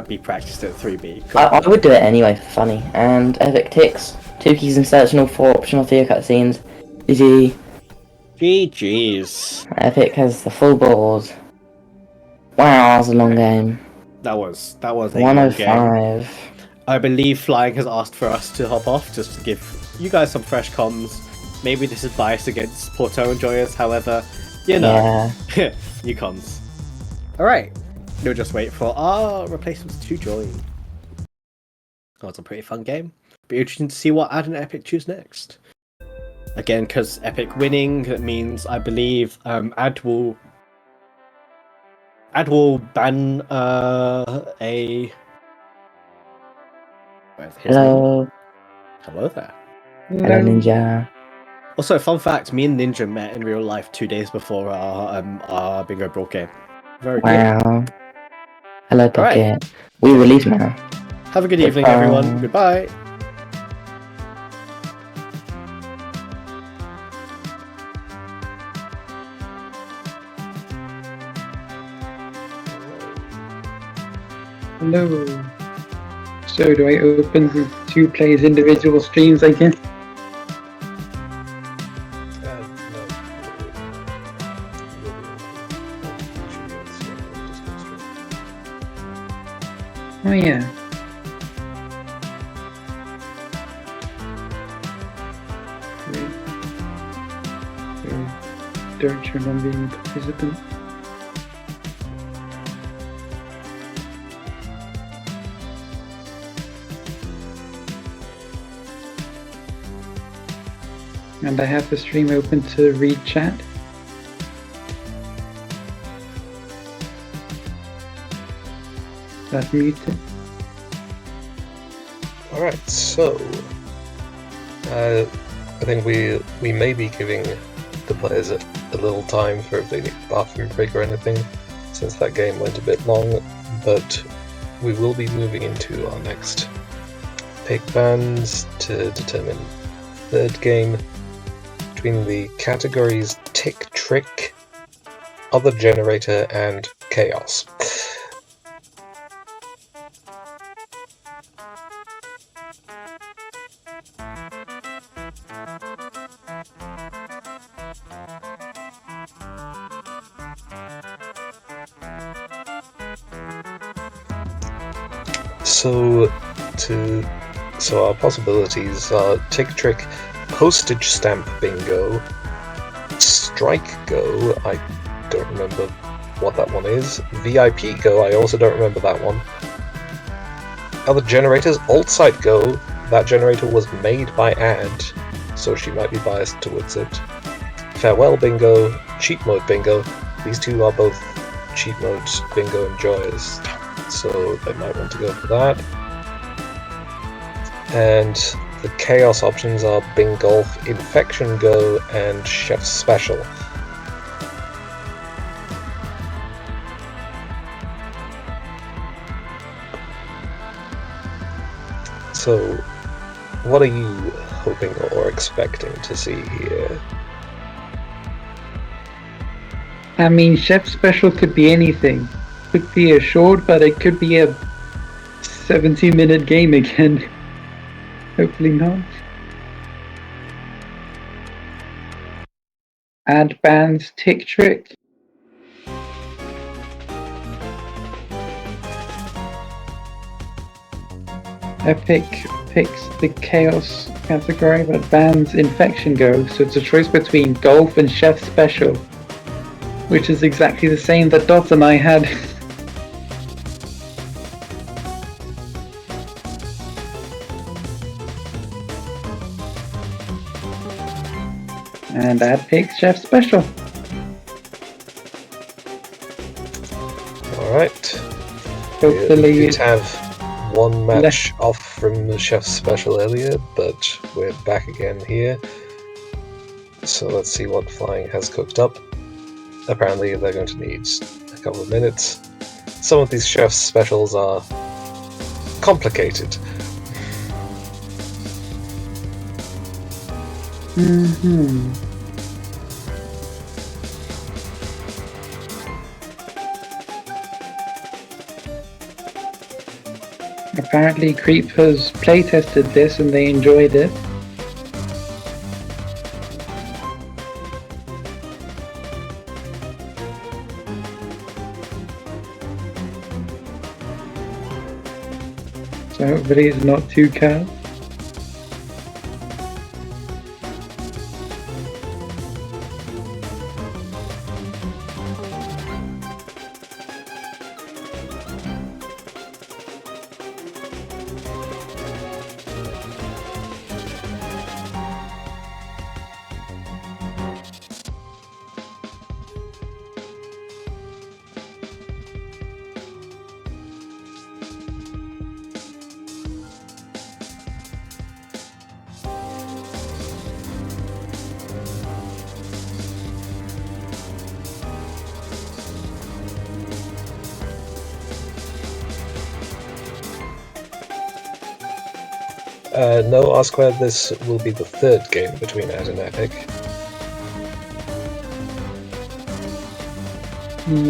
be practiced at 3B. I would do it anyway for funny. And Epyc ticks. 2 keys insertional, 4 optional Theo cutscenes. GG. GG's. Epyc has the full board. Wow, that was a long game. That was a long game. 105. I believe Flying has asked for us to hop off just to give you guys some fresh comms. Maybe this is biased against Porto enjoyers, however, you know, new comms. Alright, we'll just wait for our replacements to join. That was a pretty fun game. Be interesting to see what Ad and Epyc choose next. Again, because Epyc winning, that means I believe Ad will ban a... Hello. Hello there. Hello, Ninja. Also, fun fact, me and Ninja met in real life 2 days before our Bingo Brawl game. Very good. Wow. Hello, Pocket. Right. We will leave now. Have a good evening, everyone. Goodbye. Hello. So do I open the 2 players individual streams again? Oh yeah. Don't turn on being a participant. And I have the stream open to read chat. That's muted. Alright, so I think we may be giving the players a little time for if they need a bathroom break or anything, since that game went a bit long, but we will be moving into our next pick bands to determine third game between the categories Tick Trick, Other Generator, and Chaos. So our possibilities are Tick Trick, Postage Stamp Bingo, Strike Go, I don't remember what that one is, VIP Go, I also don't remember that one. Other generators, Alt Site Go, that generator was made by Ad, so she might be biased towards it. Farewell Bingo, Cheat Mode Bingo, these two are both cheat mode bingo enjoyers, so they might want to go for that. And the chaos options are Bing Golf, Infection Go, and Chef's Special. So, what are you hoping or expecting to see here? I mean, Chef Special could be anything. Could be a short, but it could be a 70-minute game again. Hopefully not. Ad bans Tick Trick. Epyc picks the Chaos category, but bans Infection Go, so it's a choice between Golf and Chef Special, which is exactly the same that Dot and I had. And Ad picks Chef Special. Alright. Hopefully we did have one match off from the Chef's Special earlier, but we're back again here. So let's see what Flying has cooked up. Apparently they're going to need a couple of minutes. Some of these Chef's Specials are complicated. Apparently Creepers playtested this and they enjoyed it. So hopefully it's not too cursed. No, ask whether this will be the third game between Ed and Epyc.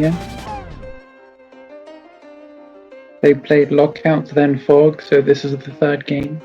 Yeah. They played Lockout, then Fog, so this is the third game.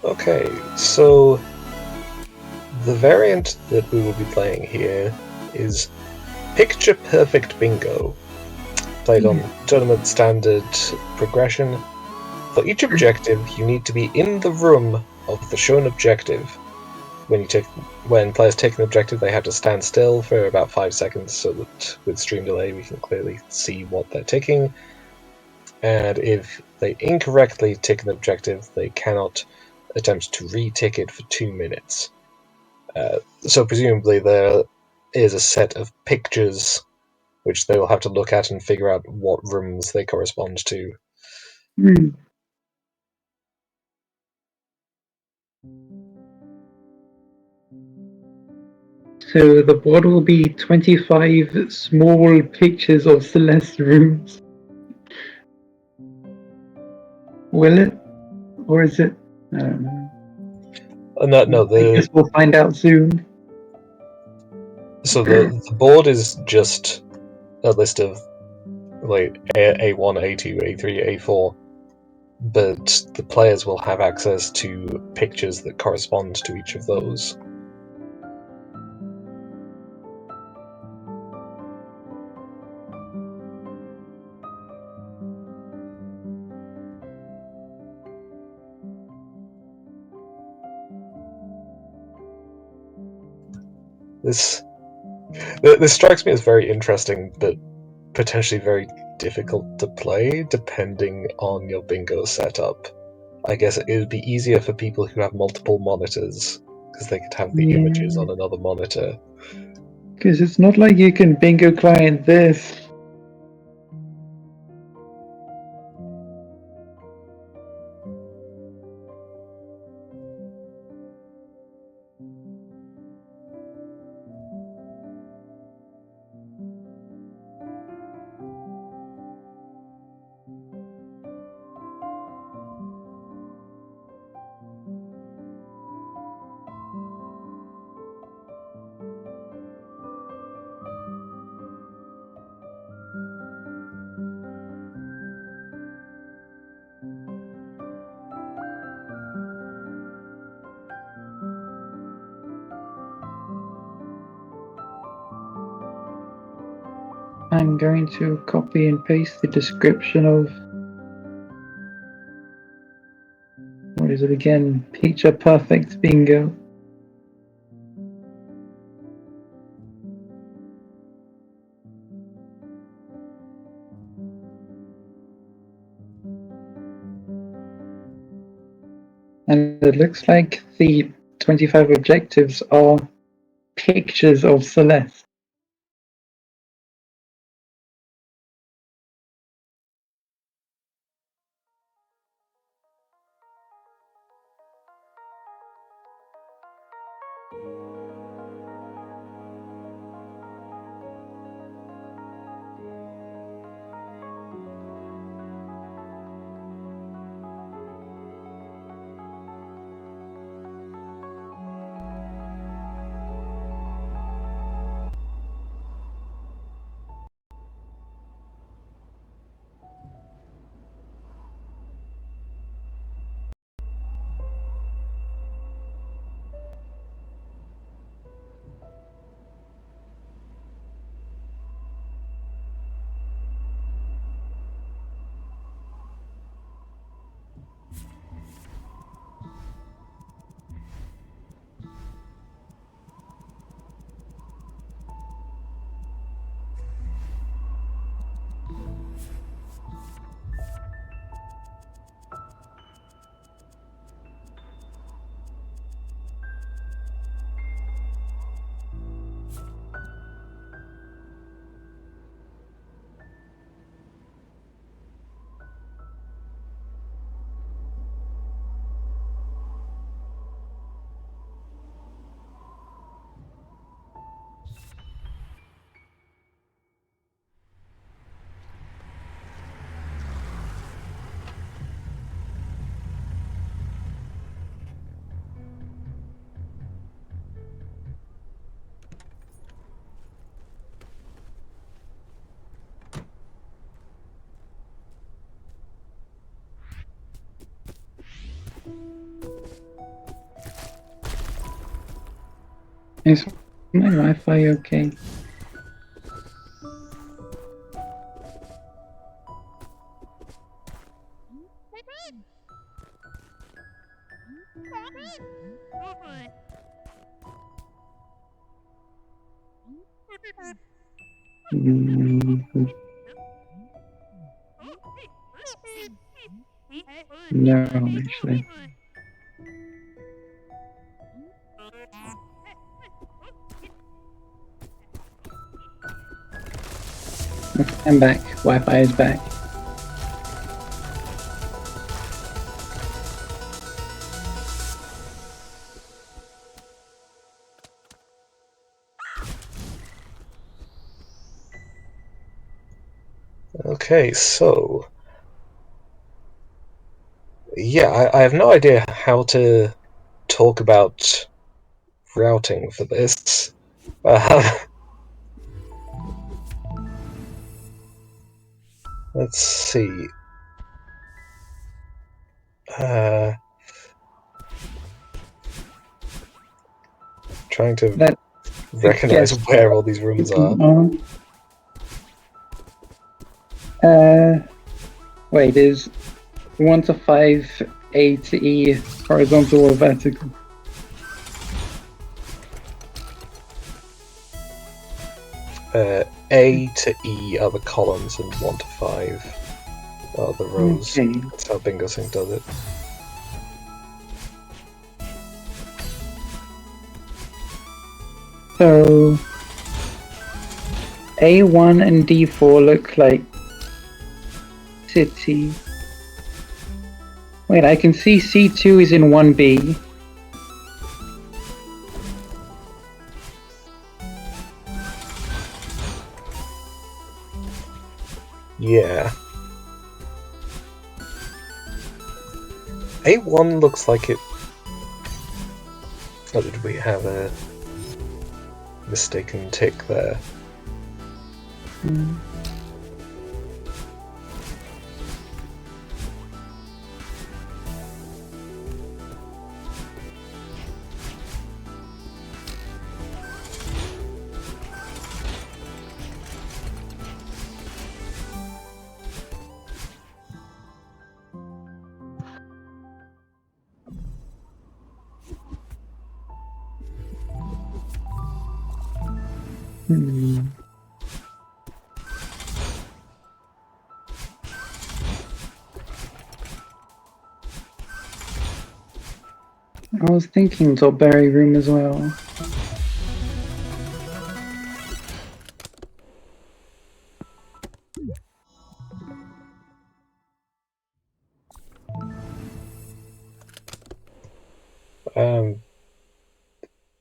Okay, so the variant that we will be playing here is Picture Perfect Bingo, played on tournament standard progression. For each objective, you need to be in the room of the shown objective. When players take an objective, they have to stand still for about 5 seconds so that with stream delay we can clearly see what they're ticking. And if they incorrectly tick an objective, they cannot attempt to re-tick it for 2 minutes. So presumably there is a set of pictures which they will have to look at and figure out what rooms they correspond to. Hmm. So the board will be 25 small pictures of Celeste rooms. Will it? Or is it? I don't know. No, I guess we'll find out soon. so the board is just a list of like A1, A2, A3, A4, but the players will have access to pictures that correspond to each of those. This strikes me as very interesting, but potentially very difficult to play, depending on your bingo setup. I guess it would be easier for people who have multiple monitors, because they could have the images on another monitor. Because it's not like you can bingo client this. I'm going to copy and paste the description of, what is it again? Picture Perfect Bingo. And it looks like the 25 objectives are pictures of Celeste. Is my Wi-Fi okay? No, actually. Okay, I'm back. Wi-Fi is back. Okay, so yeah, I have no idea how to talk about routing for this. Let's see. Trying to recognize where all these rooms are. Wait, is 1 to 5 A to E horizontal or vertical? A to E are the columns, and 1 to 5 are the rows. Okay. That's how Bingo Sync does it. So A1 and D4 look like city. Wait, I can see C2 is in 1B. Yeah. A1 looks like it... Oh, did we have a mistaken tick there? I was thinking Dogberry room as well.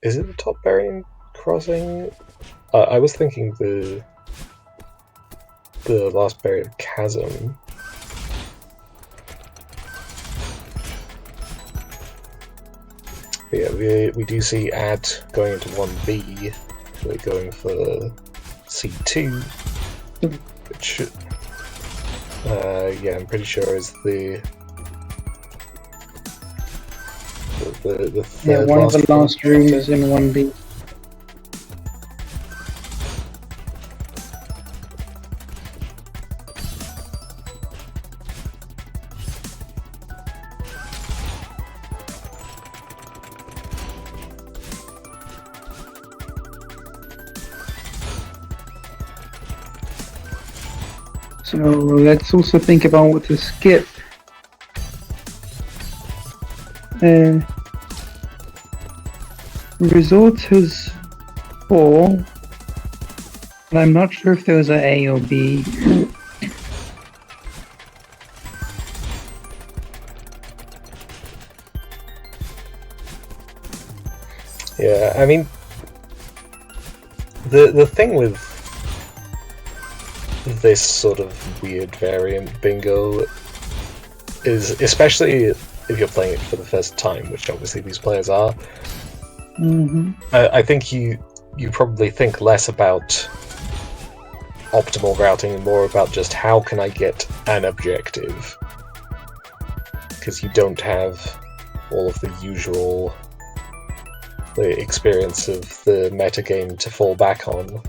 Is it the top Berrien crossing? I was thinking the last buried chasm. But yeah, we do see Ad going into 1B. We're going for C2, which yeah, I'm pretty sure is the third One of the last rooms in 1B. So let's also think about what to skip. Resort has 4, but I'm not sure if those are A or B. Yeah, I mean, the thing with this sort of weird variant bingo is, especially if you're playing it for the first time, which obviously these players are, I think you probably think less about optimal routing and more about just how can I get an objective, because you don't have all of the usual the experience of the metagame to fall back on.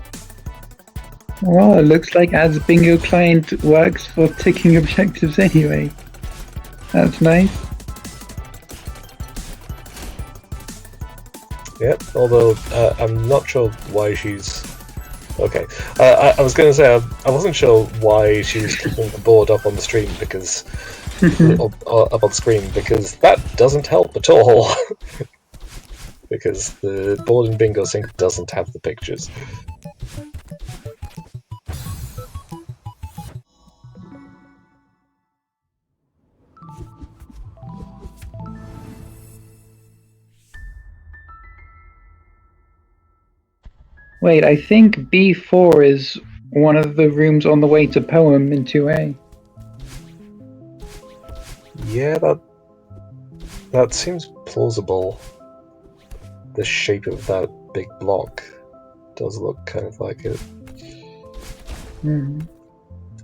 Well, it looks like Ads Bingo Client works for ticking objectives anyway. That's nice. Yep, although I'm not sure why she's... Okay, I was going to say, I wasn't sure why she was keeping the board up on the stream because... up on screen, because that doesn't help at all. Because the board in Bingo Sync doesn't have the pictures. Wait, I think B4 is one of the rooms on the way to Poem in 2A. Yeah, that seems plausible. The shape of that big block does look kind of like it.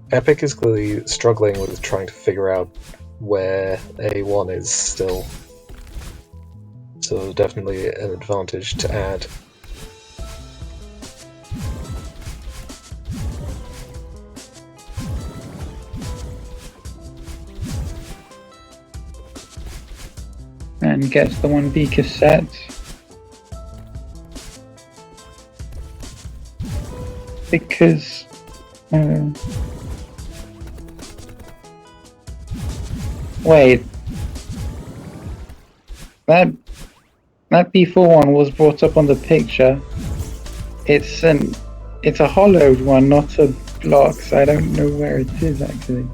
Epyc is clearly struggling with trying to figure out where A1 is still. So definitely an advantage to add. And gets the 1B cassette. Because... wait. That B4 one was brought up on the picture. It's a hollowed one, not a block, so I don't know where it is actually.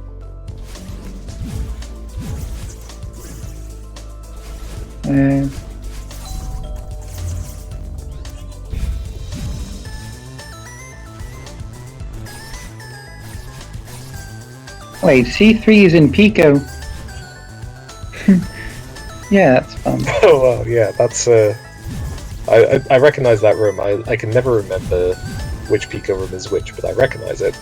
Wait, C3 is in Pico. Yeah, that's fun. Oh well, yeah, that's I recognize that room. I can never remember which Pico room is which, but I recognize it.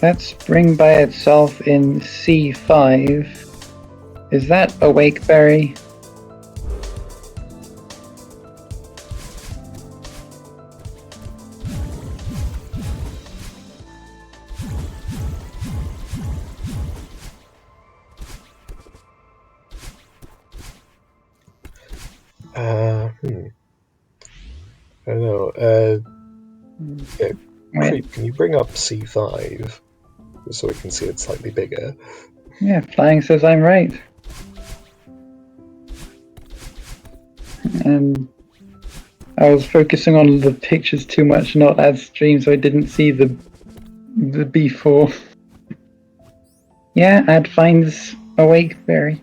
That spring by itself in C5. Is that a Wakeberry? I don't know. Yeah, Creep, can you bring up C5? Just so we can see it slightly bigger. Yeah, Flying says I'm right. And I was focusing on the pictures too much, not ad stream, so I didn't see the B4. Yeah, ad finds a Wakeberry.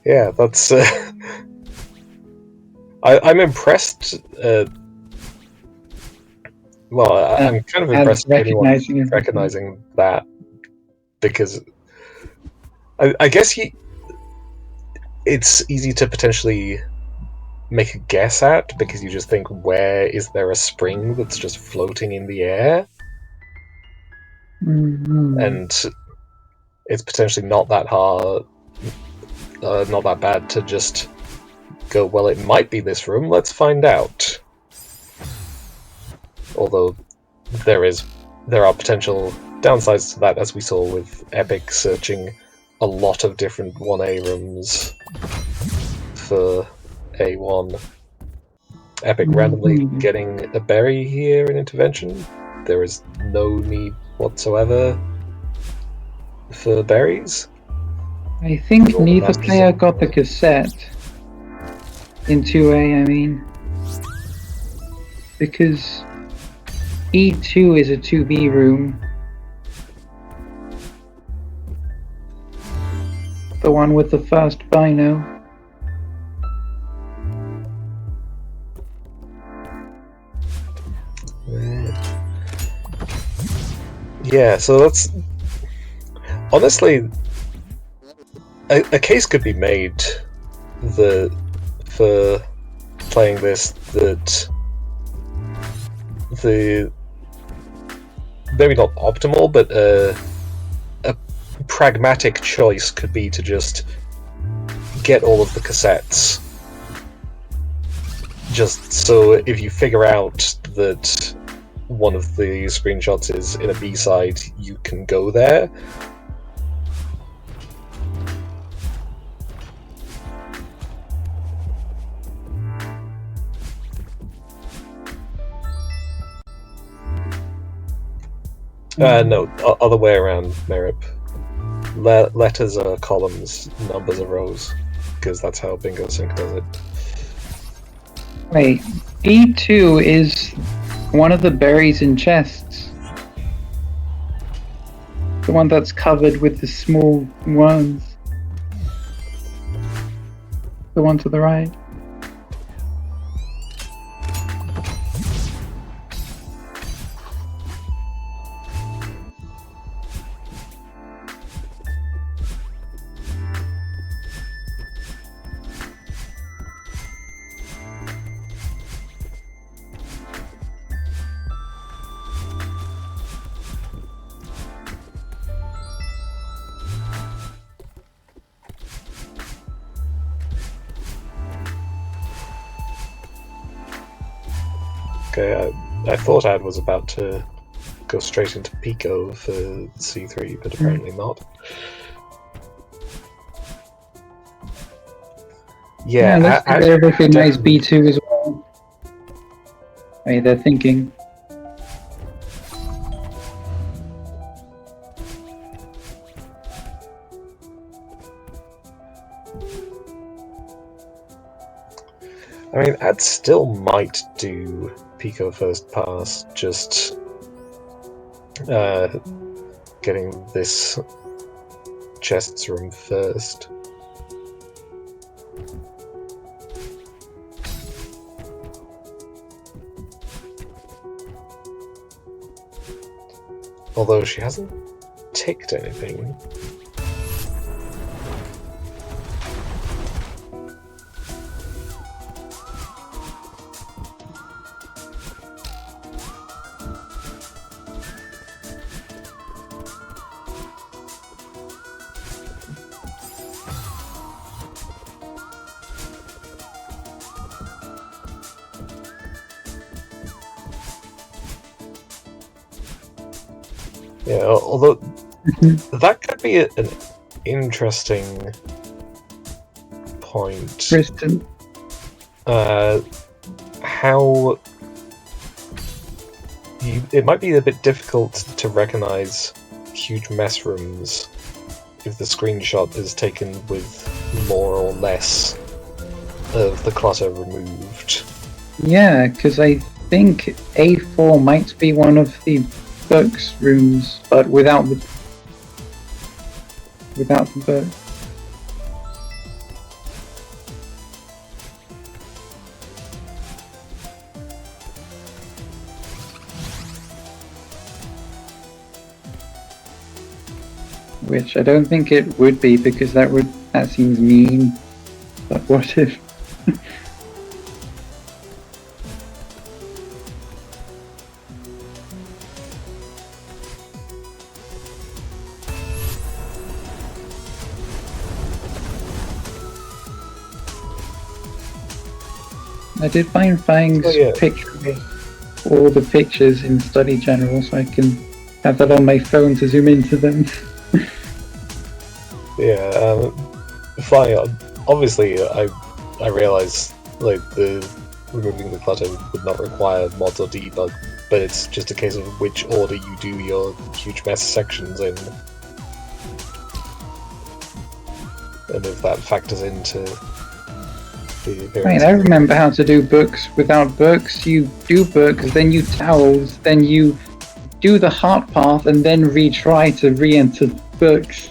Yeah, that's... I'm impressed... well, I'm kind of impressed with anyone recognizing that, because I guess it's easy to potentially make a guess at, because you just think, where is there a spring that's just floating in the air? And it's potentially not that hard, not that bad to just go, well, it might be this room, let's find out. Although there are potential downsides to that, as we saw with Epyc searching a lot of different 1A rooms for A1. Epyc randomly getting a berry here in intervention. There is no need whatsoever for berries. I think neither player got the cassette in 2A, I mean. Because E2 is a 2B room. The one with the first bino. Yeah, so that's honestly a case could be made that for playing this that the maybe not optimal, but a pragmatic choice could be to just get all of the cassettes. Just so if you figure out that one of the screenshots is in a B-side, you can go there. No, other way around, Merip. Letters are columns, numbers are rows, because that's how Bingo Sync does it. Wait, B2 is one of the berries in chests. The one that's covered with the small ones. The one to the right. Okay, I thought I was about to go straight into Pico for C3, but apparently not. Yeah, they recognize B2 as well. Hey, they're thinking. I mean, Ad still might do Pico first pass, just getting this chests room first. Although she hasn't ticked anything. Yeah, although that could be an interesting point. Kristen. How it might be a bit difficult to recognize huge mess rooms if the screenshot is taken with more or less of the clutter removed. Yeah, because I think A4 might be one of the books rooms, but without the book. Which I don't think it would be, because that seems mean. But what if? I did find Fang's picture of all the pictures in Study General, so I can have that on my phone to zoom into them. Yeah, Flying. Obviously, I realize like the removing the clutter would not require mods or debug, but it's just a case of which order you do your huge mess sections in, and if that factors into. I remember how to do books without books. You do books, then you towels, then you do the heart path, and then retry to re-enter books.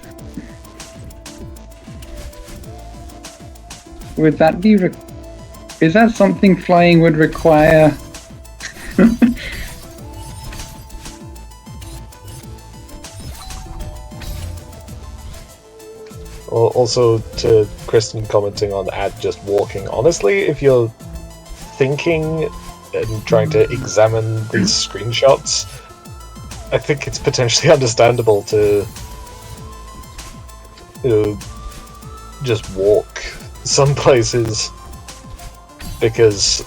Would that be... Is that something Flying would require? also to Kristen commenting on Ad just walking, honestly, if you're thinking and trying to examine these screenshots, I think it's potentially understandable to just walk some places, because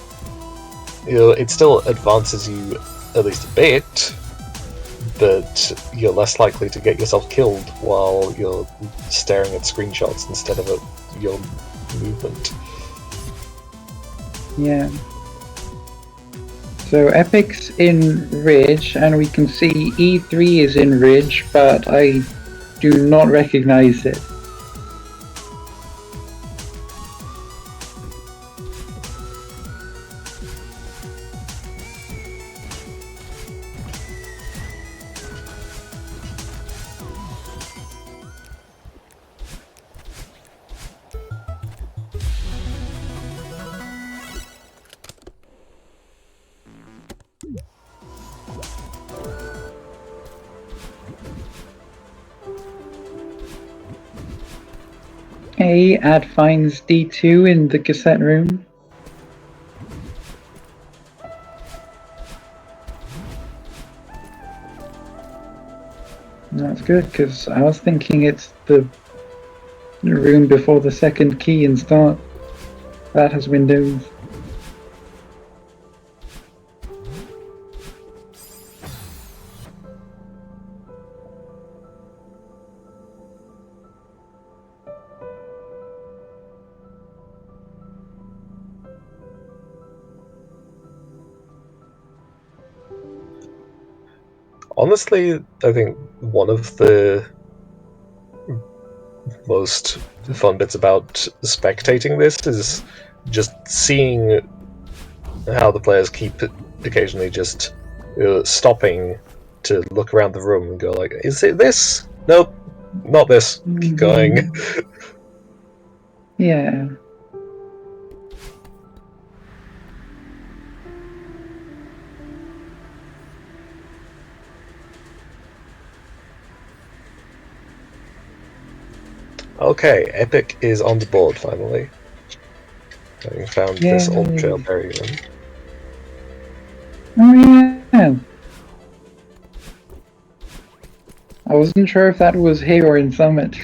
it still advances you at least a bit, but you're less likely to get yourself killed while you're staring at screenshots instead of at your movement. Yeah. So Epyc's in Ridge, and we can see E3 is in Ridge, but I do not recognize it. Okay, Ad finds D2 in the cassette room. That's good, because I was thinking it's the room before the second key and start. That has windows. Honestly, I think one of the most fun bits about spectating this is just seeing how the players keep occasionally just stopping to look around the room and go like, is it this? Nope, not this. Keep going. Yeah. Okay, Epyc is on the board finally. Having found this old Yay. trail berry room. Oh yeah. I wasn't sure if that was here or in Summit.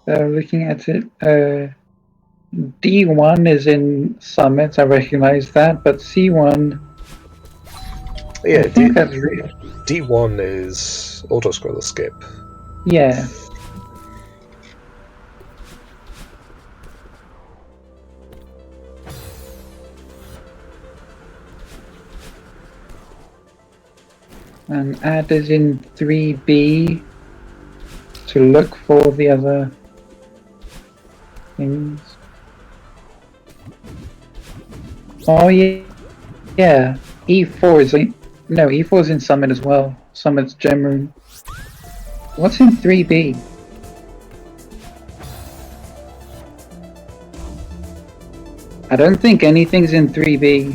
Looking at it, D1 is in Summit, I recognize that, but C1... Yeah, I think that's real. D1 is auto-scroller skip. Yeah. And Ad is in 3B to look for the other things. Oh yeah, yeah. E4 is in, no, E4 is in Summit as well. Summit's gem room. What's in 3B? I don't think anything's in 3B,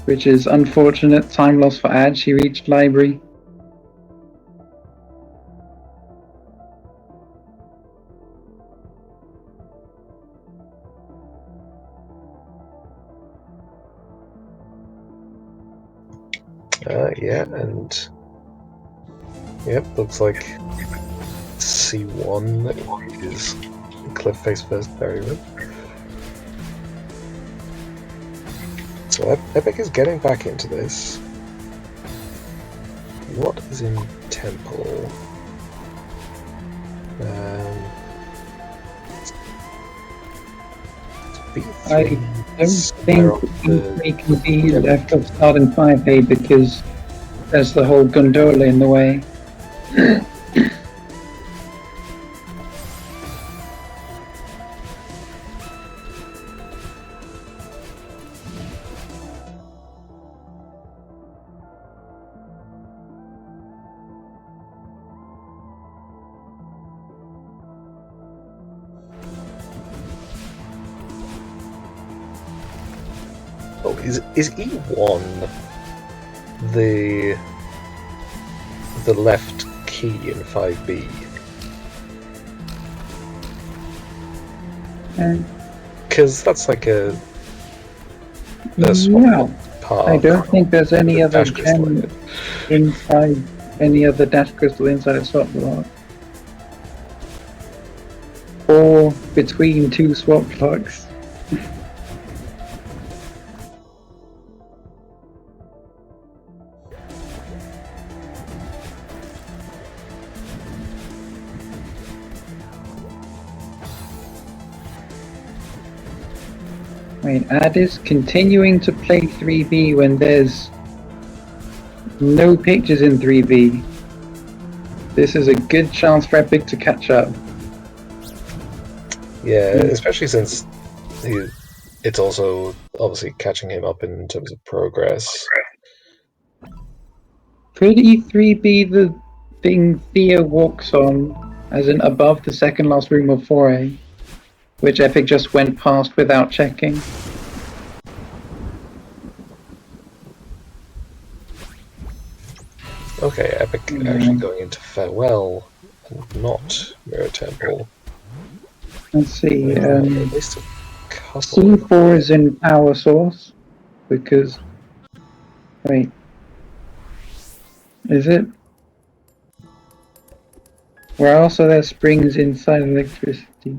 which is unfortunate. Time loss for Ad. She reached library. Yeah, and yep, looks like C1 is cliff face first berry room. So Epyc is getting back into this. What is in Temple? I don't think E3 can be left of starting 5A because there's the whole gondola in the way. Oh, is E1 the the left key in 5B. Because that's like a Yeah, path. I don't think there's any with a other dash crystal in gem it. inside, any other dash crystal inside a swap block. Or between two swap blocks. Wait, Ad is continuing to play 3B when there's no pictures in 3B. This is a good chance for Epyc to catch up. Yeah, especially since it's also obviously catching him up in terms of progress. Could E3 be the thing Theo walks on, as in above the second last room of 4A, which Epyc just went past without checking? Okay, Epyc actually going into Farewell and not Mirror Temple. Let's see. At least a couple. C4 is in power source because. Wait. Is it? Where else are there springs inside electricity?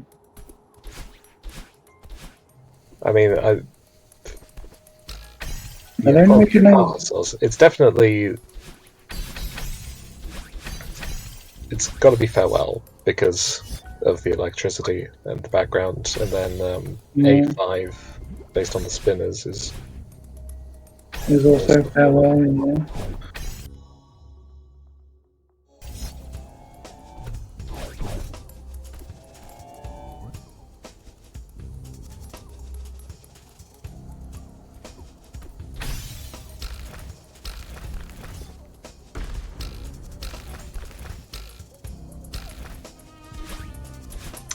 I mean, I don't recognize. It's definitely. It's got to be Farewell because of the electricity and the background, and then A5, based on the spinners, is. There's also Farewell in there.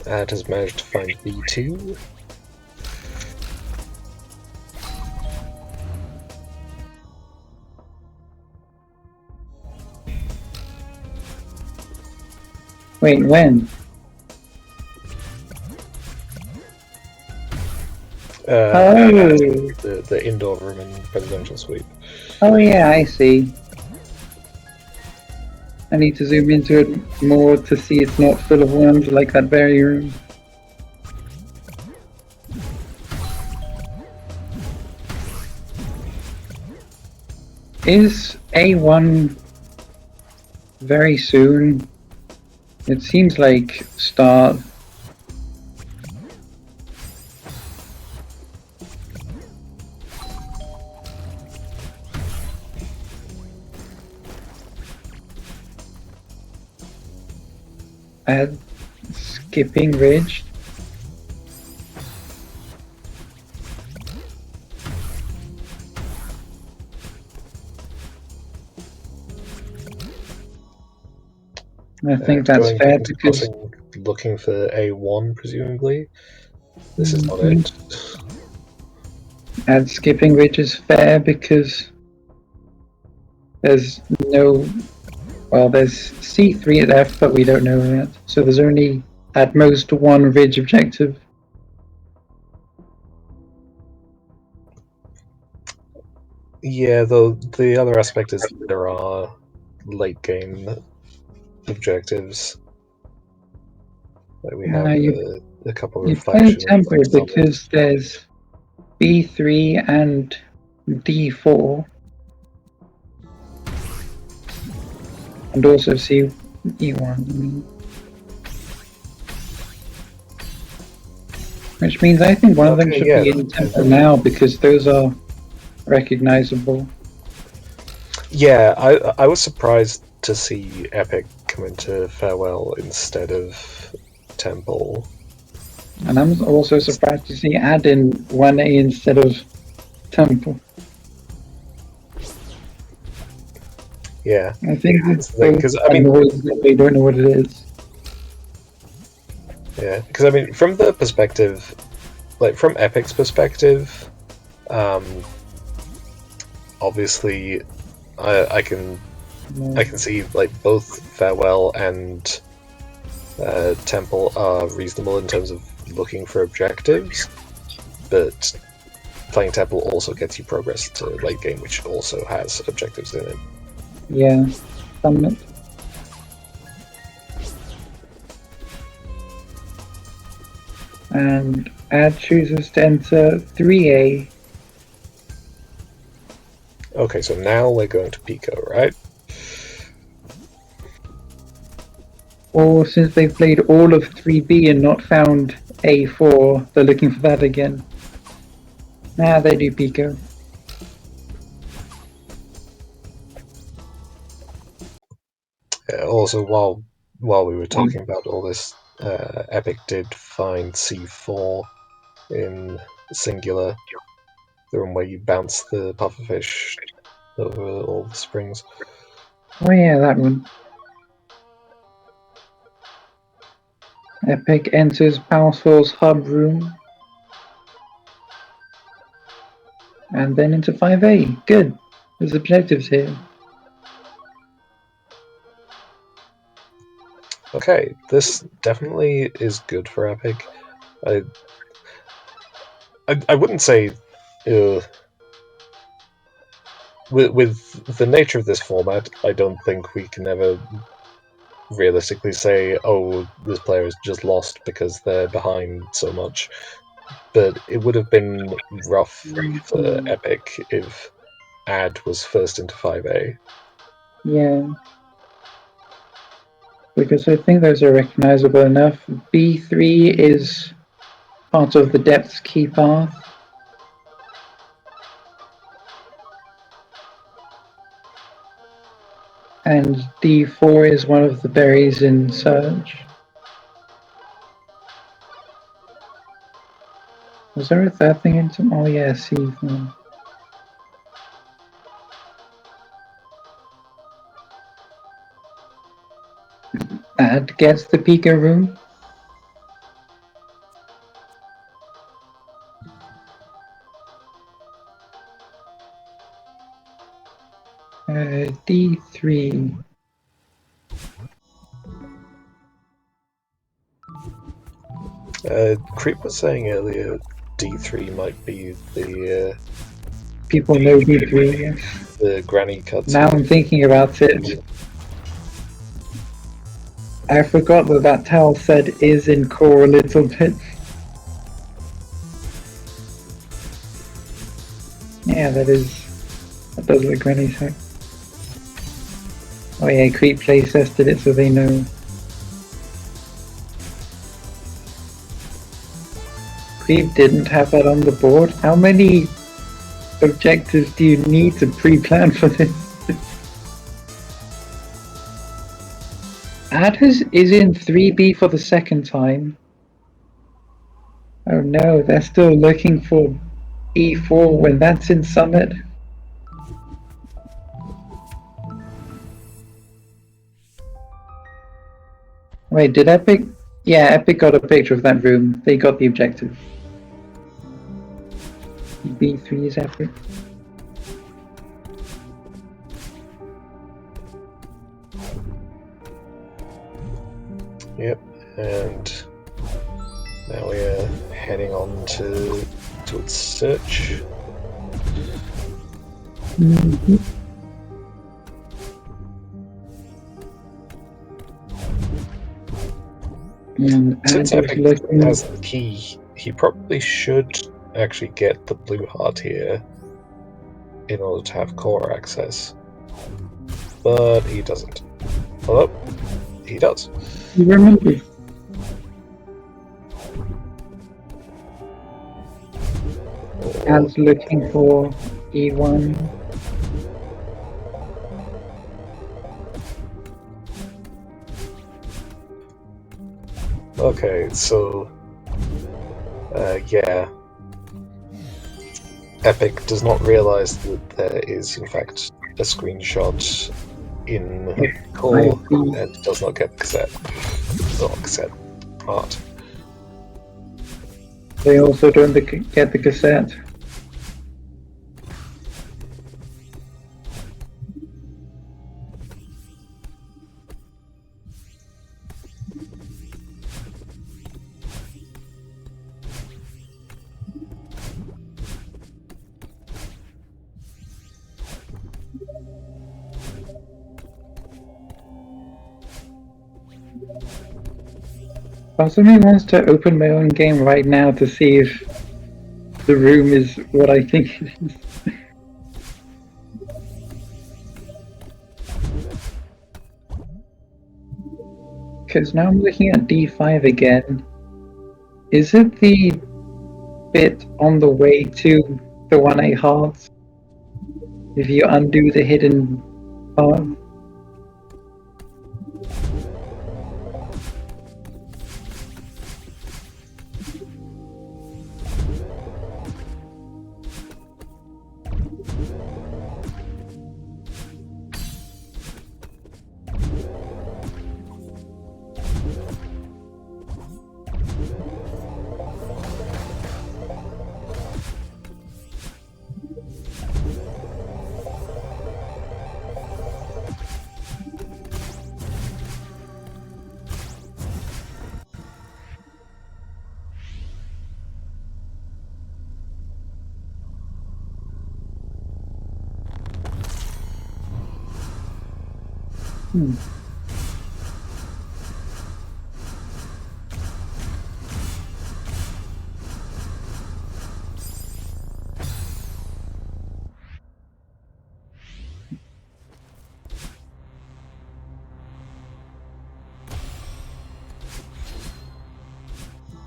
Ad has managed to find B2. Wait, when? The indoor room in Presidential Suite. Oh yeah, I see. I need to zoom into it more to see it's not full of worms like that very room. Is A1 very soon? It seems like start. Add skipping ridge. I think that's fair because looking for A1 presumably. This is not it. Add skipping ridge is fair because there's no. Well, there's C3 at F, but we don't know that. So there's only, at most, one ridge objective. Yeah, though the other aspect is that there are late game objectives. Like we have a couple of reflections. Temple because there's B3 and D4. And also C E1. Which means I think one of them should be in temple now because those are recognizable. Yeah, I was surprised to see Epyc come into Farewell instead of Temple. And I'm also surprised to see Add in 1A instead of Temple. Yeah, I think because I mean they don't know what it is. Yeah, because I mean, from the perspective, like from Epyc's perspective, obviously, I can I can see like both Farewell and Temple are reasonable in terms of looking for objectives, but playing Temple also gets you progress to late game, which also has objectives in it. Yeah, Summit. And Ad chooses to enter 3A. Okay, so now we're going to Pico, right? Or since they've played all of 3B and not found A4, they're looking for that again. They do Pico. Also, while we were talking about all this, Epyc did find C4 in Singular, the one where you bounce the pufferfish over all the springs. Oh yeah, that one. Epyc enters Powersoul's hub room. And then into 5A. Good. There's objectives here. Okay, this definitely is good for Epyc. I wouldn't say with the nature of this format, I don't think we can ever realistically say, oh, this player is just lost because they're behind so much. But it would have been rough for Epyc if Ad was first into 5A. Yeah. Because I think those are recognizable enough. B3 is part of the depth's key path. And D4 is one of the berries in Surge. Was there a third thing into? Oh yeah, C4. Ad gets the Pico room. D3. Creep was saying earlier D3 might be the People know D3, yes. the granny cutscene. Now I'm thinking about it. I forgot that towel set is in core a little bit. Yeah, that does look granny's hack. Oh yeah, Creep plays tested it so they know. Creep didn't have that on the board. How many objectives do you need to pre-plan for this? Ad is in 3B for the second time. Oh no, they're still looking for E4 when that's in Summit. Wait, did Epyc? Yeah, Epyc got a picture of that room. They got the objective. B3 is Epyc. Yep, and now we are heading on towards search. Mm-hmm. Since Epyc has the key, he probably should actually get the blue heart here in order to have core access. But he doesn't. Although, he does. You remember? Ad's looking for E1. Okay, so yeah, Epyc does not realize that there is in fact a screenshot in core and does not get the cassette art. They also don't get the cassette. Part of me wants to open my own game right now to see if the room is what I think it is. Because now I'm looking at D5 again. Is it the bit on the way to the 1-8 hearts? If you undo the hidden path?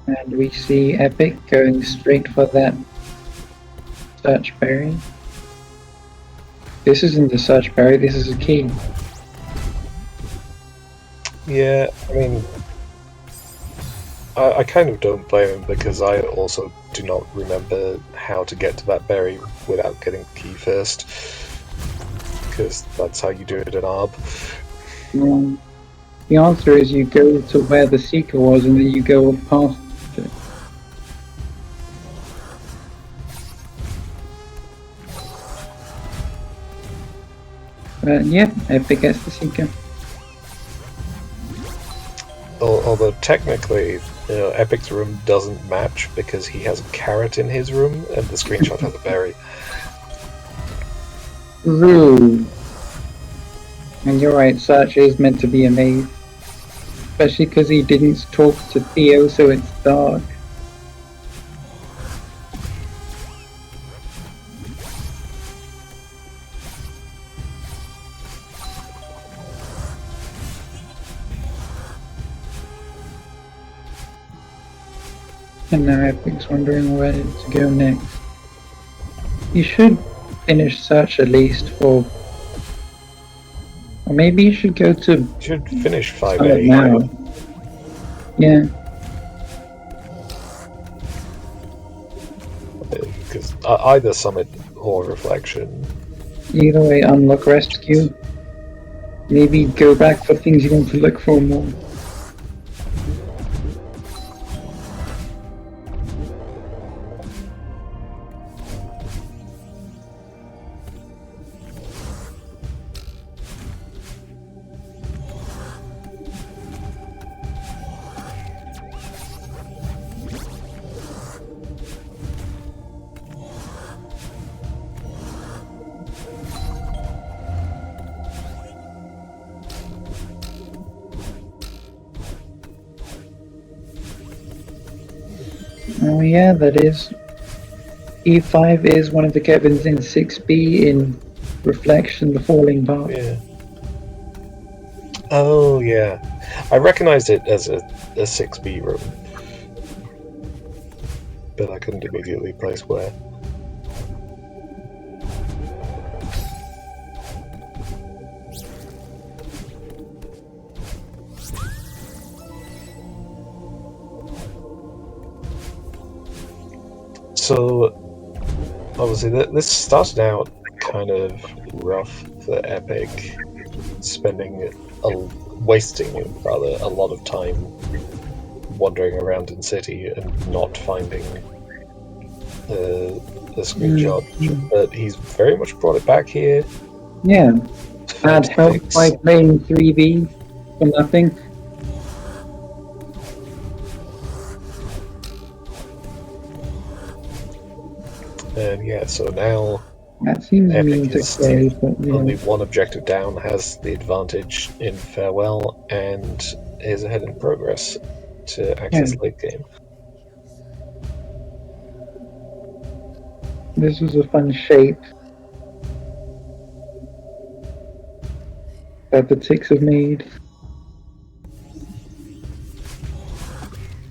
And we see Epyc going straight for that search berry. This isn't the search berry, this is a key. Yeah, I mean, I kind of don't blame him because I also do not remember how to get to that berry without getting the key first. Because that's how you do it in ARB. The answer is you go to where the seeker was and then you go past it. Yeah, Epyc gets the seeker. Although technically, Epyc's room doesn't match because he has a carrot in his room and the screenshot has a berry. Rude. And you're right, Search is meant to be a maze. Especially because he didn't talk to Theo, so it's dark. And now Epyc's wondering where to go next. You should finish Search at least for... Or maybe you should go to... You should finish 5A. now. Yeah. Because either Summit or Reflection. Either way, unlock Rescue. Maybe go back for things you want to look for more. Oh yeah, that is. E5 is one of the Kevins in 6B in Reflection, the Falling Path. Yeah. Oh yeah. I recognized it as a 6B room. But I couldn't immediately place where. So, obviously, this started out kind of rough for Epyc, wasting a lot of time wandering around in city and not finding the screenshot. But he's very much brought it back here. Yeah, had help by playing 3B for nothing. And yeah, so now that seems mean Epyc to is say, but yeah. only one objective down, has the advantage in Farewell, and is ahead in progress. to access late game. This was a fun shape that the ticks have made.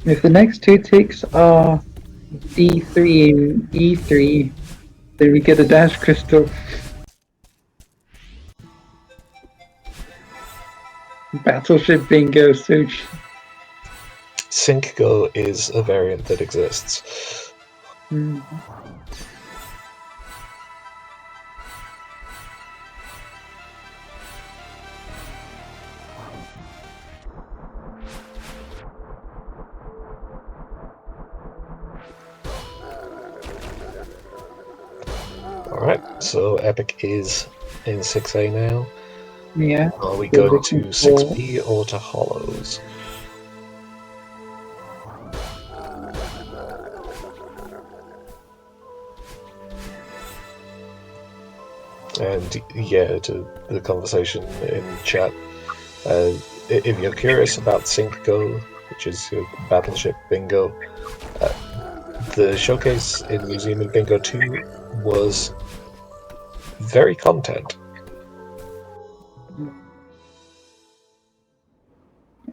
If the next two ticks are D3 and E3, then we get a dash crystal. Battleship Bingo Sushi. Sync Go is a variant that exists. Alright, so Epyc is in 6A now. Yeah. Are we going to 6B or to Hollows? And yeah, to the conversation in chat, if you're curious about Sync Go, which is your Battleship Bingo, the showcase in Museum of Bingo 2 was very content.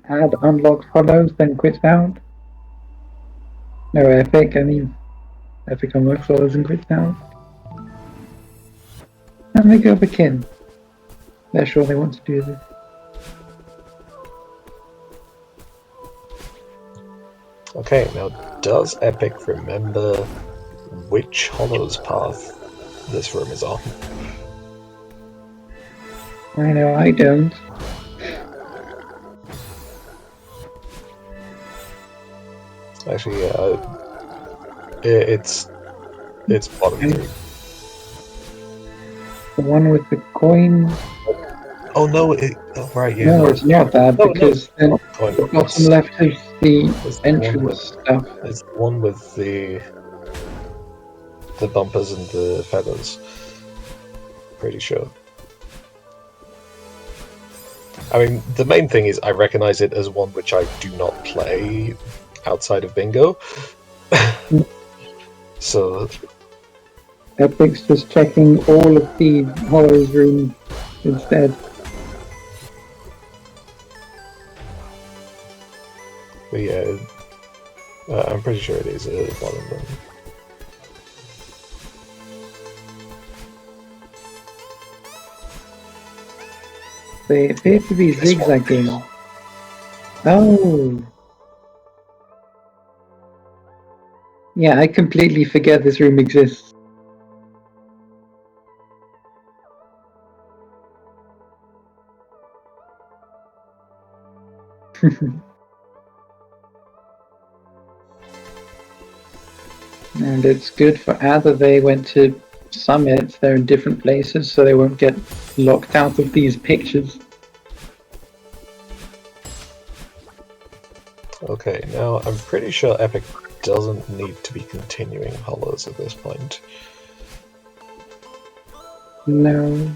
Add unlocked follows, then quit out. No, Epyc, I mean, Epyc unlocks follows and quits out. And they go back in. They're sure they want to do this. Okay, now does Epyc remember which Hollows path this room is on? I know I don't. Actually, it's bottom 3. The one with the coin. Oh no! Right, yeah. No, it's not that, because then Coin the bottom buttons. left is the It's the entrance stuff. It's the one with the bumpers and the feathers. Pretty sure. I mean, the main thing is I recognize it as one which I do not play outside of Bingo. So Epyc's just checking all of the Hollows rooms instead. but yeah, I'm pretty sure it is a bottom room. They appear to be zigzagging. Oh! Yeah, I completely forget this room exists. And it's good for either they went to Summit, they're in different places, so they won't get locked out of these pictures. Okay, now I'm pretty sure Epyc doesn't need to be continuing Hollows at this point. No.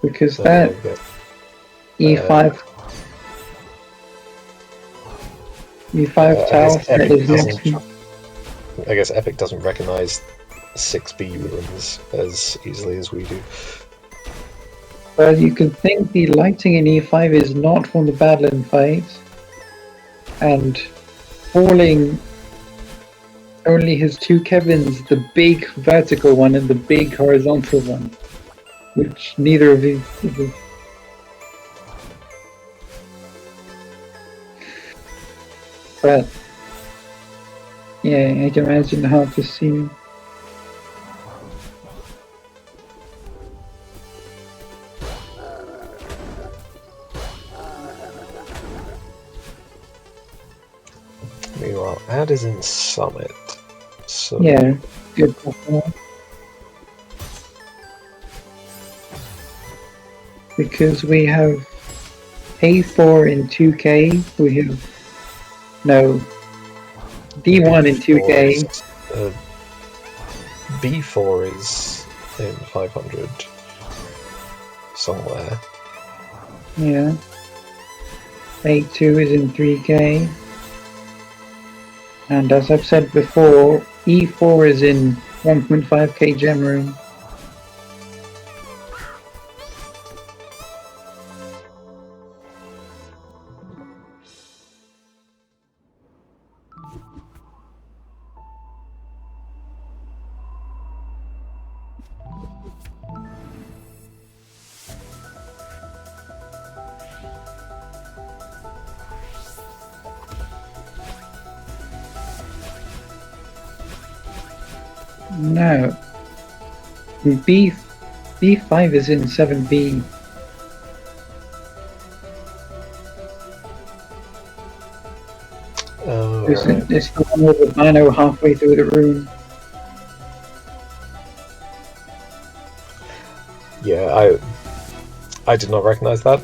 Because So that we'll get, E5 E5 tile set is next to. I guess Epyc doesn't recognize 6B rooms as easily as we do. Well, you can think the lighting in E5 is not from the Badland fight, and falling only his two Kevins, the big vertical one and the big horizontal one, which neither of these. But yeah, I can imagine how to see. Meanwhile, Ad is in Summit, so Yeah, good performance. Because we have A4 in 2K, we have no D1 in 2K. B4 is in 500 somewhere. Yeah. A2 is in 3K. And as I've said before, E4 is in 1.5K gem room. No. B5 is in 7B. Oh, It's, right. it's the one with the Mano halfway through the room. Yeah, I did not recognize that.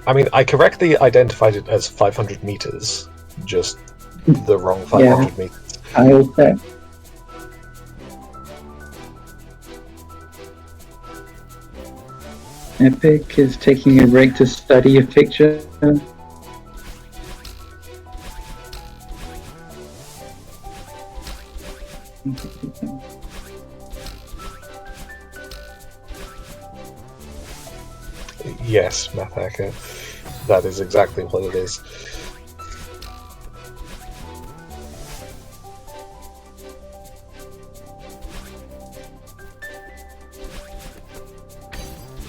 I mean, I correctly identified it as 500 meters, just the wrong 500 meters. I'll bet. Epyc is taking a break to study a picture. Yes, Math Hacker. That is exactly what it is.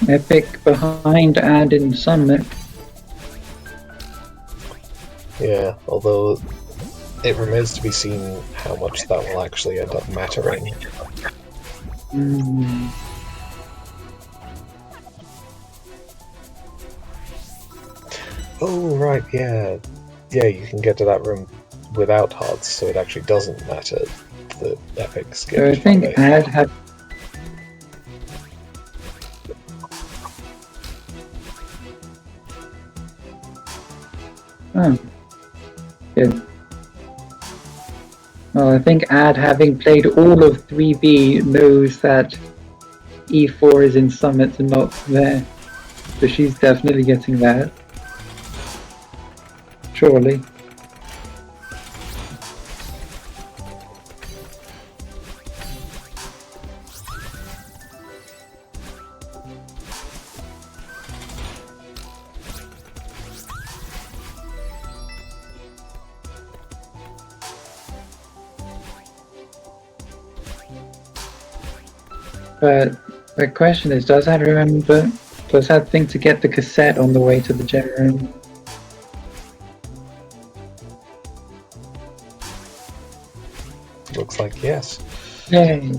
Epyc behind and in Summit. Yeah, although it remains to be seen how much that will actually end up mattering. Hmm. Oh, right, yeah. Yeah, you can get to that room without hearts, so it actually doesn't matter that Epyc skipped. So I think 5A. Ad had. Oh. Good. Well, I think Ad, having played all of 3B, knows that E4 is in Summit and not there. So she's definitely getting that. Surely. But the question is, does Ad think to get the cassette on the way to the gem room? Looks like yes. Yay!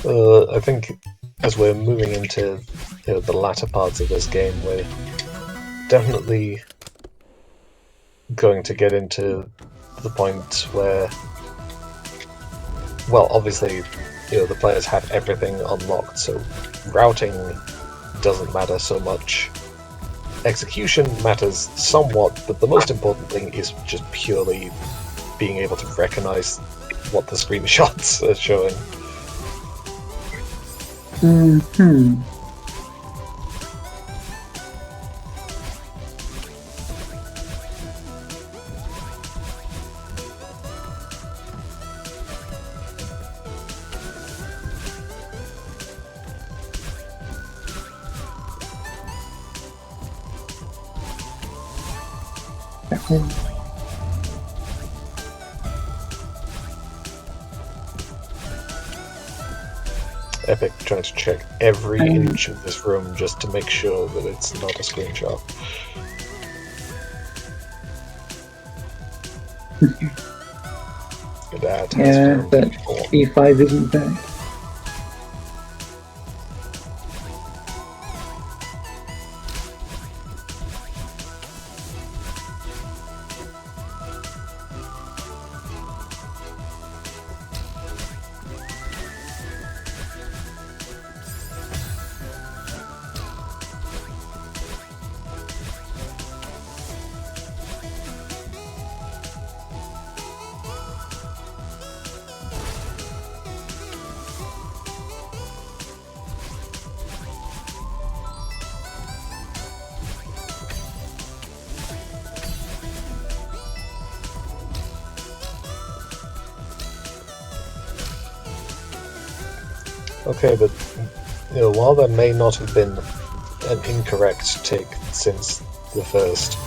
I think as we're moving into the latter parts of this game, we're definitely going to get into the point where, well, obviously, the players have everything unlocked, so routing doesn't matter so much. Execution matters somewhat, but the most important thing is just purely being able to recognize what the screenshots are showing. Hmm. Epyc trying to check every inch of this room just to make sure that it's not a screenshot. That has Yeah, found but before. B5 isn't there. Okay, but while there may not have been an incorrect take since the first,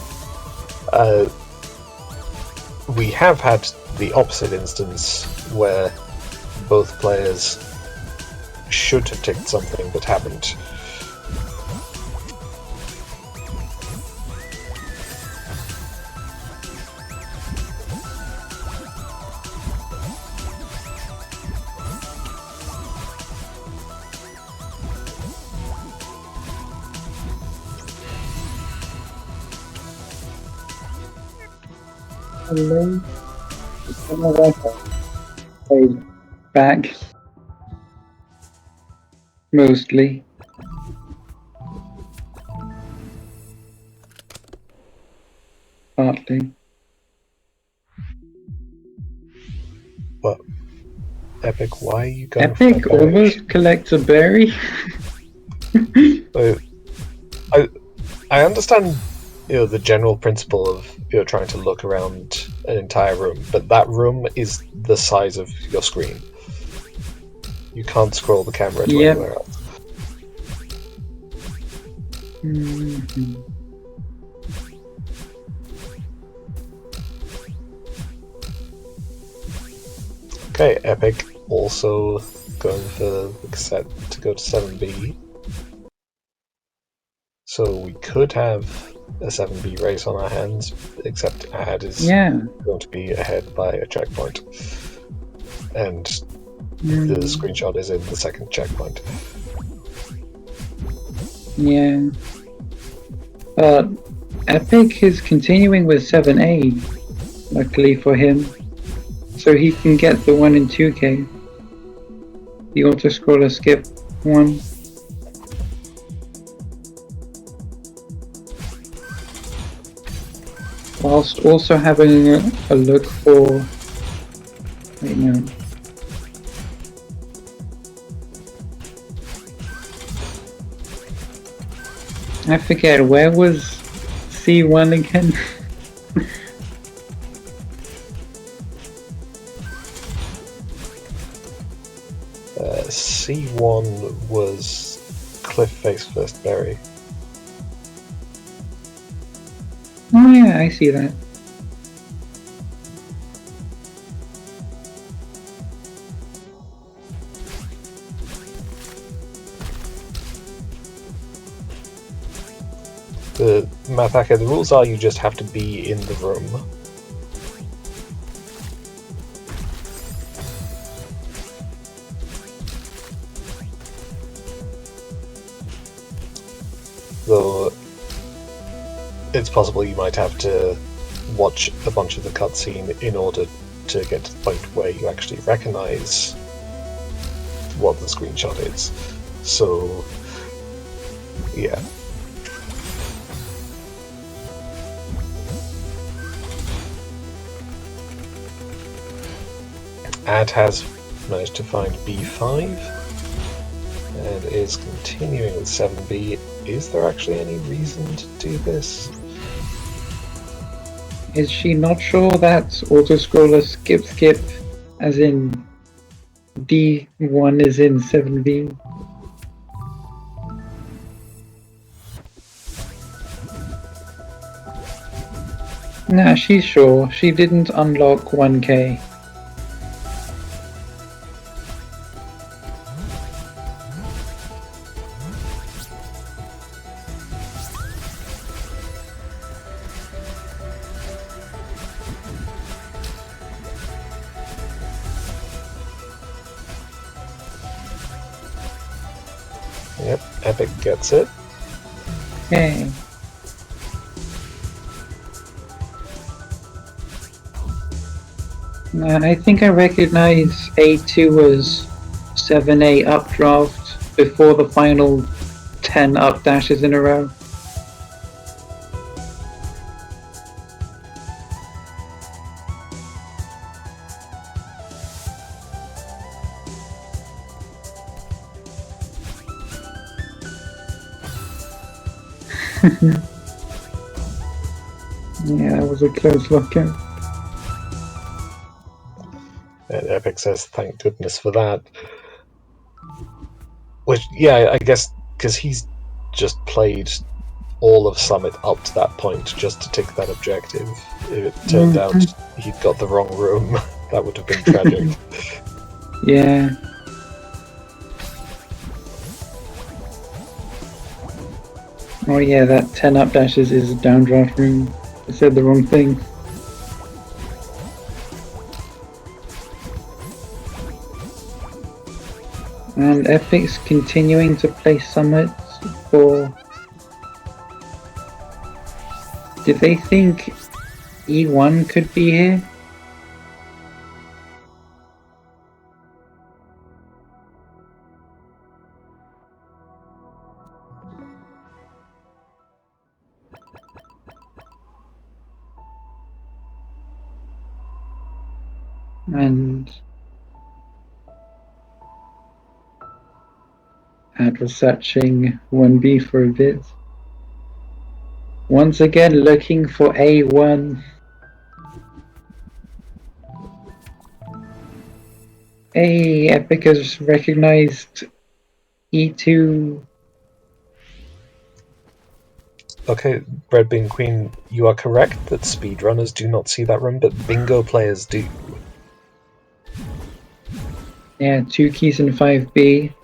we have had the opposite instance where both players should have ticked something but haven't. Hello. My Wi-Fi plays back. Mostly. Partly. But Epyc, why are you going Epyc for berry? almost collects a berry. I understand, the general principle of trying to look around an entire room, but that room is the size of your screen. You can't scroll the camera to Yep. anywhere else. Mhm. Okay, Epyc also going for the cassette to go to 7B. So we could have a 7B race on our hands, except Ad is Yeah. going to be ahead by a checkpoint. And Mm. the screenshot is in the second checkpoint. Yeah. But Epyc is continuing with 7A, luckily for him. So he can get the 1 in 2K. The auto-scroller skip 1. Whilst also having a look for... Wait, no. I forget, where was C1 again? C1 was Cliff Face First Berry. Oh yeah, I see that. The Mathaka, the rules are you just have to be in the room. Though it's possible you might have to watch a bunch of the cutscene in order to get to the point where you actually recognize what the screenshot is. So, yeah. Ad has managed to find B5 and is continuing with 7B. Is there actually any reason to do this? Is she not sure that auto-scroller skip, as in D1 is in 7B? Nah, she's sure. She didn't unlock 1K. Yep, Epyc gets it. Okay. I think I recognize A2 as 7A updraft before the final 10 up dashes in a row. Yeah, that was a close lockout. And Epyc says, thank goodness for that. Which, yeah, I guess because he's just played all of Summit up to that point just to tick that objective. If it turned out he'd got the wrong room, that would have been tragic. Yeah. Oh yeah, that 10 up dashes is a downdraft room. I said the wrong thing. And Epyc's continuing to play Summits for... Did they think E1 could be here? And at researching 1B for a bit. Once again looking for A1. Hey, Epyc has recognized E2. Okay, Red Bean Queen, you are correct that speedrunners do not see that room, but bingo players do. Yeah, 2 keys in 5B.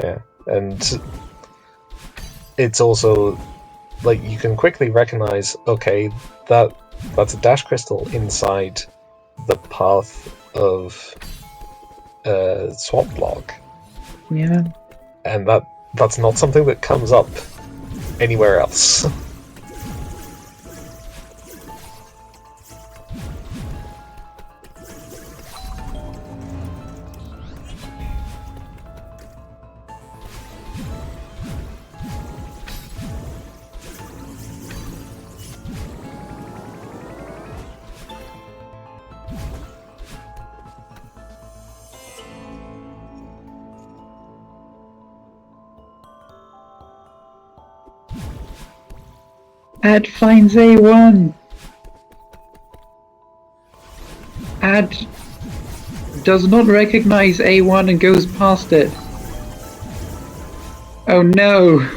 Yeah, and it's also like you can quickly recognize, okay, that's a dash crystal inside the path of swamp block. Yeah. And that's not something that comes up anywhere else. Ad finds A1. Ad does not recognize A1 and goes past it. Oh no!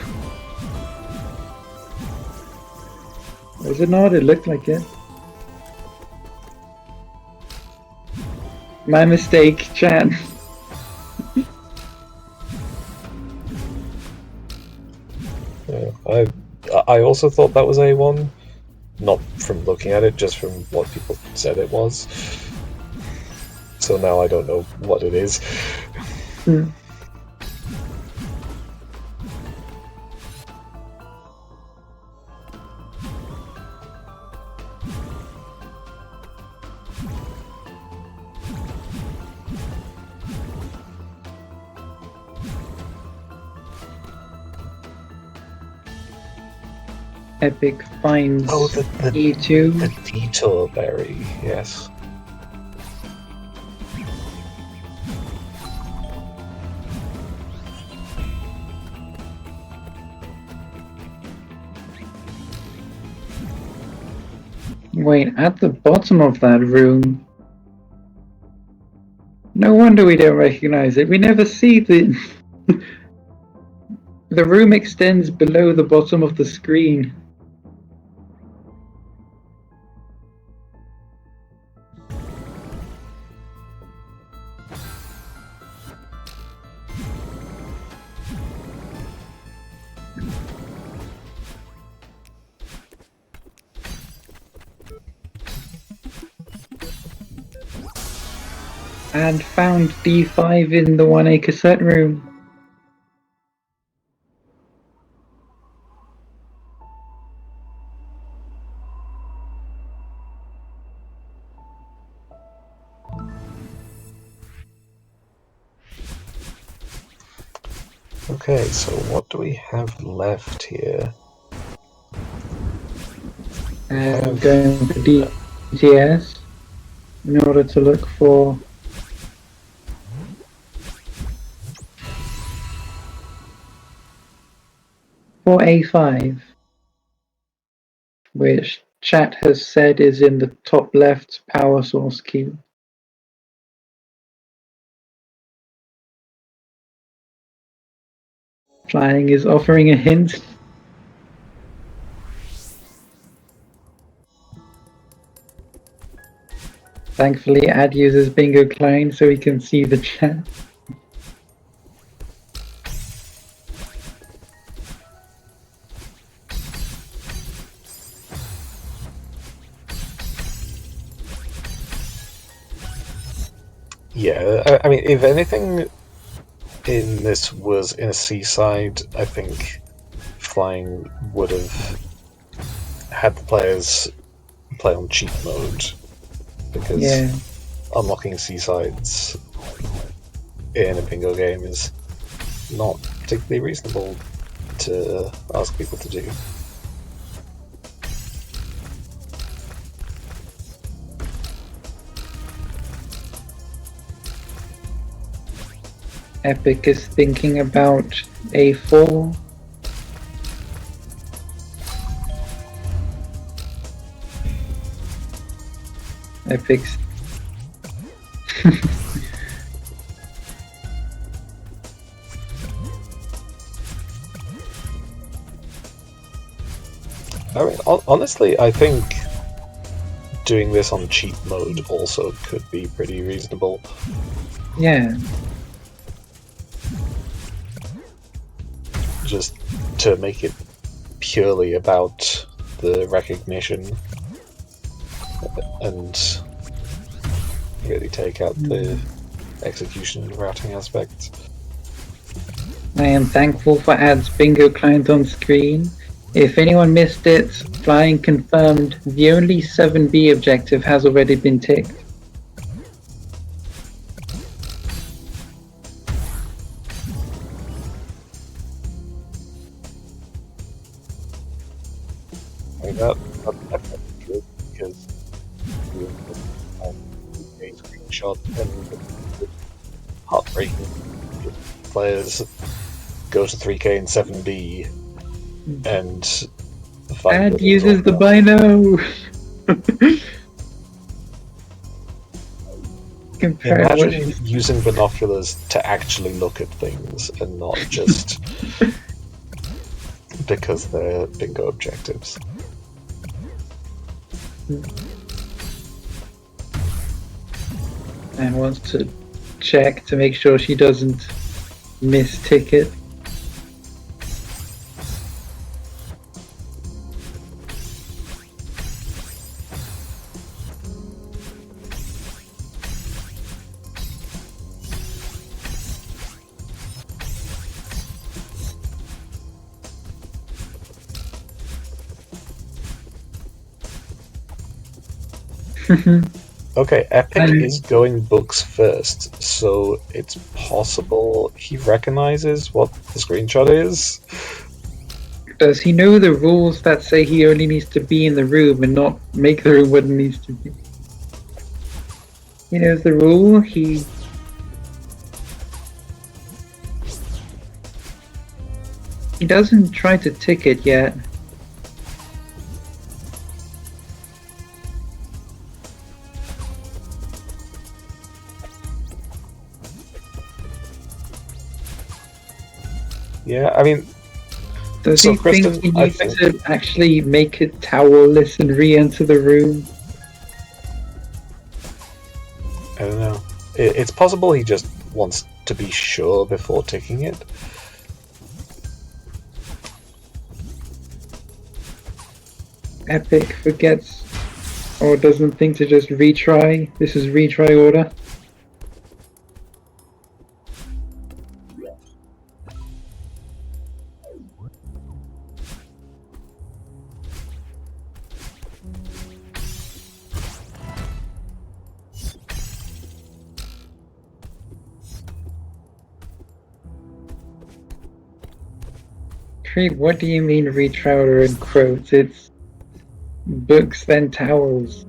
Was it not? It looked like it. My mistake, chat. Yeah, I also thought that was A1, not from looking at it, just from what people said it was. So now I don't know what it is. Epyc finds the E2. The detour berry, yes. Wait, at the bottom of that room. No wonder we don't recognize it. We never see the... The room extends below the bottom of the screen. And found D5 in the 1A cassette room. Okay, so what do we have left here? And going for DTS in order to look for A5, which chat has said is in the top left power source queue. Flying is offering a hint. Thankfully, Ad uses Bingo Klein so he can see the chat. Yeah, I mean, if anything in this was in a seaside, I think Flying would have had the players play on cheat mode, because Yeah. unlocking seasides in a bingo game is not particularly reasonable to ask people to do. Epyc is thinking about A4. Epyc's. I mean, honestly, I think doing this on cheat mode also could be pretty reasonable. Yeah. Just to make it purely about the recognition and really take out the execution and routing aspect. I am thankful for Ad's Bingo client on screen. If anyone missed it, Flying confirmed the only 7B objective has already been ticked. I mean, that's good, because a screenshot and heartbreaking players go to 3K and 7B and find Ad that uses it's the all bino! Compare Imagine what using binoculars to actually look at things and not just because they're bingo objectives. and wants to check to make sure she doesn't miss ticket. Okay, Epyc And- is going books first, so it's possible he recognizes what the screenshot is. Does he know the rules that say he only needs to be in the room and not make the room what it needs to be? He knows the rule, he doesn't try to tick it yet. Yeah, I mean, Does So, he Kristen, think he I needs think- to actually make it towelless and re-enter the room? I don't know. It's possible he just wants to be sure before ticking it. Epyc forgets or doesn't think to just retry. This is retry order. Creed, what do you mean retry order in quotes? It's books then towels.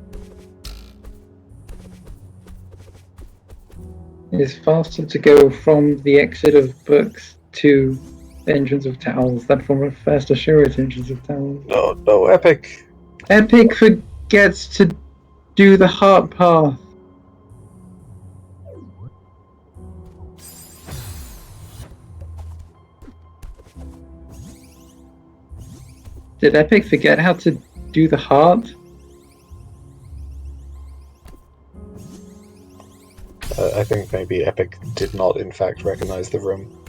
It's faster to go from the exit of books to the entrance of towels than from a faster show at entrance of towels. No, Epyc. Epyc forgets to do the heart path. Did Epyc forget how to do the heart? I think maybe Epyc did not, in fact, recognize the room.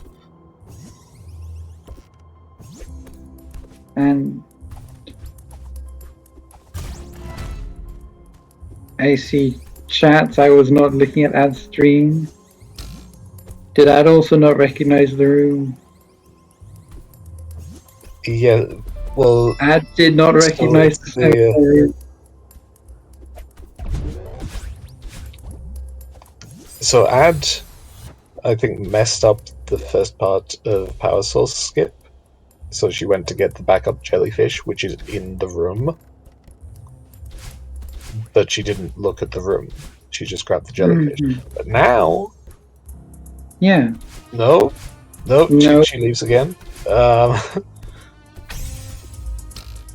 And I see chats. I was not looking at Ad's stream. Did Ad also not recognize the room? Yeah, well... Ad did not recognize the second room. So Ad, I think, messed up the first part of Power Source skip. So she went to get the backup jellyfish, which is in the room. But she didn't look at the room. She just grabbed the jellyfish. But now... Yeah. No. She leaves again.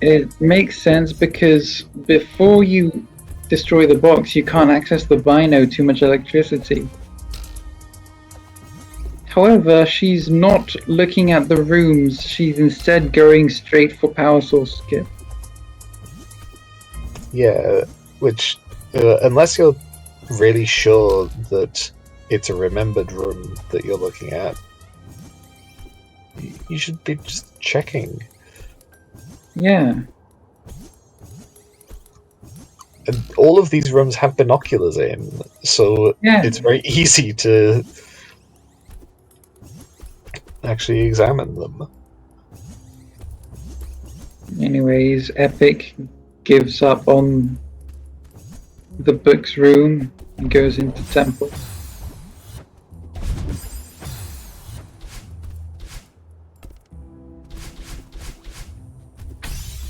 It makes sense because before you destroy the box, you can't access the bino, too much electricity. However, she's not looking at the rooms, she's instead going straight for power source skip. Yeah, which, unless you're really sure that it's a remembered room that you're looking at, you should be just checking. Yeah. And all of these rooms have binoculars in, so it's very easy to actually examine them. Anyways, Epyc gives up on the book's room and goes into temple.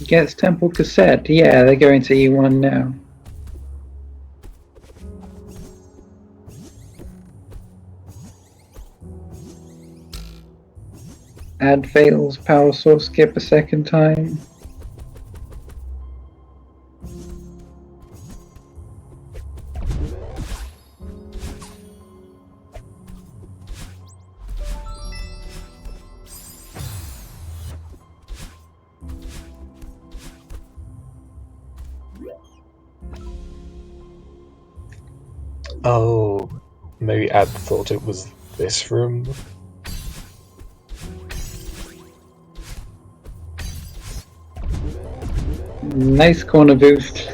Gets temple cassette. Yeah, they're going to E1 now. Ad fails power source skip a second time. Oh, maybe Ad thought it was this room. Nice corner boost.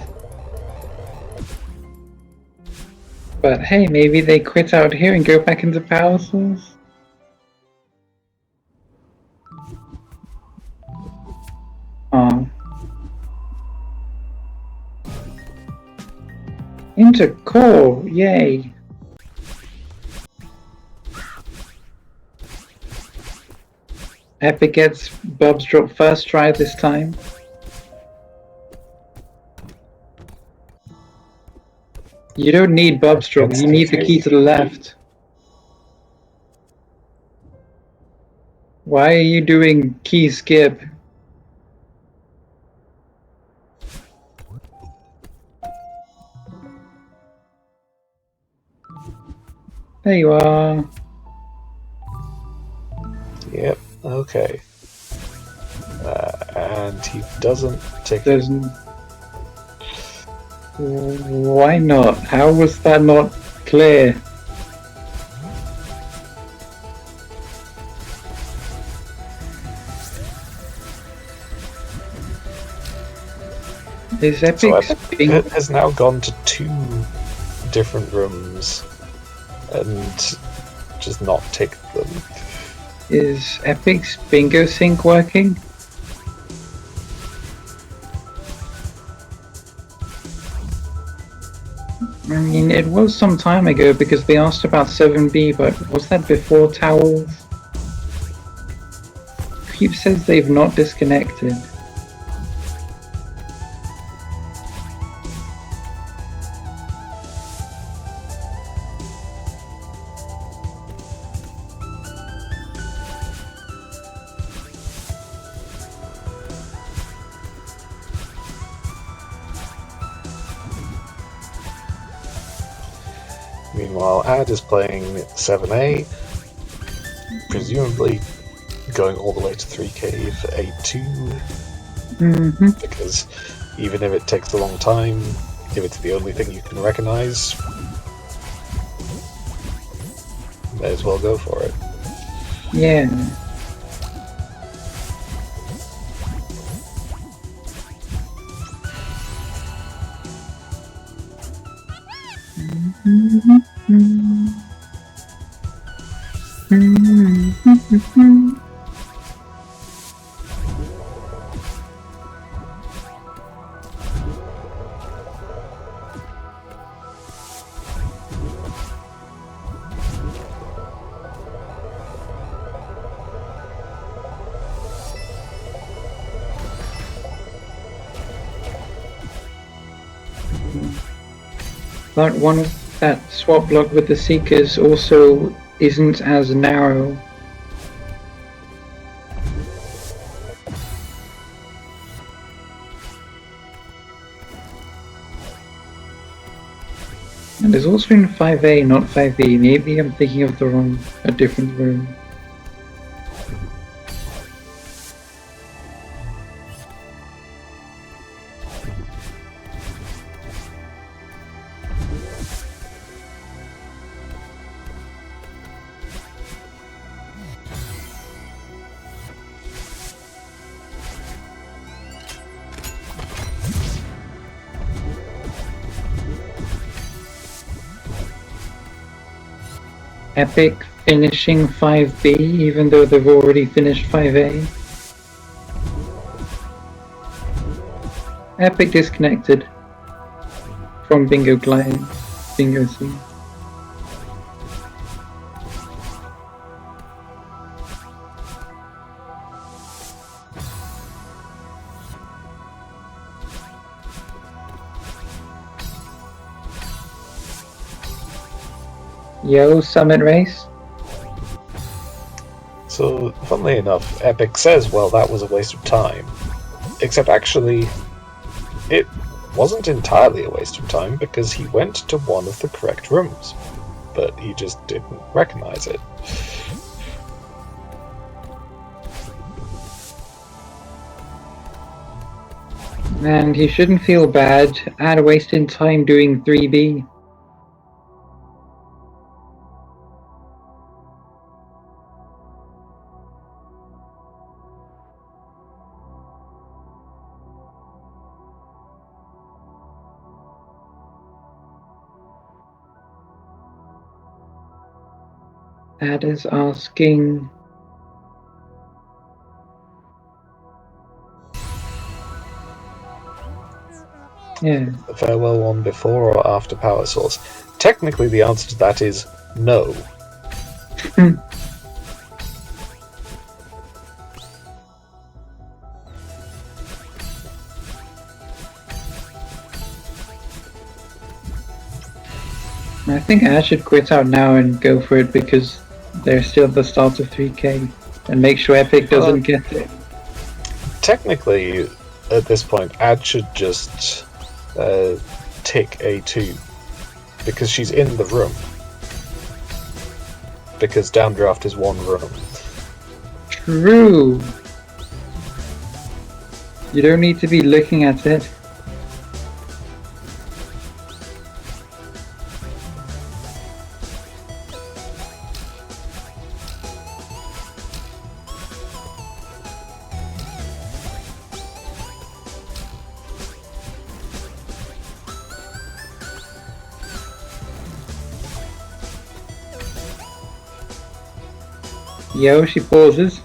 But hey, maybe they quit out here and go back into power source? Oh. Into core, yay! Epyc gets Bob's drop first try this time. You don't need Bob's drop, you need the key to the left. Why are you doing key skip? There you are. Yep, okay. And he doesn't take... Why not? How was that not clear? Is Epyc has now gone to 2 different rooms and just not ticked them. Is Epyc's bingo sync working? I mean, it was some time ago because they asked about 7B, but was that before towels? Creep says they've not disconnected. Meanwhile, Ad is playing 7A, presumably going all the way to 3K for A2. Mm-hmm. Because even if it takes a long time, if it's the only thing you can recognize, may as well go for it. Yeah. But one of that swap block with the Seekers also isn't as narrow. And there's also in 5A, not 5B. Maybe I'm thinking of a different room. Epyc finishing 5B even though they've already finished 5A. Epyc disconnected from Bingo client, Bingo C. Yo, Summit Race. So, funnily enough, Epyc says, well, that was a waste of time. Except actually, it wasn't entirely a waste of time because he went to one of the correct rooms, but he just didn't recognize it. And he shouldn't feel bad at wasting time doing 3B. Ad is asking... Yeah. The farewell one before or after power source? Technically the answer to that is no. I think Ash should quit out now and go for it because they're still at the start of 3K and make sure Epyc doesn't get it. Technically, at this point, Ad should just tick A2 because she's in the room. Because downdraft is one room. True. You don't need to be looking at it. Yo, she pauses.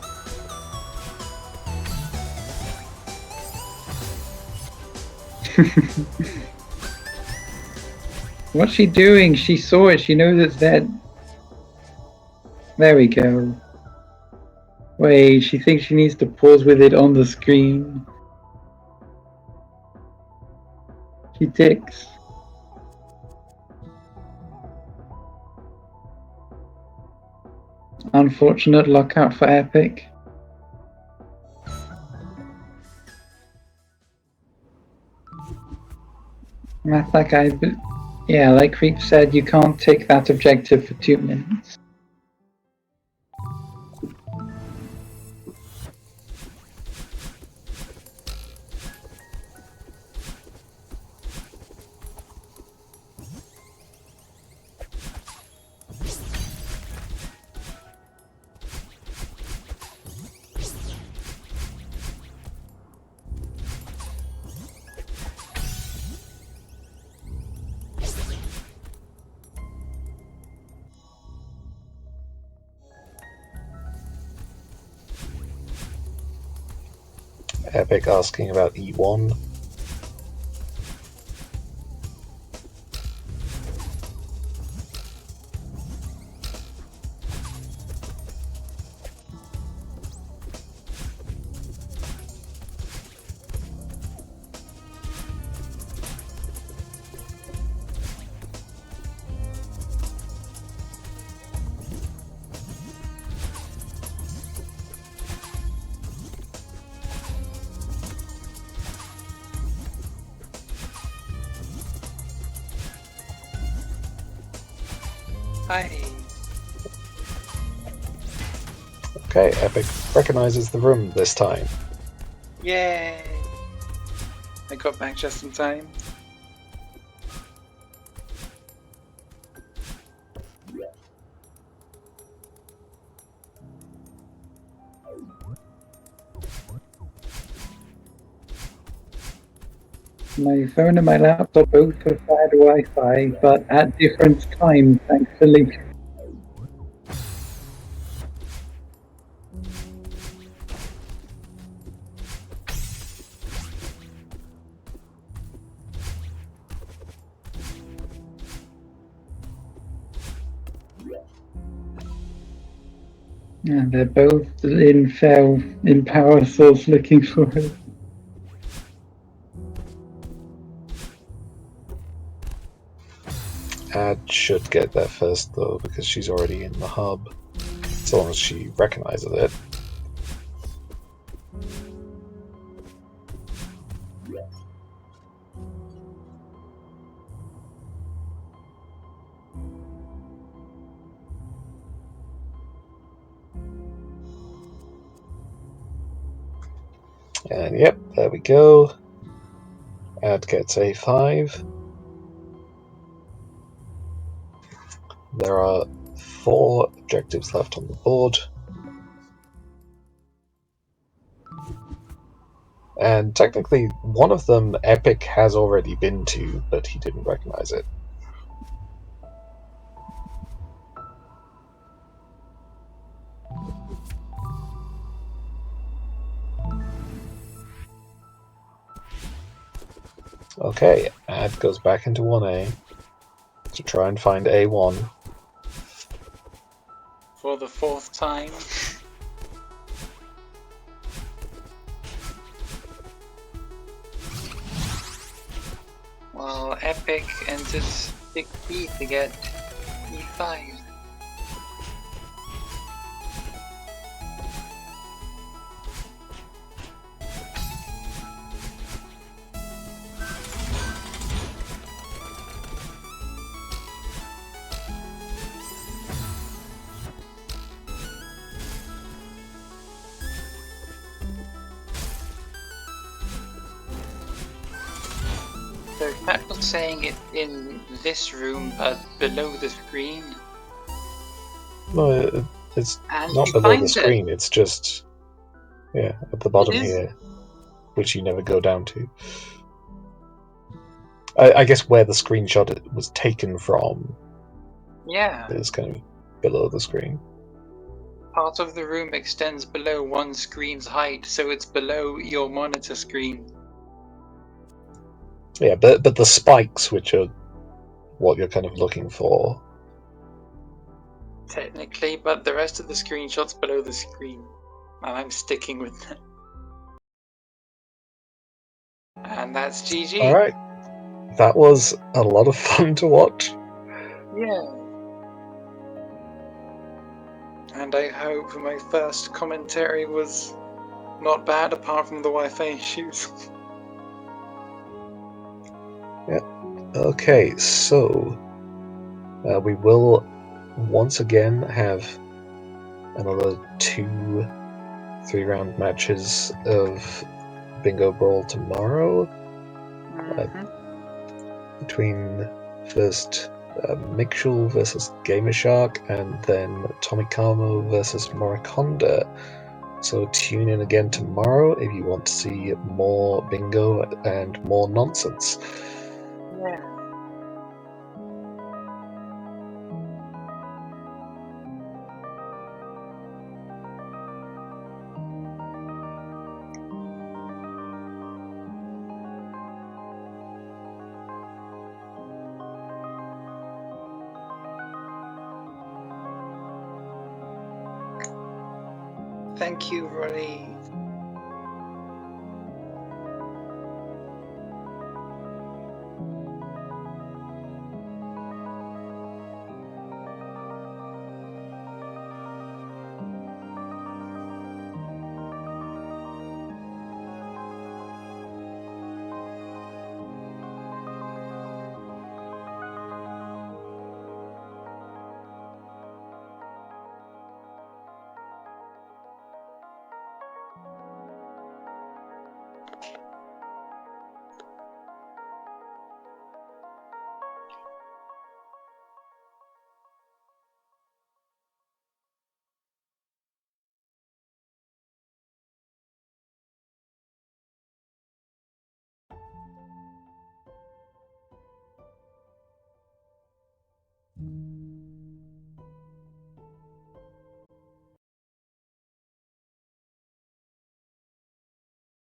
What's she doing? She saw it. She knows it's dead. There we go. Wait, she thinks she needs to pause with it on the screen. She ticks. Unfortunate lockout for Epyc. Math that guy, but yeah, like Creep said, you can't take that objective for 2 minutes. Epyc asking about E1. Hi. Okay, Epyc recognizes the room this time. Yay! I got back just in time. My phone and my laptop both have bad Wi-Fi, but at different times, thankfully. And they're both in power source looking for it. Ad should get there first though, because she's already in the hub. As long as she recognizes it. And yep, there we go. Ad gets A5. There are 4 objectives left on the board. And technically, one of them Epyc has already been to, but he didn't recognize it. Okay, Ad goes back into 1A to try and find A1. For the 4th time. Well, Epyc enters 6B to get E5. So Cat was saying it in this room, but below the screen. No, it's And not you below the find screen, it's just, yeah, at the bottom It is. here, which you never go down to. I guess where the screenshot was taken from Yeah, is kind of below the screen. part of the room extends below one screen's height, so it's below your monitor screen. Yeah, but the spikes, which are what you're kind of looking for. Technically, but the rest of the screenshot's below the screen. And I'm sticking with that. And that's GG. Alright. That was a lot of fun to watch. Yeah. And I hope my first commentary was not bad apart from the Wi-Fi issues. Okay, so we will once again have another 2 3-round matches of Bingo Brawl tomorrow. Between first Mixul versus Gamershark and then Tomikamo versus Morikonda. So tune in again tomorrow if you want to see more bingo and more nonsense. Yeah. Thank you, Ronnie.